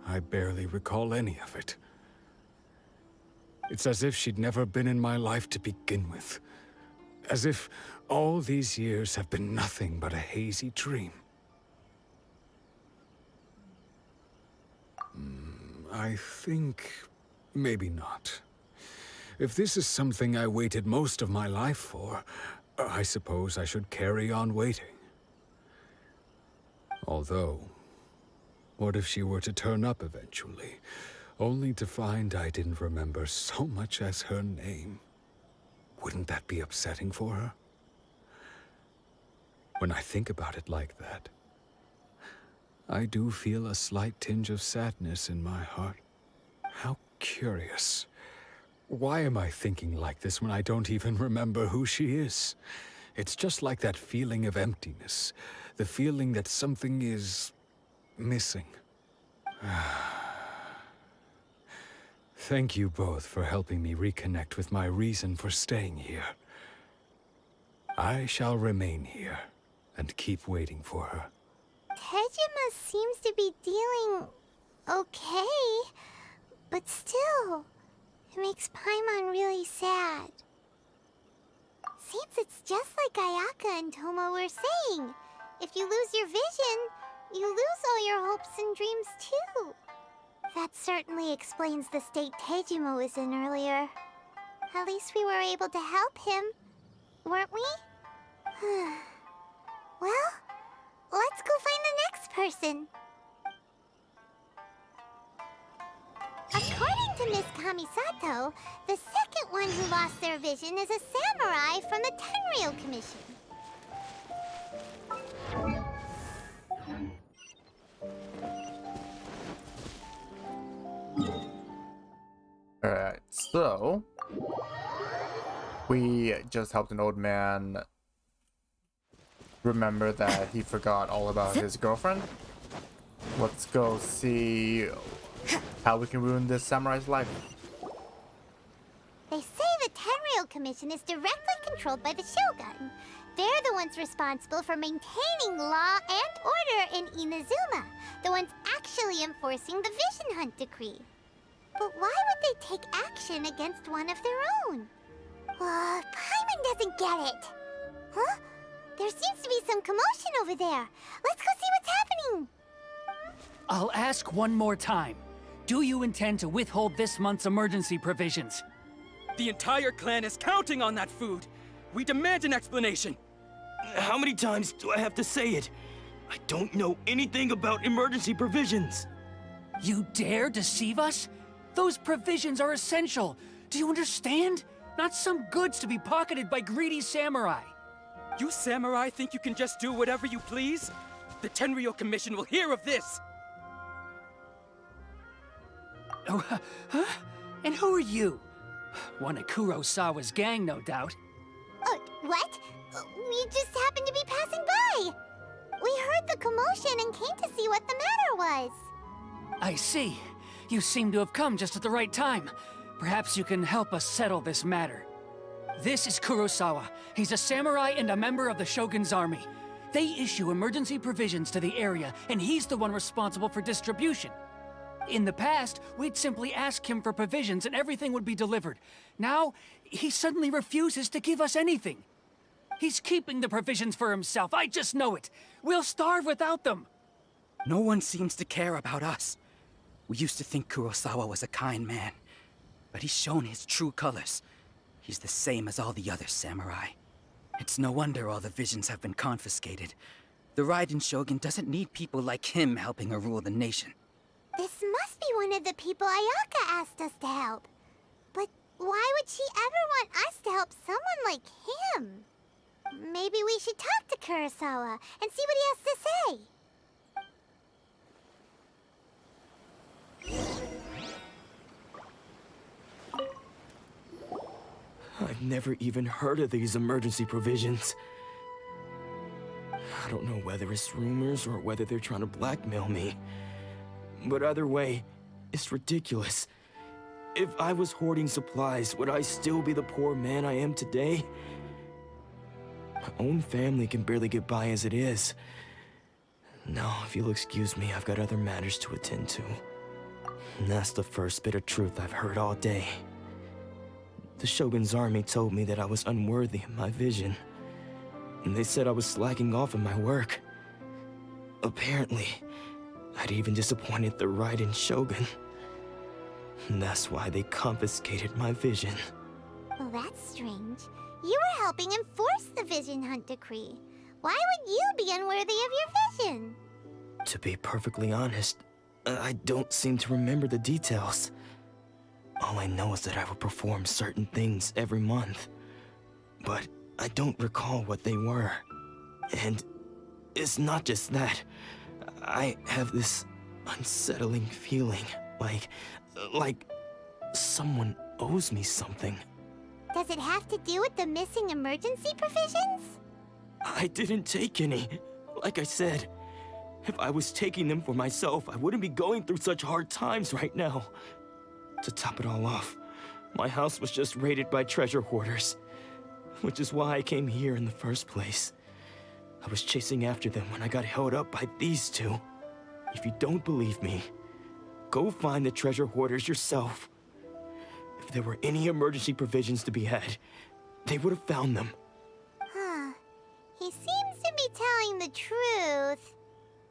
I barely recall any of it. It's as if she'd never been in my life to begin with. As if all these years have been nothing but a hazy dream. I think maybe not. If this is something I waited most of my life for, I suppose I should carry on waiting. Although, what if she were to turn up eventually, only to find I didn't remember so much as her name? Wouldn't that be upsetting for her? When I think about it like that, I do feel a slight tinge of sadness in my heart. How curious. Why am I thinking like this when I don't even remember who she is? It's just like that feeling of emptiness, the feeling that something is missing. Thank you both for helping me reconnect with my reason for staying here. I shall remain here and keep waiting for her. Tejima seems to be dealing okay, but still, it makes Paimon really sad. Seems it's just like Ayaka and Toma were saying. If you lose your vision, you lose all your hopes and dreams too. That certainly explains the state Tejima was in earlier. At least we were able to help him, weren't we? Well, let's go find the next person. According to Miss Kamisato, the second one who lost their vision is a samurai from the Tenryou Commission. Alright, so we just helped an old man remember that he forgot all about his girlfriend. Let's go see how we can ruin this samurai's life. They say the Tenryou Commission is directly controlled by the Shogun. They're the ones responsible for maintaining law and order in Inazuma, the ones actually enforcing the Vision Hunt Decree. But why would they take action against one of their own? Paimon doesn't get it. Huh? There seems to be some commotion over there. Let's go see what's happening. I'll ask one more time. Do you intend to withhold this month's emergency provisions? The entire clan is counting on that food. We demand an explanation. How many times do I have to say it? I don't know anything about emergency provisions. You dare deceive us? Those provisions are essential. Do you understand? Not some goods to be pocketed by greedy samurai. You samurai think you can just do whatever you please? The Tenryou Commission will hear of this! Oh, huh? And who are you? One of Kurosawa's gang, no doubt. What? We just happened to be passing by. We heard the commotion and came to see what the matter was. I see. You seem to have come just at the right time. Perhaps you can help us settle this matter. This is Kurosawa. He's a samurai and a member of the Shogun's army. They issue emergency provisions to the area, and he's the one responsible for distribution. In the past, we'd simply ask him for provisions and everything would be delivered. Now, he suddenly refuses to give us anything. He's keeping the provisions for himself, I just know it. We'll starve without them. No one seems to care about us. We used to think Kurosawa was a kind man, but he's shown his true colors. He's the same as all the other samurai. It's no wonder all the visions have been confiscated. The Raiden Shogun doesn't need people like him helping her rule the nation. This must be one of the people Ayaka asked us to help. But why would she ever want us to help someone like him? Maybe we should talk to Kurosawa and see what he has to say. I've never even heard of these emergency provisions. I don't know whether it's rumors or whether they're trying to blackmail me. But either way, it's ridiculous. If I was hoarding supplies, would I still be the poor man I am today? My own family can barely get by as it is. Now, if you'll excuse me, I've got other matters to attend to. And that's the first bit of truth I've heard all day. The Shogun's army told me that I was unworthy of my vision. And they said I was slacking off in my work. Apparently, I'd even disappointed the Raiden Shogun. And that's why they confiscated my vision. Well, that's strange. You were helping enforce the Vision Hunt Decree. Why would you be unworthy of your vision? To be perfectly honest, I don't seem to remember the details. All I know is that I would perform certain things every month. But I don't recall what they were. And it's not just that. I have this unsettling feeling, like someone owes me something. Does it have to do with the missing emergency provisions? I didn't take any. Like I said, if I was taking them for myself, I wouldn't be going through such hard times right now. To top it all off, my house was just raided by treasure hoarders, which is why I came here in the first place. I was chasing after them when I got held up by these two. If you don't believe me, go find the treasure hoarders yourself. If there were any emergency provisions to be had, they would have found them. Huh. He seems to be telling the truth.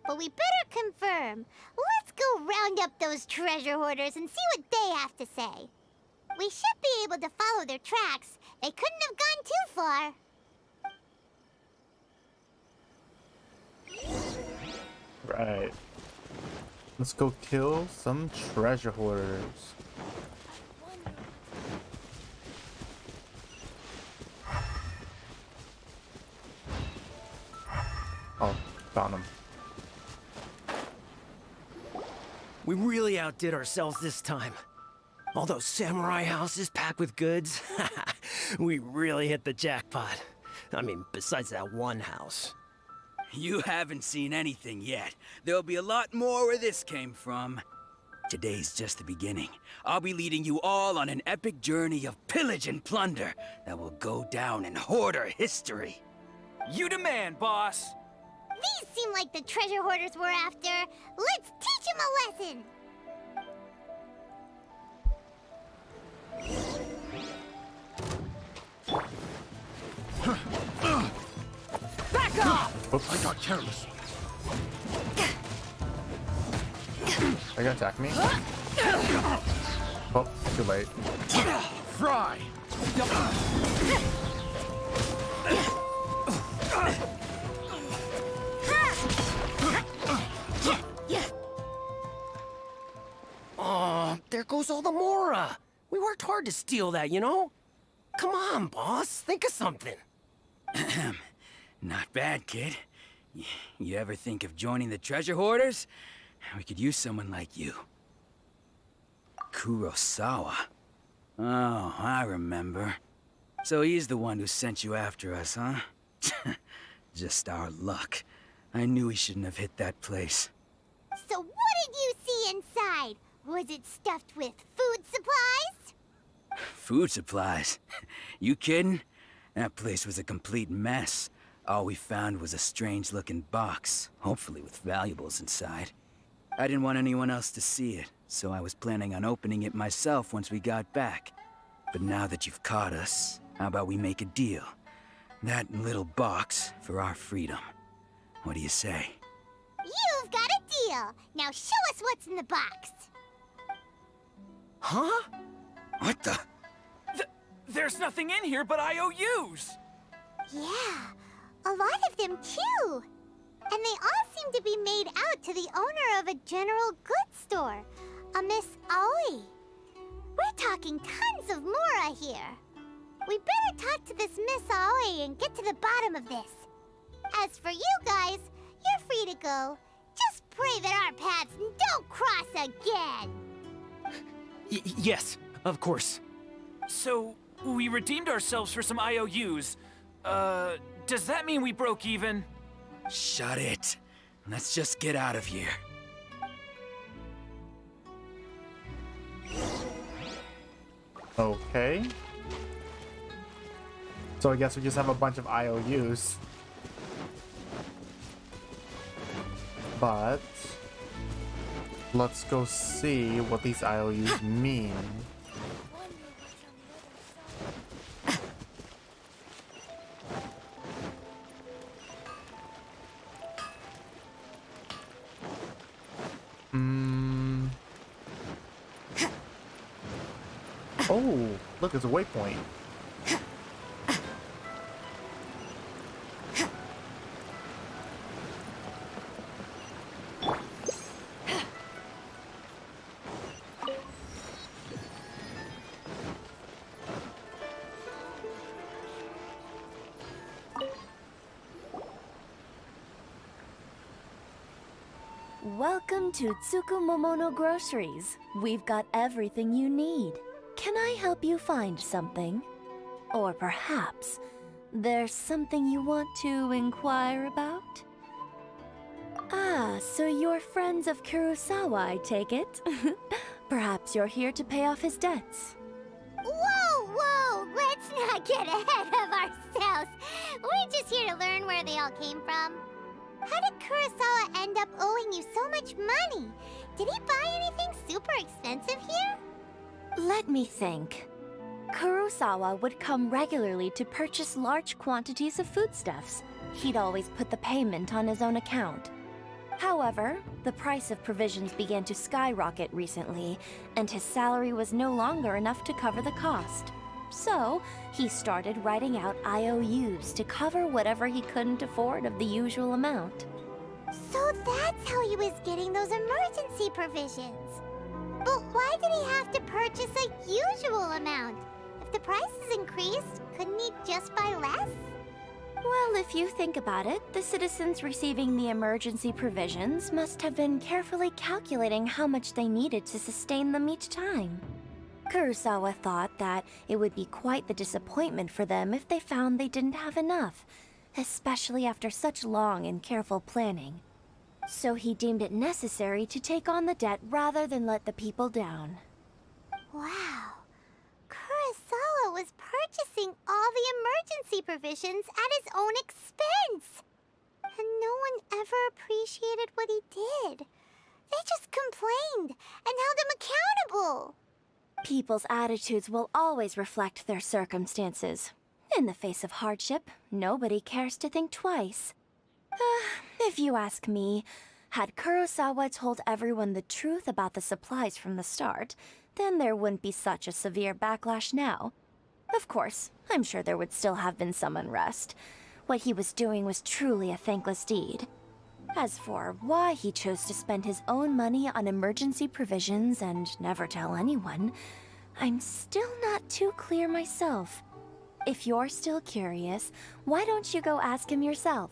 But we better confirm. Let's go round up those treasure hoarders and see what they have to say. We should be able to follow their tracks. They couldn't have gone too far. Right. Let's go kill some treasure hoarders. Oh, found him. We really outdid ourselves this time. All those samurai houses packed with goods. We really hit the jackpot. I mean, besides that one house. You haven't seen anything yet. There'll be a lot more where this came from. Today's just the beginning. I'll be leading you all on an epic journey of pillage and plunder that will go down in hoarder history. You demand, boss. These seem like the treasure hoarders we're after. Let's teach them a lesson! Back off! Oops. I got careless. Are you gonna attack me? Oh, too late. Fry! Oh, there goes all the Mora. We worked hard to steal that, you know? Come on, boss. Think of something. Not bad, kid. You ever think of joining the treasure hoarders? We could use someone like you. Kurosawa. Oh, I remember. So he's the one who sent you after us, huh? Just our luck. I knew he shouldn't have hit that place. So what did you see inside? Was it stuffed with food supplies? Food supplies? You kidding? That place was a complete mess. All we found was a strange-looking box, hopefully with valuables inside. I didn't want anyone else to see it, so I was planning on opening it myself once we got back. But now that you've caught us, how about we make a deal? That little box for our freedom. What do you say? You've got a deal! Now show us what's in the box! Huh? What the? There's nothing in here but IOUs! Yeah, a lot of them too! And they all seem to be made out to the owner of a general goods store, a Miss Aoi. We're talking tons of Mora here. We better talk to this Miss Aoi and get to the bottom of this. As for you guys, you're free to go. Just pray that our paths don't cross again. Yes, of course. So, we redeemed ourselves for some IOUs. Does that mean we broke even? Shut it. Let's just get out of here. Okay. So I guess we just have a bunch of IOUs. But let's go see what these IOUs mean. Oh, look, it's a waypoint. Welcome to Tsukumomono Groceries. We've got everything you need. Can I help you find something? Or perhaps there's something you want to inquire about? Ah, so you're friends of Kurosawa, I take it? Perhaps you're here to pay off his debts. Whoa, whoa! Let's not get ahead of ourselves. We're just here to learn where they all came from. How did Kurosawa end up owing you so much money? Did he buy anything super expensive here? Let me think. Kurosawa would come regularly to purchase large quantities of foodstuffs. He'd always put the payment on his own account. However, the price of provisions began to skyrocket recently, and his salary was no longer enough to cover the cost. So, he started writing out IOUs to cover whatever he couldn't afford of the usual amount. So that's how he was getting those emergency provisions. But why did he have to purchase a usual amount? If the price is increased, couldn't he just buy less? Well, if you think about it, the citizens receiving the emergency provisions must have been carefully calculating how much they needed to sustain them each time. Kurosawa thought that it would be quite the disappointment for them if they found they didn't have enough, especially after such long and careful planning. So he deemed it necessary to take on the debt rather than let the people down. Wow. Kurosawa was purchasing all the emergency provisions at his own expense. And no one ever appreciated what he did. They just complained and held him accountable. People's attitudes will always reflect their circumstances. In the face of hardship, nobody cares to think twice. If you ask me, had Kurosawa told everyone the truth about the supplies from the start, then there wouldn't be such a severe backlash now. Of course, I'm sure there would still have been some unrest. What he was doing was truly a thankless deed. As for why he chose to spend his own money on emergency provisions and never tell anyone, I'm still not too clear myself. If you're still curious, why don't you go ask him yourself?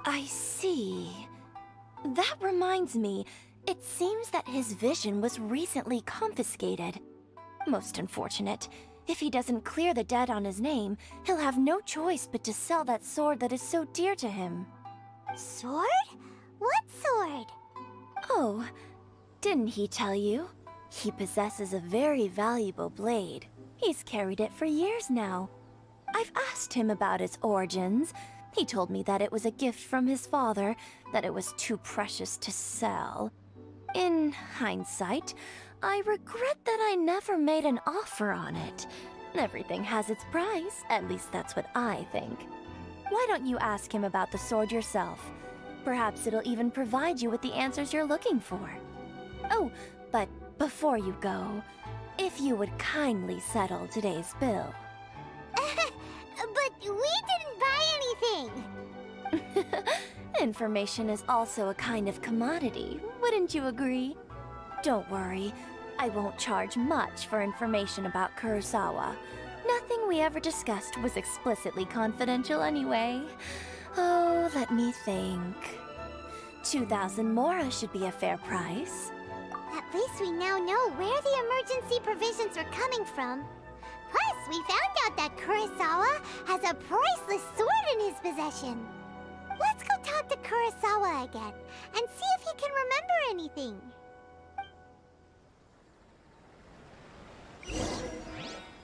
I see. That reminds me, it seems that his vision was recently confiscated. Most unfortunate. If he doesn't clear the debt on his name, he'll have no choice but to sell that sword that is so dear to him. Sword? What sword? Oh, didn't he tell you? He possesses a very valuable blade. He's carried it for years now. I've asked him about its origins. He told me that it was a gift from his father, that it was too precious to sell. In hindsight, I regret that I never made an offer on it. Everything has its price, at least that's what I think. Why don't you ask him about the sword yourself? Perhaps it'll even provide you with the answers you're looking for. Oh, but before you go, if you would kindly settle today's bill. But we didn't buy anything! Information is also a kind of commodity, wouldn't you agree? Don't worry, I won't charge much for information about Kurosawa. Nothing we ever discussed was explicitly confidential anyway. Oh, let me think. 2,000 mora should be a fair price. At least we now know where the emergency provisions were coming from. Plus, we found out that Kurosawa has a priceless sword in his possession. Let's go talk to Kurosawa again and see if he can remember anything.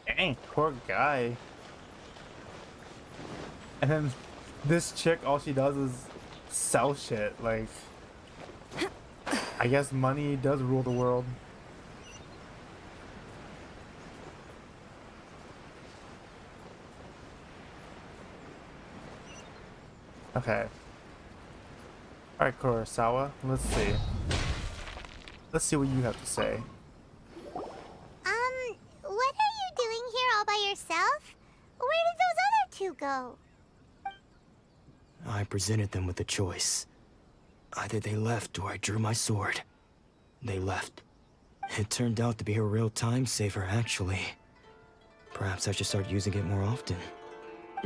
Dang, poor guy. And then this chick, all she does is sell shit. Like, I guess money does rule the world. Okay. Alright, Kurosawa, let's see. Let's see what you have to say. What are you doing here all by yourself? Where did those other two go? I presented them with a choice. Either they left or I drew my sword. They left. It turned out to be a real time saver, actually. Perhaps I should start using it more often.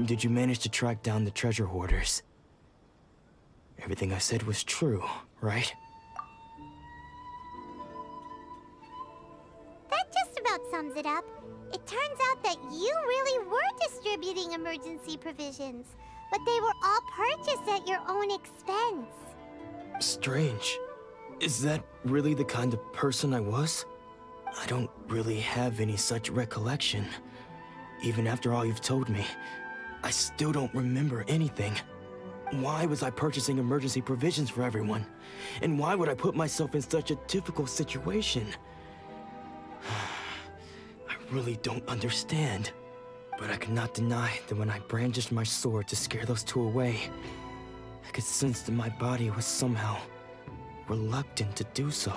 Did you manage to track down the treasure hoarders? Everything I said was true, right? That just about sums it up. It turns out that you really were distributing emergency provisions, but they were all purchased at your own expense. Strange. Is that really the kind of person I was? I don't really have any such recollection. Even after all you've told me, I still don't remember anything. Why was I purchasing emergency provisions for everyone? And why would I put myself in such a difficult situation? I really don't understand. But I cannot deny that when I brandished my sword to scare those two away, I could sense that my body was somehow reluctant to do so.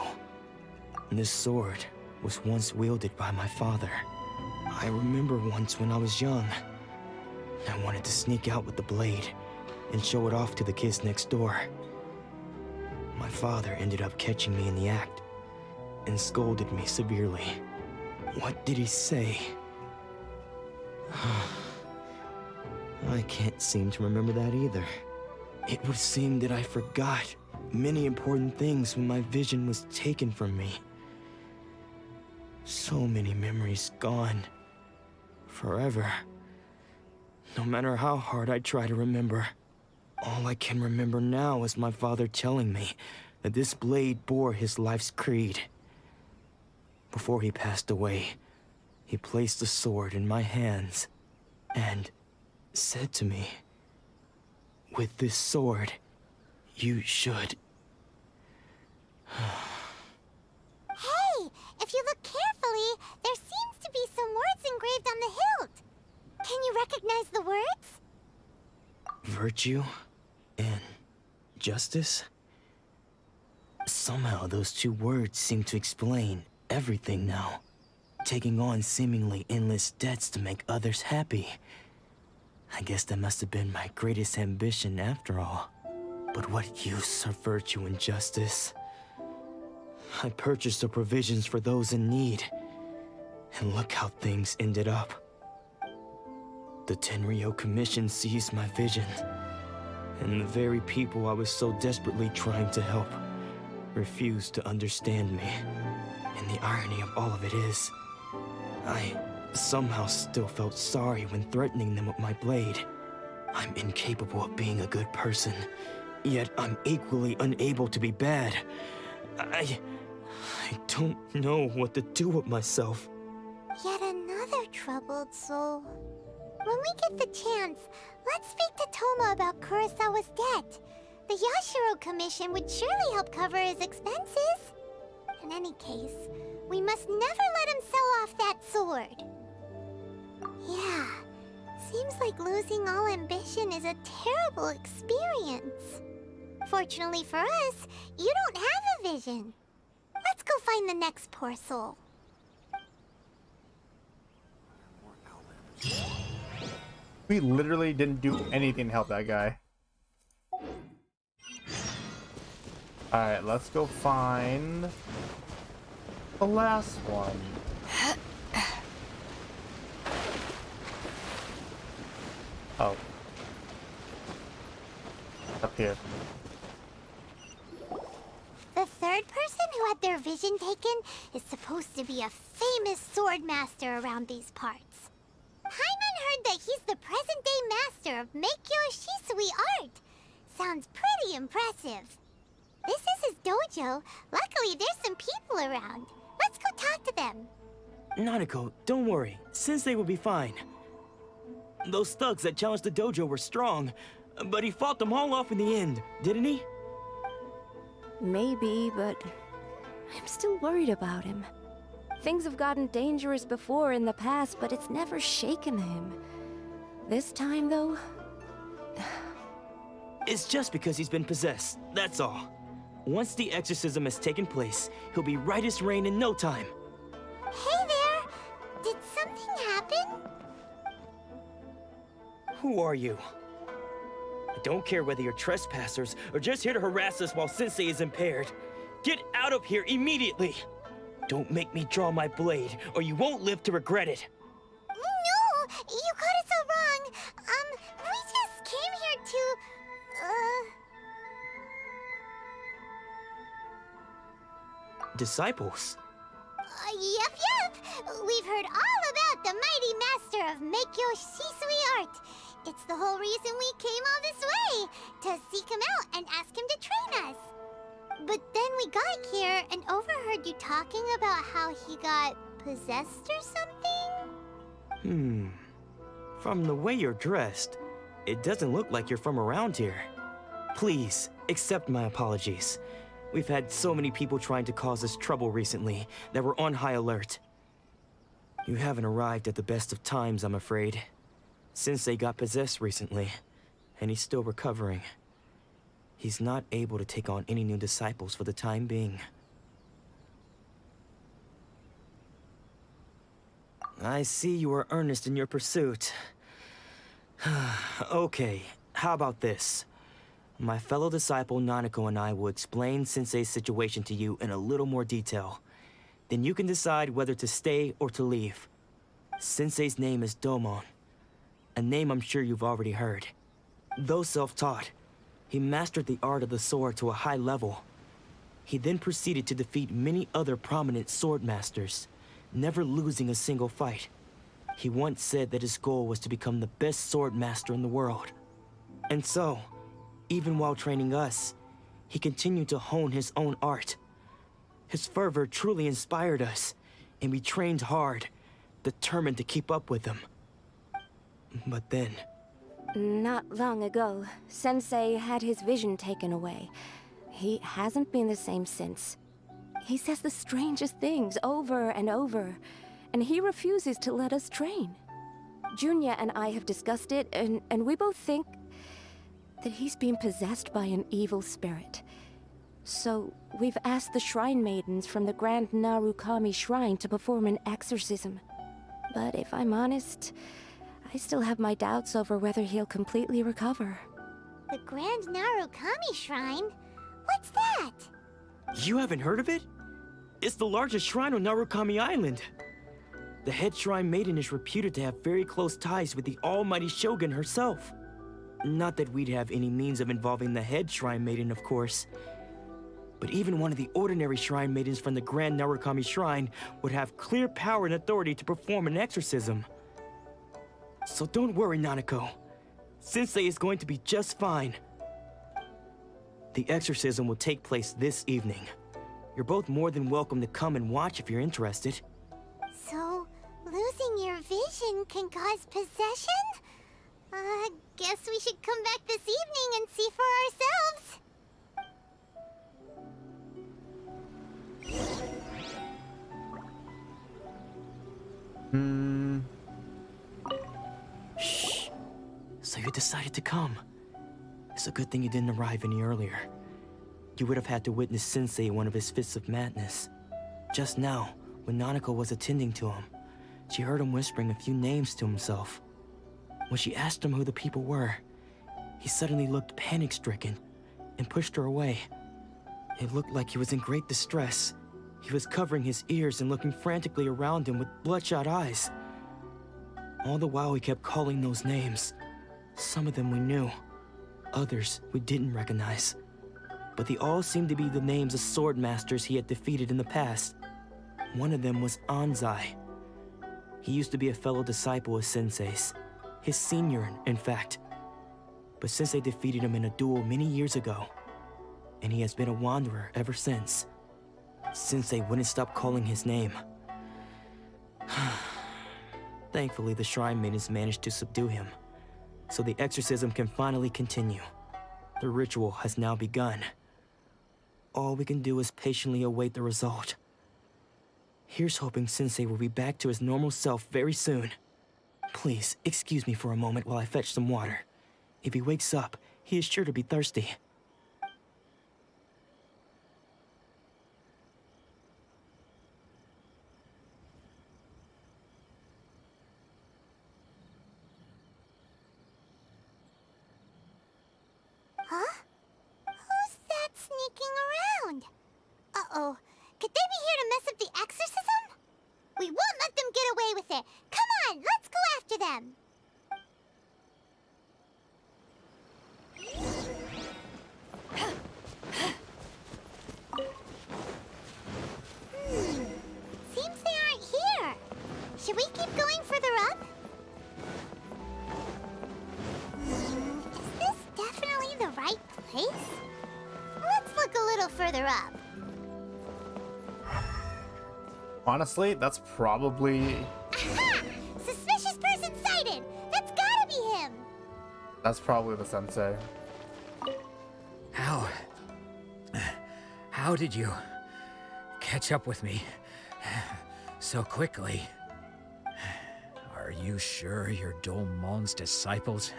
This sword was once wielded by my father. I remember once when I was young, I wanted to sneak out with the blade and show it off to the kids next door. My father ended up catching me in the act and scolded me severely. What did he say? I can't seem to remember that either. It would seem that I forgot many important things when my vision was taken from me. So many memories gone. Forever. No matter how hard I try to remember, all I can remember now is my father telling me that this blade bore his life's creed. Before he passed away, he placed the sword in my hands and said to me, "With this sword, you should..." Hey, if you look carefully, there seems to be some words engraved on the hilt. Can you recognize the words? Virtue and justice? Somehow those two words seem to explain everything now. Taking on seemingly endless debts to make others happy. I guess that must have been my greatest ambition after all. But what use are virtue and justice? I purchased the provisions for those in need. And look how things ended up. The Tenryo Commission seized my vision. And the very people I was so desperately trying to help refused to understand me. And the irony of all of it is, I somehow still felt sorry when threatening them with my blade. I'm incapable of being a good person, yet I'm equally unable to be bad. I don't know what to do with myself. Yet another troubled soul. When we get the chance, let's speak to Toma about Kurosawa's debt. The Yashiro Commission would surely help cover his expenses. In any case, we must never let him sell off that sword. Yeah, seems like losing all ambition is a terrible experience. Fortunately for us, you don't have a vision. Let's go find the next poor soul. We literally didn't do anything to help that guy. Alright, let's go find the last one. Oh. Up here. The third person who had their vision taken is supposed to be a famous sword master around these parts. Paimon heard that he's the present-day master of Meikyo Shisui art. Sounds pretty impressive. This is his dojo. Luckily, there's some people around. Let's go talk to them. Nanako, don't worry. Sensei will be fine. Those thugs that challenged the dojo were strong, but he fought them all off in the end, didn't he? Maybe, but I'm still worried about him. Things have gotten dangerous before in the past, but it's never shaken him. This time, though... It's just because he's been possessed, that's all. Once the exorcism has taken place, he'll be right as rain in no time. Hey there! Did something happen? Who are you? I don't care whether you're trespassers or just here to harass us while Sensei is impaired. Get out of here immediately! Don't make me draw my blade, or you won't live to regret it. No! You got it so wrong! We just came here to... Disciples? Yep. We've heard all about the mighty master of Meikyo Shisui art. It's the whole reason we came all this way, to seek him out and ask him to train us. But then we got here and overheard you talking about how he got possessed or something? From the way you're dressed, it doesn't look like you're from around here. Please, accept my apologies. We've had so many people trying to cause us trouble recently that we're on high alert. You haven't arrived at the best of times, I'm afraid. Sensei got possessed recently, and he's still recovering. He's not able to take on any new disciples for the time being. I see you are earnest in your pursuit. Okay, how about this? My fellow disciple Nanako and I will explain Sensei's situation to you in a little more detail. Then you can decide whether to stay or to leave. Sensei's name is Domon. a name I'm sure you've already heard. Though self-taught, he mastered the art of the sword to a high level. He then proceeded to defeat many other prominent sword masters, never losing a single fight. He once said that his goal was to become the best sword master in the world. And so, even while training us, he continued to hone his own art. His fervor truly inspired us, and we trained hard, determined to keep up with him. But then... Not long ago, Sensei had his vision taken away. He hasn't been the same since. He says the strangest things over and over, and he refuses to let us train. Junya and I have discussed it, and we both think that he's being possessed by an evil spirit. So, we've asked the Shrine Maidens from the Grand Narukami Shrine to perform an exorcism. But if I'm honest, I still have my doubts over whether he'll completely recover. The Grand Narukami Shrine? What's that? You haven't heard of it? It's the largest shrine on Narukami Island. The head shrine maiden is reputed to have very close ties with the almighty Shogun herself. Not that we'd have any means of involving the head shrine maiden, of course. But even one of the ordinary shrine maidens from the Grand Narukami Shrine would have clear power and authority to perform an exorcism. So don't worry, Nanako. Sensei is going to be just fine. The exorcism will take place this evening. You're both more than welcome to come and watch if you're interested. So, losing your vision can cause possession? Guess we should come back this evening and see for ourselves. Shh. So you decided to come. It's a good thing you didn't arrive any earlier. You would have had to witness Sensei in one of his fits of madness. Just now, when Nanako was attending to him, she heard him whispering a few names to himself. When she asked him who the people were, he suddenly looked panic-stricken and pushed her away. It looked like he was in great distress. He was covering his ears and looking frantically around him with bloodshot eyes. All the while he kept calling those names. Some of them we knew, others we didn't recognize. But they all seemed to be the names of sword masters he had defeated in the past. One of them was Anzai. He used to be a fellow disciple of Sensei's, his senior, in fact. But Sensei defeated him in a duel many years ago, and he has been a wanderer ever since. Sensei wouldn't stop calling his name. Thankfully, the Shrine Maidens managed to subdue him, so the exorcism can finally continue. The ritual has now begun. All we can do is patiently await the result. Here's hoping Sensei will be back to his normal self very soon. Please, excuse me for a moment while I fetch some water. If he wakes up, he is sure to be thirsty. Huh? Who's that sneaking around? Uh-oh. Could they be here to mess up the exorcism? We won't let them get away with it. Come on, let's go after them. Seems they aren't here. Should we keep going further up? Is this definitely the right place? Let's look a little further up. Honestly, that's probably... Aha! Suspicious person sighted! That's gotta be him! That's probably the sensei. How did you catch up with me so quickly? Are you sure you're Domon's disciples?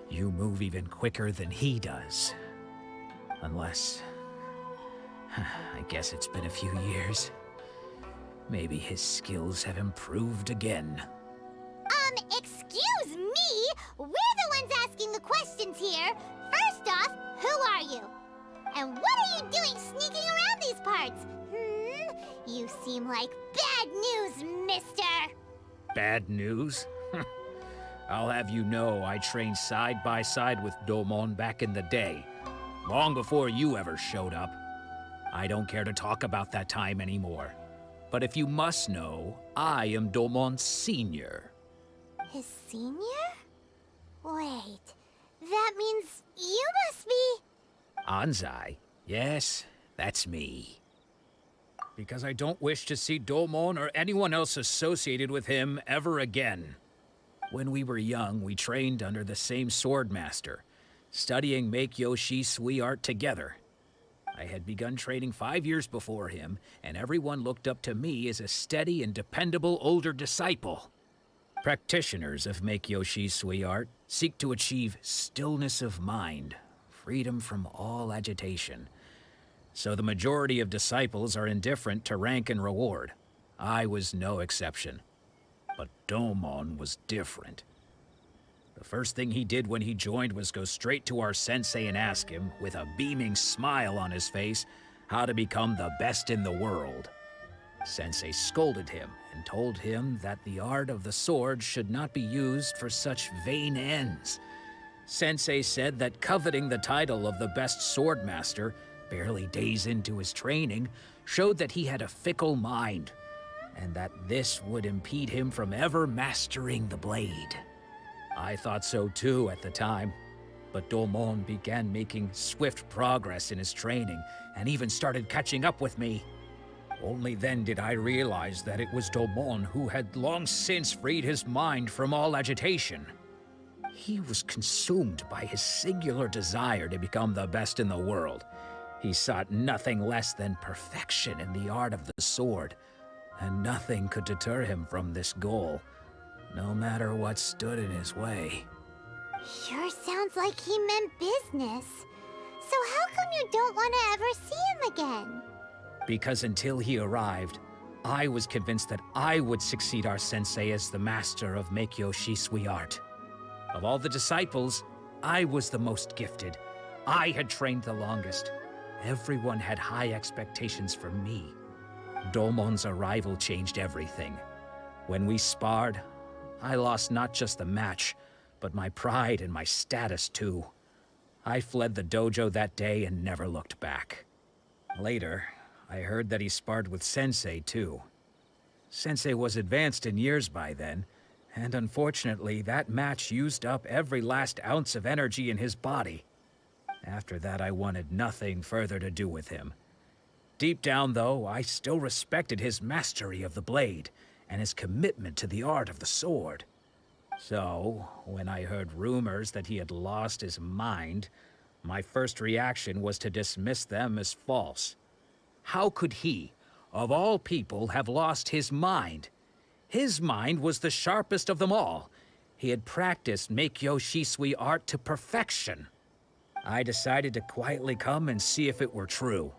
You move even quicker than he does. Unless... I guess it's been a few years. Maybe his skills have improved again. Excuse me? We're the ones asking the questions here. First off, who are you? And what are you doing sneaking around these parts? You seem like bad news, mister. Bad news? I'll have you know I trained side by side with Domon back in the day, long before you ever showed up. I don't care to talk about that time anymore. But if you must know, I am Domon's senior. His senior? Wait, that means you must be... Anzai? Yes, that's me. Because I don't wish to see Domon or anyone else associated with him ever again. When we were young, we trained under the same swordmaster, studying Meikyo Shisui art together. I had begun training 5 years before him, and everyone looked up to me as a steady and dependable older disciple. Practitioners of Meikyo Shisui art seek to achieve stillness of mind, freedom from all agitation. So the majority of disciples are indifferent to rank and reward. I was no exception. But Domon was different. The first thing he did when he joined was go straight to our sensei and ask him, with a beaming smile on his face, how to become the best in the world. Sensei scolded him and told him that the art of the sword should not be used for such vain ends. Sensei said that coveting the title of the best swordmaster, barely days into his training, showed that he had a fickle mind, and that this would impede him from ever mastering the blade. I thought so too at the time, but Domon began making swift progress in his training and even started catching up with me. Only then did I realize that it was Domon who had long since freed his mind from all agitation. He was consumed by his singular desire to become the best in the world. He sought nothing less than perfection in the art of the sword, and nothing could deter him from this goal, no matter what stood in his way. Sure sounds like he meant business. So how come you don't want to ever see him again? Because until he arrived, I was convinced that I would succeed our sensei as the master of Meikyo Shisui art. Of all the disciples, I was the most gifted. I had trained the longest. Everyone had high expectations for me. Domon's arrival changed everything. When we sparred, I lost not just the match, but my pride and my status too. I fled the dojo that day and never looked back. Later, I heard that he sparred with Sensei too. Sensei was advanced in years by then, and unfortunately that match used up every last ounce of energy in his body. After that, I wanted nothing further to do with him. Deep down, though, I still respected his mastery of the blade and his commitment to the art of the sword. So, when I heard rumors that he had lost his mind, my first reaction was to dismiss them as false. How could he, of all people, have lost his mind? His mind was the sharpest of them all. He had practiced Meikyo Shisui art to perfection. I decided to quietly come and see if it were true.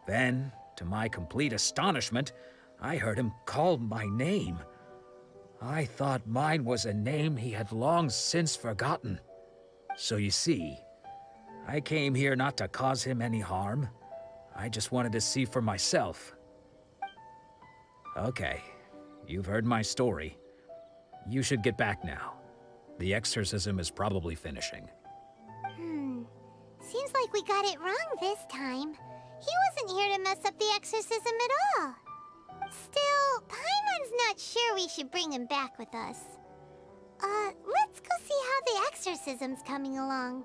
Then, to my complete astonishment, I heard him call my name. I thought mine was a name he had long since forgotten. So you see, I came here not to cause him any harm. I just wanted to see for myself. Okay, you've heard my story. You should get back now. The exorcism is probably finishing. Seems like we got it wrong this time. He wasn't here to mess up the exorcism at all. Still, Paimon's not sure we should bring him back with us. Let's go see how the exorcism's coming along.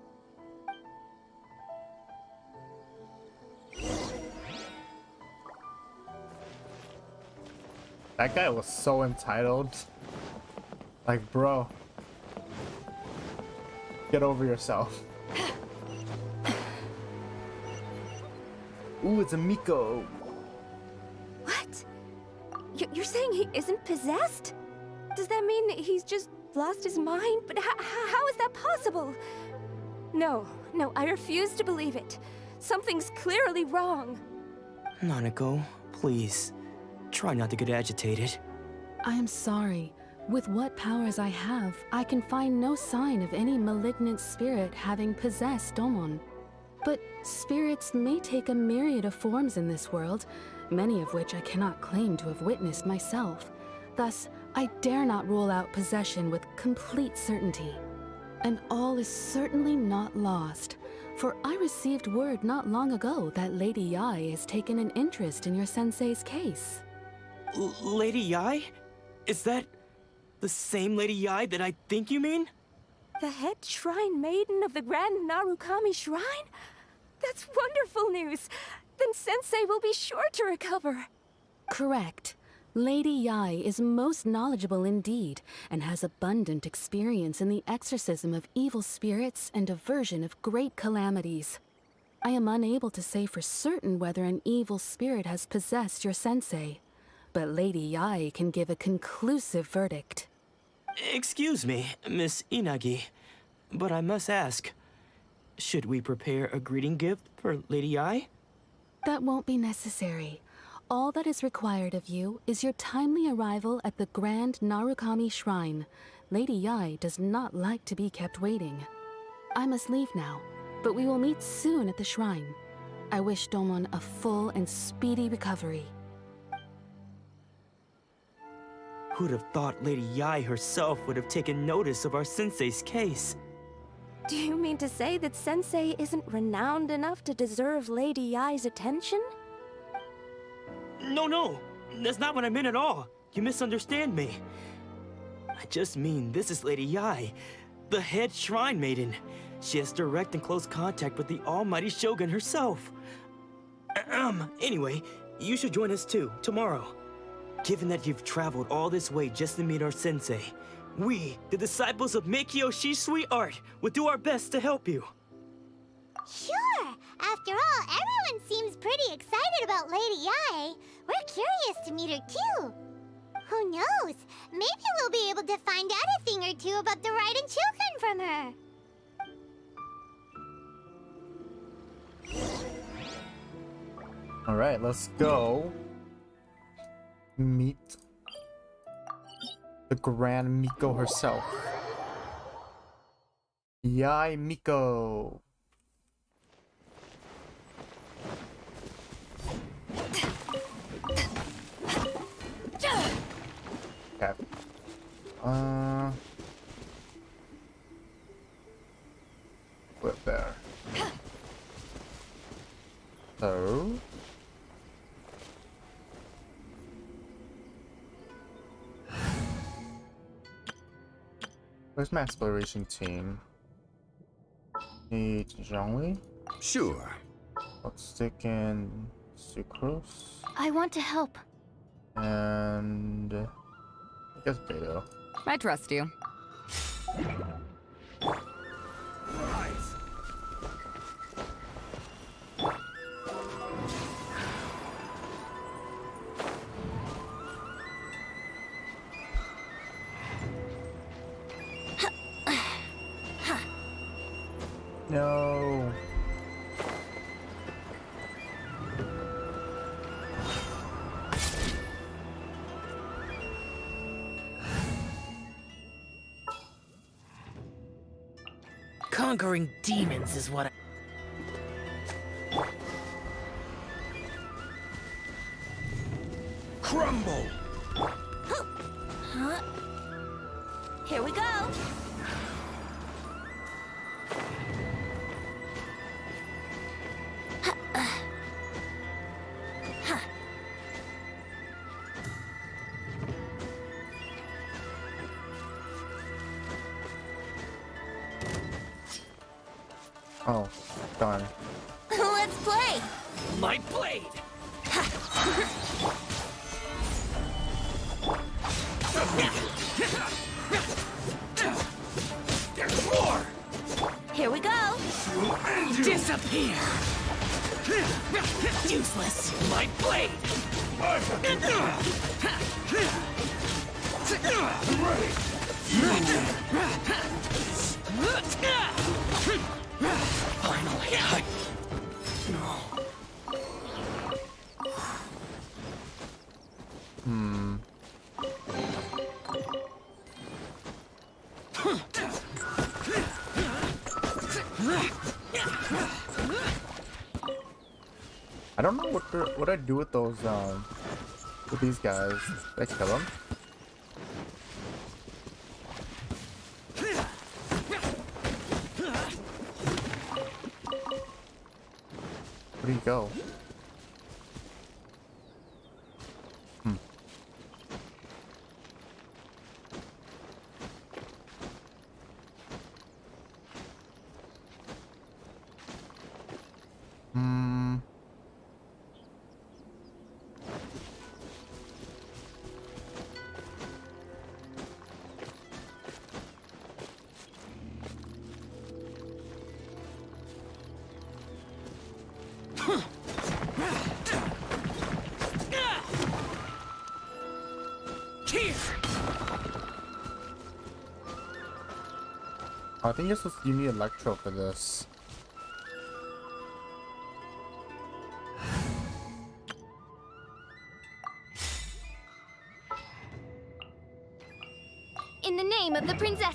That guy was so entitled. Like, bro, get over yourself. Ooh, it's a Miko. What? You're saying he isn't possessed? Does that mean he's just lost his mind? But how is that possible? No, I refuse to believe it. Something's clearly wrong. Nanako, please. Try not to get agitated. I am sorry. With what powers I have, I can find no sign of any malignant spirit having possessed Domon. But spirits may take a myriad of forms in this world, many of which I cannot claim to have witnessed myself. Thus, I dare not rule out possession with complete certainty. And all is certainly not lost, for I received word not long ago that Lady Yai has taken an interest in your sensei's case. Lady Yai? Is that the same Lady Yai that I think you mean? The head shrine maiden of the Grand Narukami Shrine? That's wonderful news! Then Sensei will be sure to recover. Correct. Lady Yai is most knowledgeable indeed, and has abundant experience in the exorcism of evil spirits and aversion of great calamities. I am unable to say for certain whether an evil spirit has possessed your sensei, but Lady Yai can give a conclusive verdict. Excuse me, Miss Inagi, but I must ask, should we prepare a greeting gift for Lady Yai? That won't be necessary. All that is required of you is your timely arrival at the Grand Narukami Shrine. Lady Yai does not like to be kept waiting. I must leave now, but we will meet soon at the shrine. I wish Domon a full and speedy recovery. Who'd have thought Lady Yai herself would have taken notice of our sensei's case? Do you mean to say that Sensei isn't renowned enough to deserve Lady Yai's attention? No, that's not what I meant at all. You misunderstand me. I just mean this is Lady Yai, the head shrine maiden. She has direct and close contact with the almighty Shogun herself. Anyway, you should join us too, tomorrow. Given that you've traveled all this way just to meet our sensei, we, the disciples of Meikyo Shisui Art, will do our best to help you. Sure! After all, everyone seems pretty excited about Lady Yai. We're curious to meet her too. Who knows? Maybe we'll be able to find out a thing or two about the Raiden Shogun from her. Alright, let's go meet the Grand Miko herself. Yai Miko. Okay. Flip there. So. Where's my exploration team? Need Zhongli? Sure. Let's stick in Sucrose. I want to help. And I guess Beto. I trust you. No. Conquering demons is what Crumble! Huh? Here we go. Oh, darn. Let's play. my blade! There's more! Here we go. Disappear! Useless! My blade! Finally, I don't know what I do with those with these guys. Did I kill them? Where'd he go? I think you need Electro for this. In the name of the princess.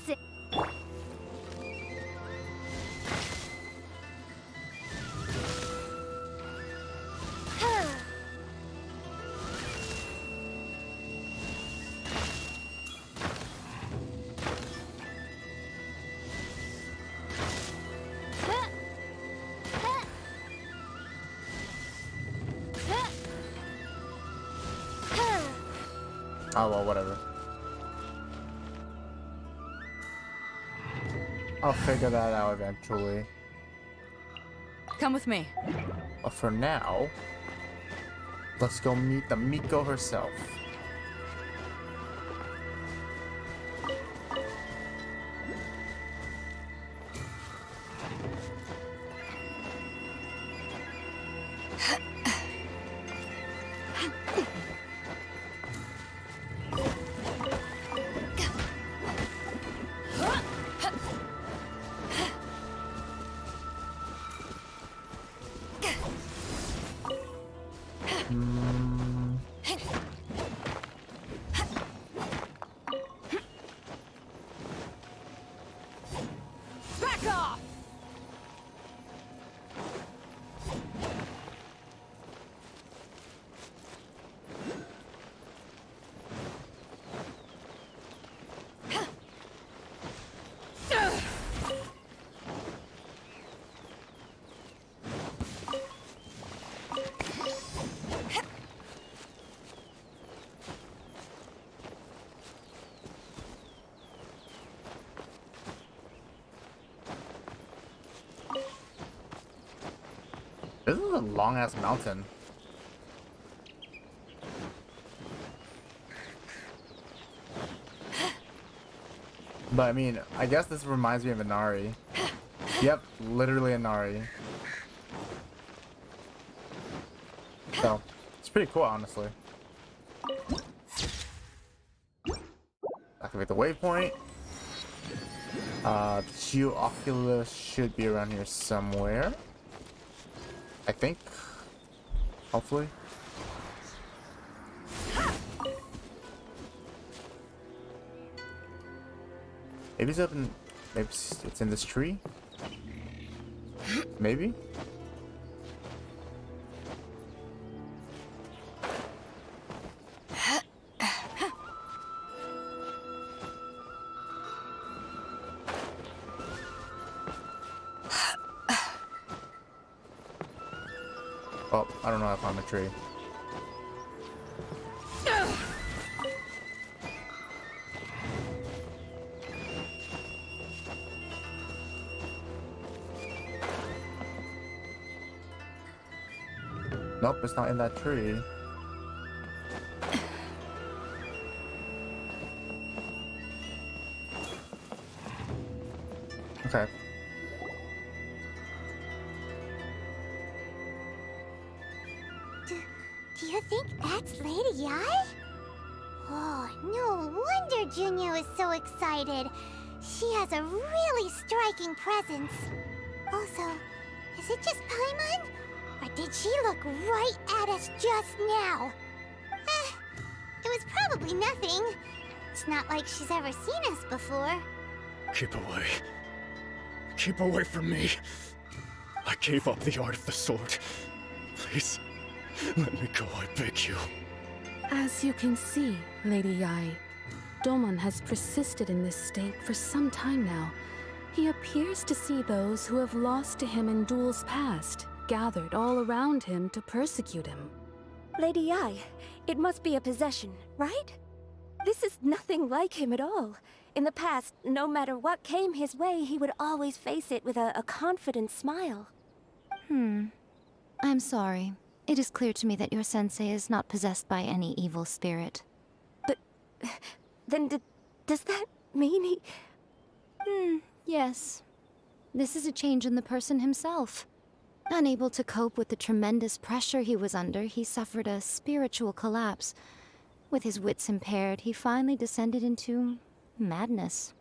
Oh well, whatever. I'll figure that out eventually. Come with me. But for now, let's go meet the Miko herself. Back off! This is a long ass mountain. But I mean, I guess this reminds me of Inari. Yep, literally Inari. So, it's pretty cool, honestly. Activate the waypoint. Geoculus should be around here somewhere. I think. Hopefully. Maybe it's up in. Maybe it's in this tree. Maybe. Oh, I don't know if I'm a tree. Nope, it's not in that tree. Okay. Do you think that's Lady Yai? Oh, no wonder Junya is so excited. She has a really striking presence. Also, is it just Paimon? Or did she look right at us just now? It was probably nothing. It's not like she's ever seen us before. Keep away. Keep away from me. I gave up the art of the sword. Please, let me go, I beg you. As you can see, Lady Yai, Domon has persisted in this state for some time now. He appears to see those who have lost to him in duels past, gathered all around him to persecute him. Lady Ai, it must be a possession, right? This is nothing like him at all. In the past, no matter what came his way, he would always face it with a confident smile. I'm sorry. It is clear to me that your sensei is not possessed by any evil spirit. But then does that mean he... Yes. This is a change in the person himself. Unable to cope with the tremendous pressure he was under, he suffered a spiritual collapse. With his wits impaired, he finally descended into madness.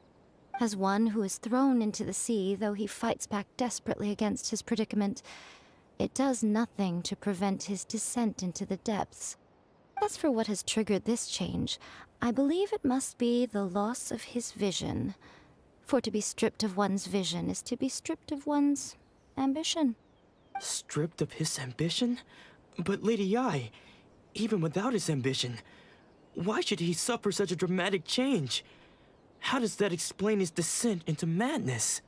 As one who is thrown into the sea, though he fights back desperately against his predicament, it does nothing to prevent his descent into the depths. As for what has triggered this change, I believe it must be the loss of his vision. For to be stripped of one's vision is to be stripped of one's ambition. Stripped of his ambition? But Lady Ai, even without his ambition, why should he suffer such a dramatic change? How does that explain his descent into madness?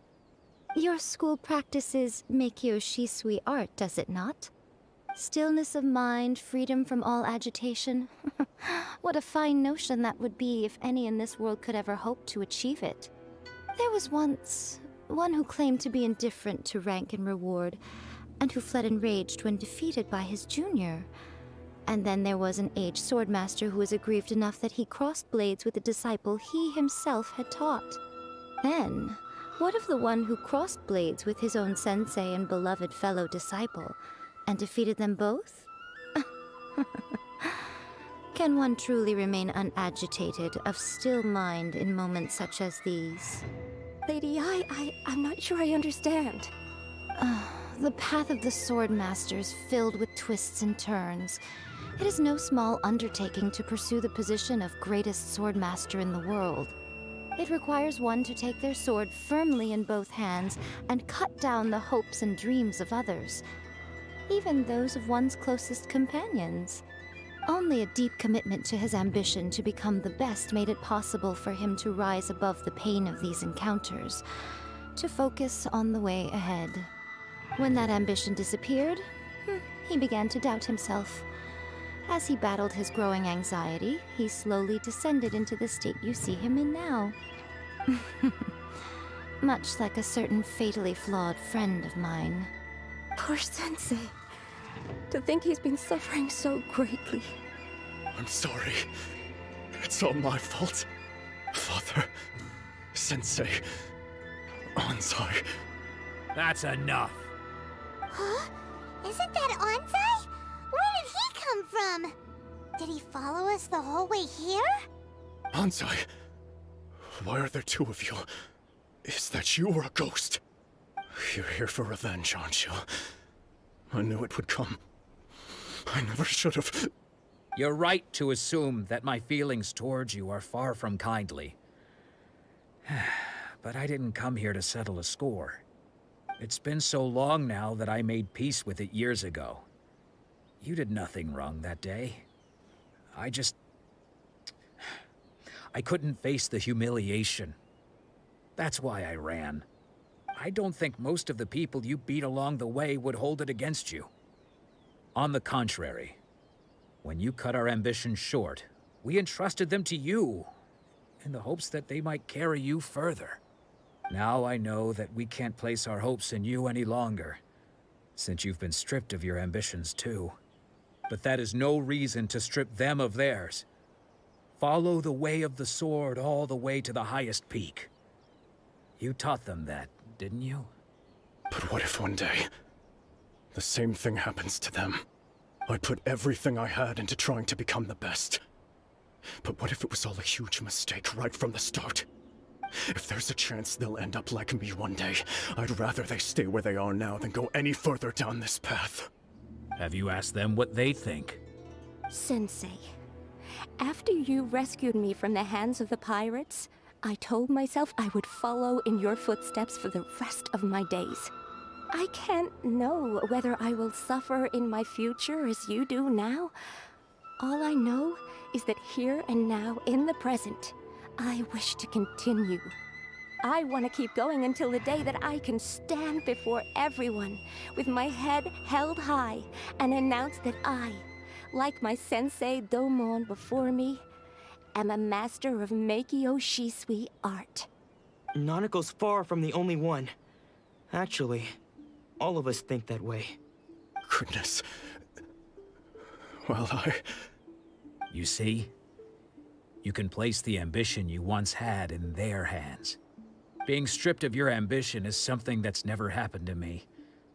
Your school practices Meikyo Shisui art, does it not? Stillness of mind, freedom from all agitation. What a fine notion that would be if any in this world could ever hope to achieve it. There was once one who claimed to be indifferent to rank and reward, and who fled enraged when defeated by his junior. And then there was an aged swordmaster who was aggrieved enough that he crossed blades with a disciple he himself had taught. Then, what of the one who crossed blades with his own sensei and beloved fellow disciple, and defeated them both? Can one truly remain unagitated, of still mind in moments such as these? Lady Ai, I'm not sure I understand. The path of the Swordmaster is filled with twists and turns. It is no small undertaking to pursue the position of greatest Swordmaster in the world. It requires one to take their sword firmly in both hands and cut down the hopes and dreams of others, even those of one's closest companions. Only a deep commitment to his ambition to become the best made it possible for him to rise above the pain of these encounters, to focus on the way ahead. When that ambition disappeared, he began to doubt himself. As he battled his growing anxiety, he slowly descended into the state you see him in now. Much like a certain fatally flawed friend of mine. Poor Sensei. To think he's been suffering so greatly. I'm sorry. It's all my fault. Father, Sensei, Anzai. That's enough. Huh? Isn't that Anzai? Where did he come from? Did he follow us the whole way here? Anzai, why are there two of you? Is that you or a ghost? You're here for revenge, aren't you? I knew it would come. I never should have. You're right to assume that my feelings towards you are far from kindly. But I didn't come here to settle a score. It's been so long now that I made peace with it years ago. You did nothing wrong that day. I couldn't face the humiliation. That's why I ran. I don't think most of the people you beat along the way would hold it against you. On the contrary, when you cut our ambitions short, we entrusted them to you, in the hopes that they might carry you further. Now I know that we can't place our hopes in you any longer, since you've been stripped of your ambitions too. But that is no reason to strip them of theirs. Follow the way of the sword all the way to the highest peak. You taught them that, didn't you? But what if one day, the same thing happens to them? I put everything I had into trying to become the best. But what if it was all a huge mistake right from the start? If there's a chance they'll end up like me one day, I'd rather they stay where they are now than go any further down this path. Have you asked them what they think? Sensei, after you rescued me from the hands of the pirates, I told myself I would follow in your footsteps for the rest of my days. I can't know whether I will suffer in my future as you do now. All I know is that here and now, in the present, I wish to continue. I want to keep going until the day that I can stand before everyone with my head held high and announce that I, like my sensei Domon before me, am a master of Meikyo Shisui art. Nanako's far from the only one. Actually, all of us think that way. Goodness. Well, You see? You can place the ambition you once had in their hands. Being stripped of your ambition is something that's never happened to me,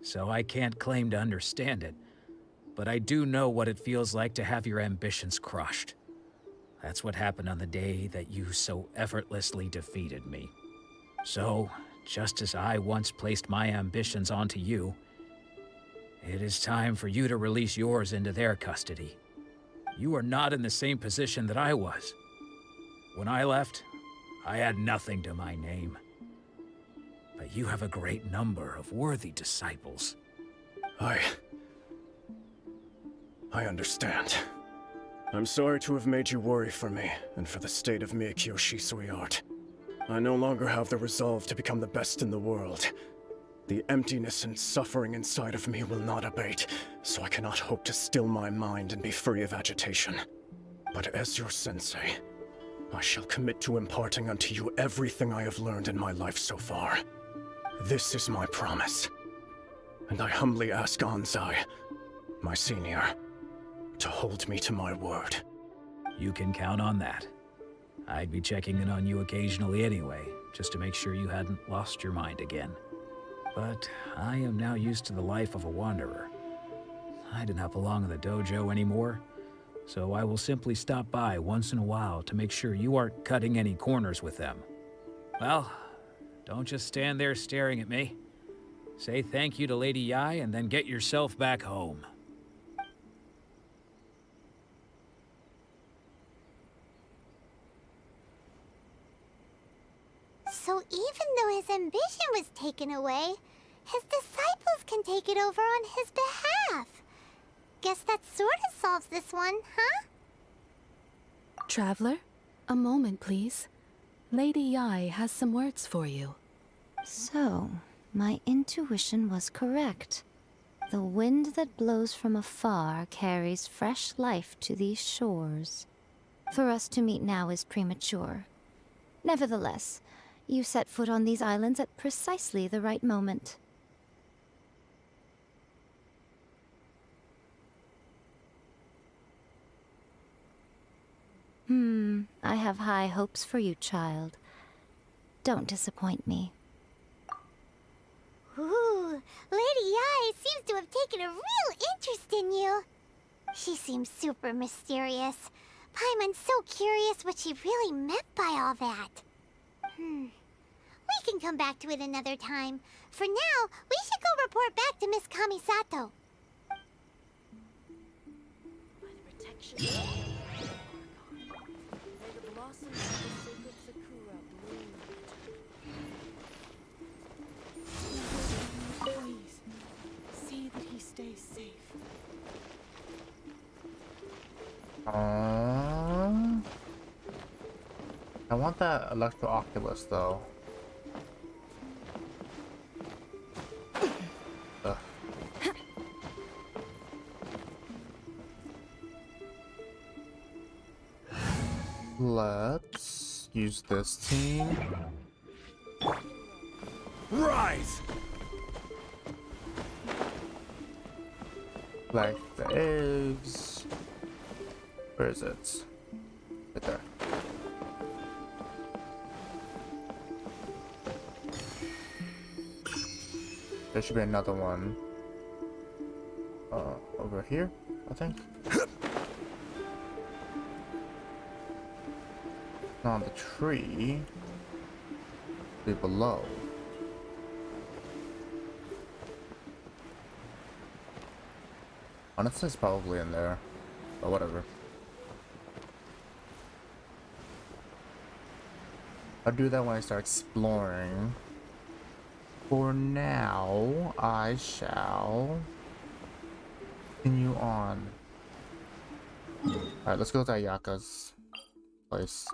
so I can't claim to understand it. But I do know what it feels like to have your ambitions crushed. That's what happened on the day that you so effortlessly defeated me. So, just as I once placed my ambitions onto you, it is time for you to release yours into their custody. You are not in the same position that I was. When I left, I had nothing to my name. But you have a great number of worthy disciples. I understand. I'm sorry to have made you worry for me, and for the state of Meikyo Shisui art. I no longer have the resolve to become the best in the world. The emptiness and suffering inside of me will not abate, so I cannot hope to still my mind and be free of agitation. But as your sensei, I shall commit to imparting unto you everything I have learned in my life so far. This is my promise. And I humbly ask Anzai, my senior, to hold me to my word. You can count on that. I'd be checking in on you occasionally anyway, just to make sure you hadn't lost your mind again. But I am now used to the life of a wanderer. I do not belong in the dojo anymore, so I will simply stop by once in a while to make sure you aren't cutting any corners with them. Well, don't just stand there staring at me. Say thank you to Lady Yai and then get yourself back home. So even though his ambition was taken away, his disciples can take it over on his behalf. Guess that sort of solves this one, huh? Traveler, a moment, please. Lady Yai has some words for you. So, my intuition was correct. The wind that blows from afar carries fresh life to these shores. For us to meet now is premature. Nevertheless, you set foot on these islands at precisely the right moment. I have high hopes for you, child. Don't disappoint me. Ooh, Lady Yai seems to have taken a real interest in you. She seems super mysterious. Paimon's so curious what she really meant by all that. We can come back to it another time. For now, we should go report back to Miss Kamisato. Please, see that he stays safe. I want that Electro Octopus though. Ugh. Let's use this team. Rise! Like the eggs. Where is it? Right there. There should be another one. Over here, I think. Not on the tree. Be below. Honestly, it's probably in there, but whatever. I'll do that when I start exploring. For now, I shall continue on. Alright, let's go to Ayaka's place.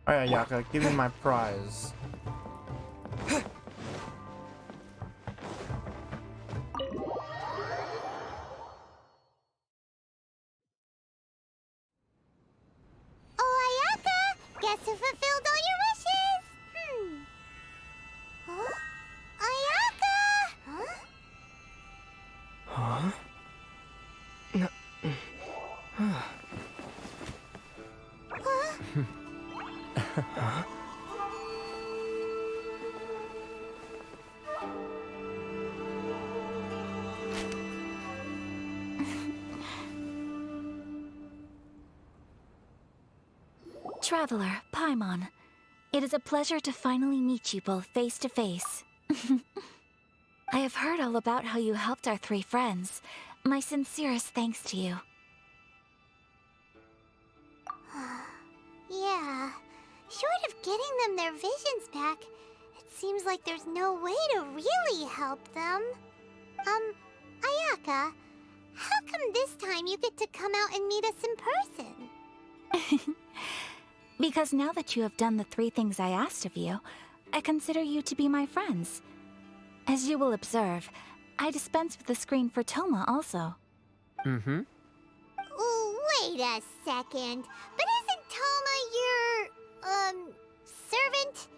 Alright, Yaka, give me my prize. Oh, Ayaka! Guess who fulfilled all your wishes? Huh? Ayaka! Huh? Traveler, Paimon, it is a pleasure to finally meet you both face to face. I have heard all about how you helped our three friends. My sincerest thanks to you. Yeah. Short of getting them their visions back, it seems like there's no way to really help them. Ayaka, how come this time you get to come out and meet us in person? Because now that you have done the 3 things I asked of you, I consider you to be my friends. As you will observe, I dispense with the screen for Toma also. Mm-hmm. Wait a second. But isn't Toma your, servant?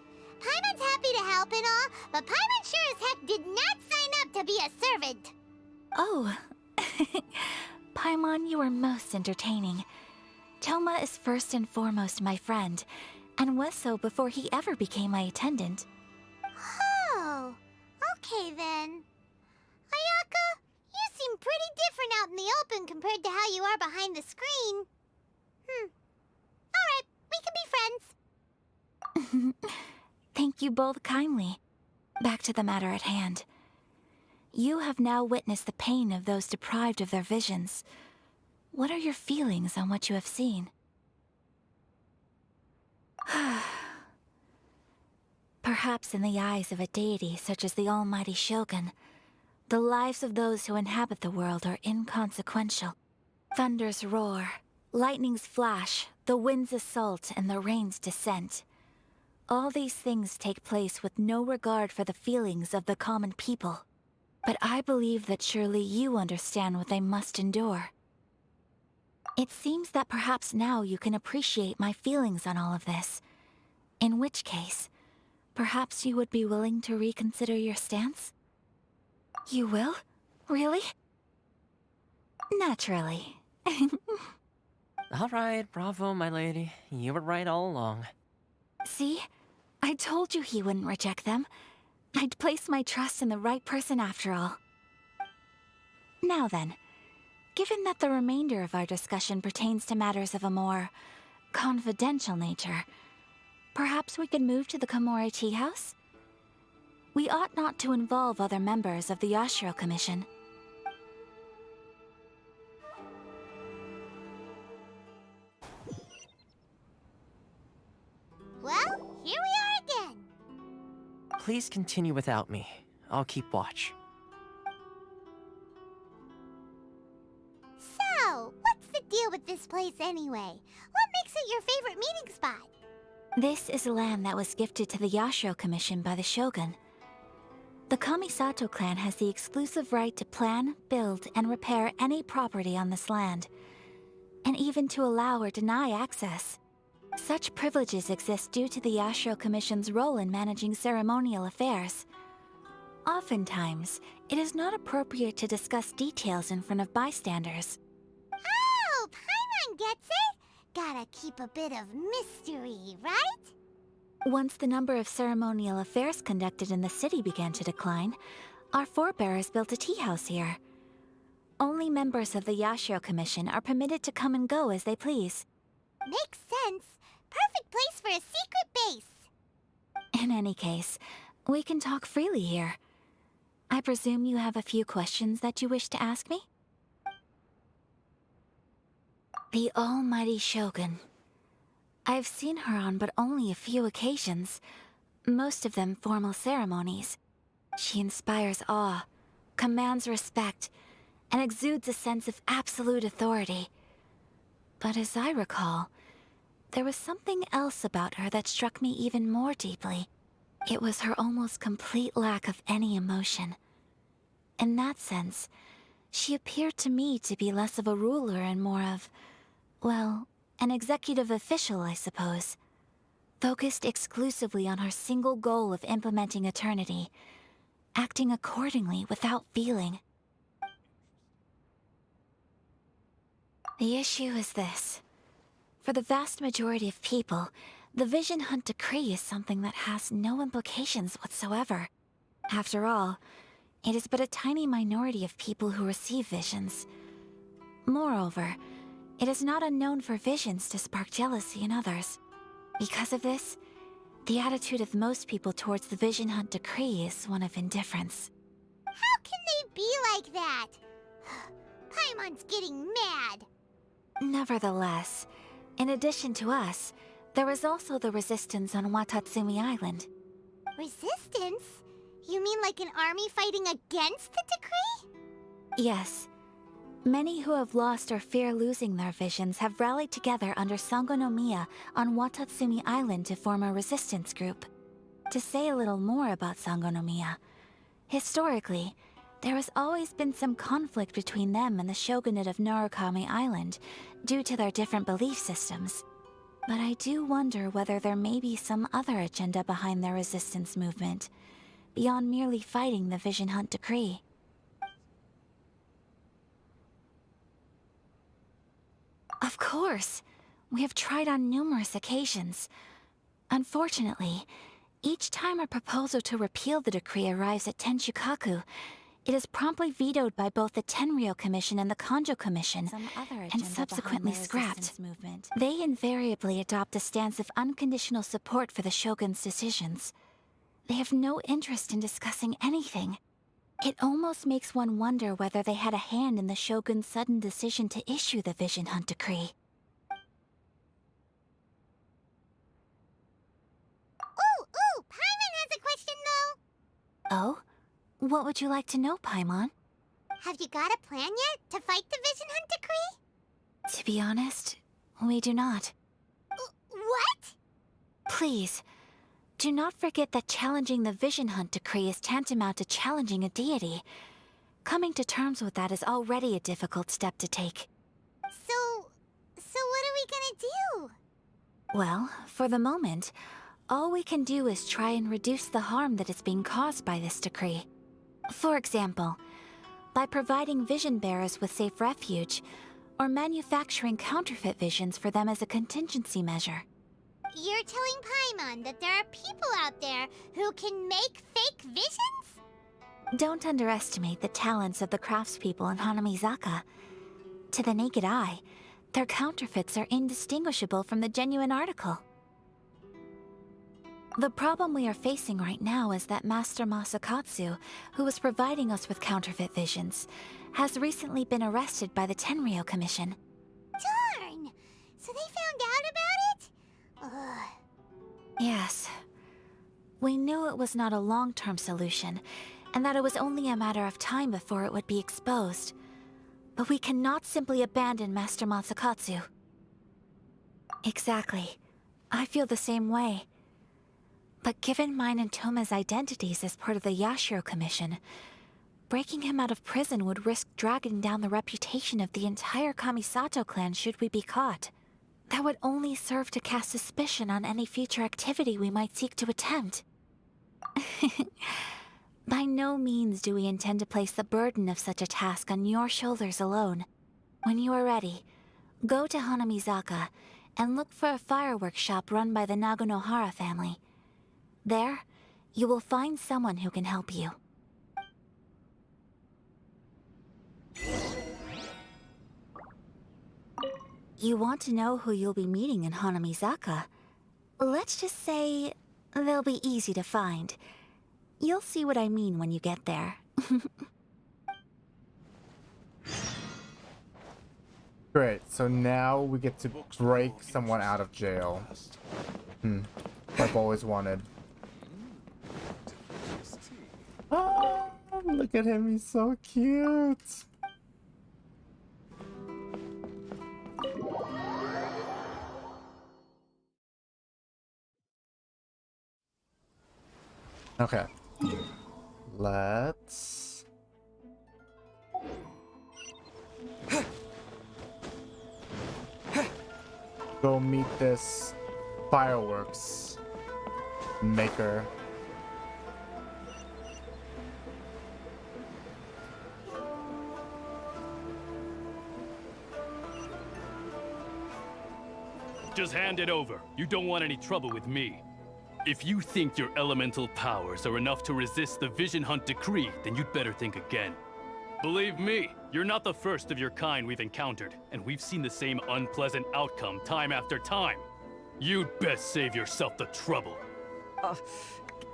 Paimon's happy to help and all, but Paimon sure as heck did not sign up to be a servant. Oh. Paimon, you are most entertaining. Toma is first and foremost my friend, and was so before he ever became my attendant. Oh, okay then. Ayaka, you seem pretty different out in the open compared to how you are behind the screen. Alright, we can be friends. Thank you both kindly. Back to the matter at hand. You have now witnessed the pain of those deprived of their visions. What are your feelings on what you have seen? Perhaps in the eyes of a deity such as the almighty Shogun, the lives of those who inhabit the world are inconsequential. Thunders roar, lightnings flash, the winds assault, and the rains descent. All these things take place with no regard for the feelings of the common people. But I believe that surely you understand what they must endure. It seems that perhaps now you can appreciate my feelings on all of this. In which case, perhaps you would be willing to reconsider your stance? You will? Really? Naturally. All right, bravo, my lady. You were right all along. See? I told you he wouldn't reject them. I'd placed my trust in the right person after all. Now then, given that the remainder of our discussion pertains to matters of a more confidential nature, perhaps we could move to the Komori Tea House? We ought not to involve other members of the Yashiro Commission. Well, here we are again. Please continue without me. I'll keep watch. So, what's the deal with this place anyway? What makes it your favorite meeting spot? This is land that was gifted to the Yashiro Commission by the Shogun. The Kamisato clan has the exclusive right to plan, build, and repair any property on this land, and even to allow or deny access. Such privileges exist due to the Yashiro Commission's role in managing ceremonial affairs. Oftentimes, it is not appropriate to discuss details in front of bystanders. Oh, Paimon gets it! Gotta keep a bit of mystery, right? Once the number of ceremonial affairs conducted in the city began to decline, our forebears built a tea house here. Only members of the Yashiro Commission are permitted to come and go as they please. Makes sense. Perfect place for a secret base. In any case, we can talk freely here. I presume you have a few questions that you wish to ask me? The almighty Shogun. I've seen her on but only a few occasions, most of them formal ceremonies. She inspires awe, commands respect, and exudes a sense of absolute authority. But as I recall, there was something else about her that struck me even more deeply. It was her almost complete lack of any emotion. In that sense, she appeared to me to be less of a ruler and more of, well, an executive official, I suppose. Focused exclusively on her single goal of implementing eternity, acting accordingly without feeling. The issue is this. For the vast majority of people, the Vision Hunt Decree is something that has no implications whatsoever. After all, it is but a tiny minority of people who receive visions. Moreover, it is not unknown for visions to spark jealousy in others. Because of this, the attitude of most people towards the Vision Hunt Decree is one of indifference. How can they be like that? Paimon's getting mad. Nevertheless, in addition to us, there is also the resistance on Watatsumi Island. Resistance? You mean like an army fighting against the decree? Yes. Many who have lost or fear losing their visions have rallied together under Sangonomiya on Watatsumi Island to form a resistance group. To say a little more about Sangonomiya, historically, there has always been some conflict between them and the shogunate of Narukami Island due to their different belief systems. But I do wonder whether there may be some other agenda behind their resistance movement, beyond merely fighting the Vision Hunt Decree. Of course! We have tried on numerous occasions. Unfortunately, each time a proposal to repeal the decree arrives at Tenshukaku, it is promptly vetoed by both the Tenryou Commission and the Kanjo Commission, and subsequently scrapped. They invariably adopt a stance of unconditional support for the Shogun's decisions. They have no interest in discussing anything. It almost makes one wonder whether they had a hand in the Shogun's sudden decision to issue the Vision Hunt Decree. Ooh, Paimon has a question though. Oh? What would you like to know, Paimon? Have you got a plan yet to fight the Vision Hunt Decree? To be honest, we do not. What? Please, do not forget that challenging the Vision Hunt Decree is tantamount to challenging a deity. Coming to terms with that is already a difficult step to take. So what are we gonna do? Well, for the moment, all we can do is try and reduce the harm that is being caused by this decree. For example, by providing vision bearers with safe refuge, or manufacturing counterfeit visions for them as a contingency measure. You're telling Paimon that there are people out there who can make fake visions? Don't underestimate the talents of the craftspeople in Hanamizaka. To the naked eye, their counterfeits are indistinguishable from the genuine article. The problem we are facing right now is that Master Masakatsu, who was providing us with counterfeit visions, has recently been arrested by the Tenryou Commission. Darn! So they found out about it? Ugh. Yes. We knew it was not a long-term solution, and that it was only a matter of time before it would be exposed. But we cannot simply abandon Master Masakatsu. Exactly. I feel the same way. But given mine and Toma's identities as part of the Yashiro Commission, breaking him out of prison would risk dragging down the reputation of the entire Kamisato clan should we be caught. That would only serve to cast suspicion on any future activity we might seek to attempt. By no means do we intend to place the burden of such a task on your shoulders alone. When you are ready, go to Hanamizaka and look for a fireworks shop run by the Nagonohara family. There, you will find someone who can help you. You want to know who you'll be meeting in Hanamizaka? Let's just say they'll be easy to find. You'll see what I mean when you get there. Great, so now we get to break someone out of jail. I've always wanted. Oh, look at him, he's so cute. Okay. Let's go meet this fireworks maker. Just hand it over. You don't want any trouble with me. If you think your elemental powers are enough to resist the Vision Hunt decree, then you'd better think again. Believe me, you're not the first of your kind we've encountered, and we've seen the same unpleasant outcome time after time. You'd best save yourself the trouble.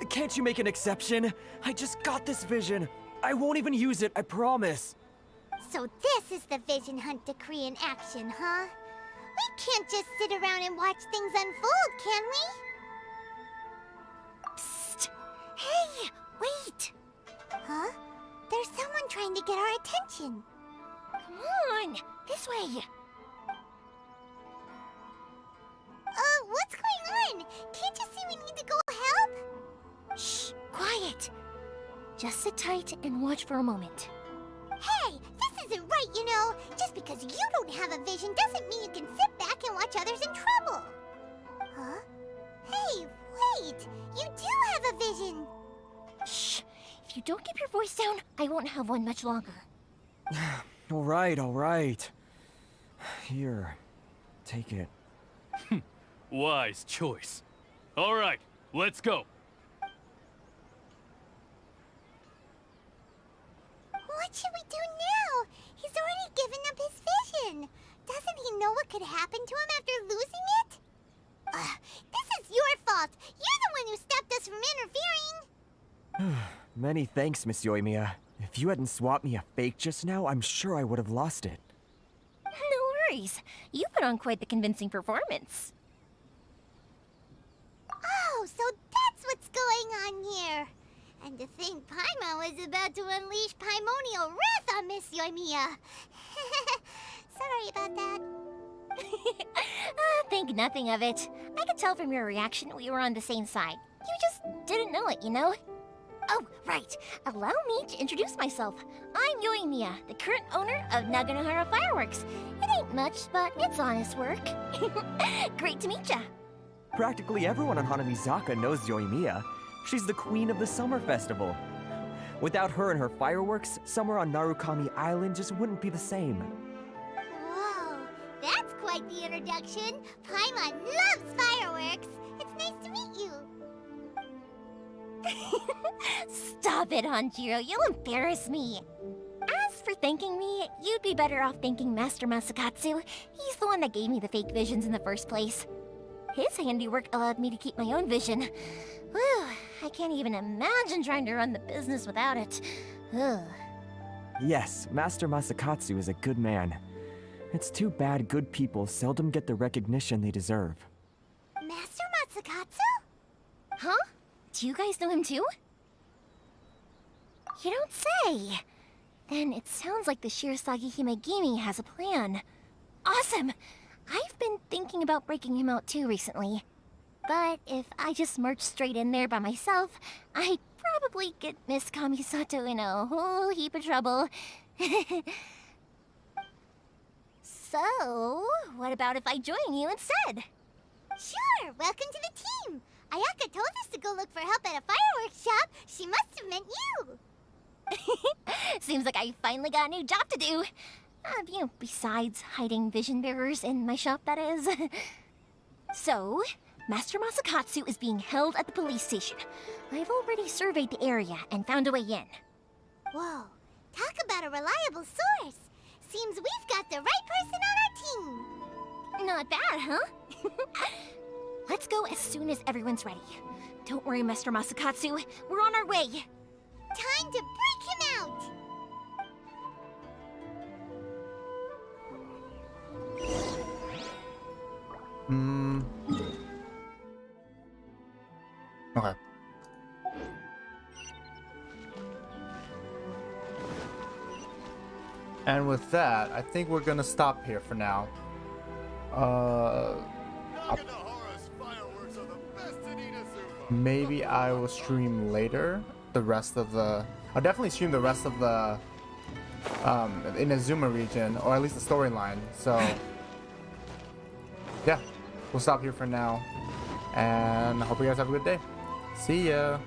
Can't you make an exception? I just got this vision. I won't even use it, I promise. So this is the Vision Hunt decree in action, huh? We can't just sit around and watch things unfold, can we? Psst! Hey, wait! Huh? There's someone trying to get our attention. Come on, this way. What's going on? Can't you see we need to go help? Shh, quiet. Just sit tight and watch for a moment. Hey, this isn't right, you know. Just because you don't have a vision doesn't mean you can sit back and watch others in trouble. Huh? Hey, wait! You do have a vision! Shh! If you don't keep your voice down, I won't have one much longer. All right. Here, take it. Wise choice. All right, let's go. What should we do now? He's already given up his vision. Doesn't he know what could happen to him after losing it? This is your fault. You're the one who stopped us from interfering. Many thanks, Miss Yoimiya. If you hadn't swapped me a fake just now, I'm sure I would have lost it. No worries. You put on quite the convincing performance. Oh, so that's what's going on here. And to think Paimon was about to unleash Paimonial wrath on Miss Yoimiya. Sorry about that. Think nothing of it. I could tell from your reaction we were on the same side. You just didn't know it, you know? Oh, right. Allow me to introduce myself. I'm Yoimiya, the current owner of Naganohara Fireworks. It ain't much, but it's honest work. Great to meet ya. Practically everyone on Hanamizaka knows Yoimiya. She's the queen of the summer festival. Without her and her fireworks, summer on Narukami Island just wouldn't be the same. Whoa, that's quite the introduction. Paimon loves fireworks. It's nice to meet you. Stop it, Hanjiro. You'll embarrass me. As for thanking me, you'd be better off thanking Master Masakatsu. He's the one that gave me the fake visions in the first place. His handiwork allowed me to keep my own vision. Whew, I can't even imagine trying to run the business without it. Ugh. Yes, Master Masakatsu is a good man. It's too bad good people seldom get the recognition they deserve. Master Masakatsu? Huh? Do you guys know him too? You don't say! Then it sounds like the Shirasagi Himegimi has a plan. Awesome! I've been thinking about breaking him out too recently. But if I just marched straight in there by myself, I'd probably get Miss Kamisato in a whole heap of trouble. So, what about if I join you instead? Sure, welcome to the team. Ayaka told us to go look for help at a fireworks shop. She must have meant you. Seems like I finally got a new job to do. Besides hiding vision bearers in my shop, that is. So, Master Masakatsu is being held at the police station. I've already surveyed the area and found a way in. Whoa, talk about a reliable source. Seems we've got the right person on our team. Not bad, huh? Let's go as soon as everyone's ready. Don't worry, Master Masakatsu. We're on our way. Time to break him out! Okay. And with that, I think we're gonna stop here for now. maybe I will stream later the rest of the... I'll definitely stream the rest of the Inazuma region, or at least the storyline. So yeah, we'll stop here for now, and I hope you guys have a good day. See ya.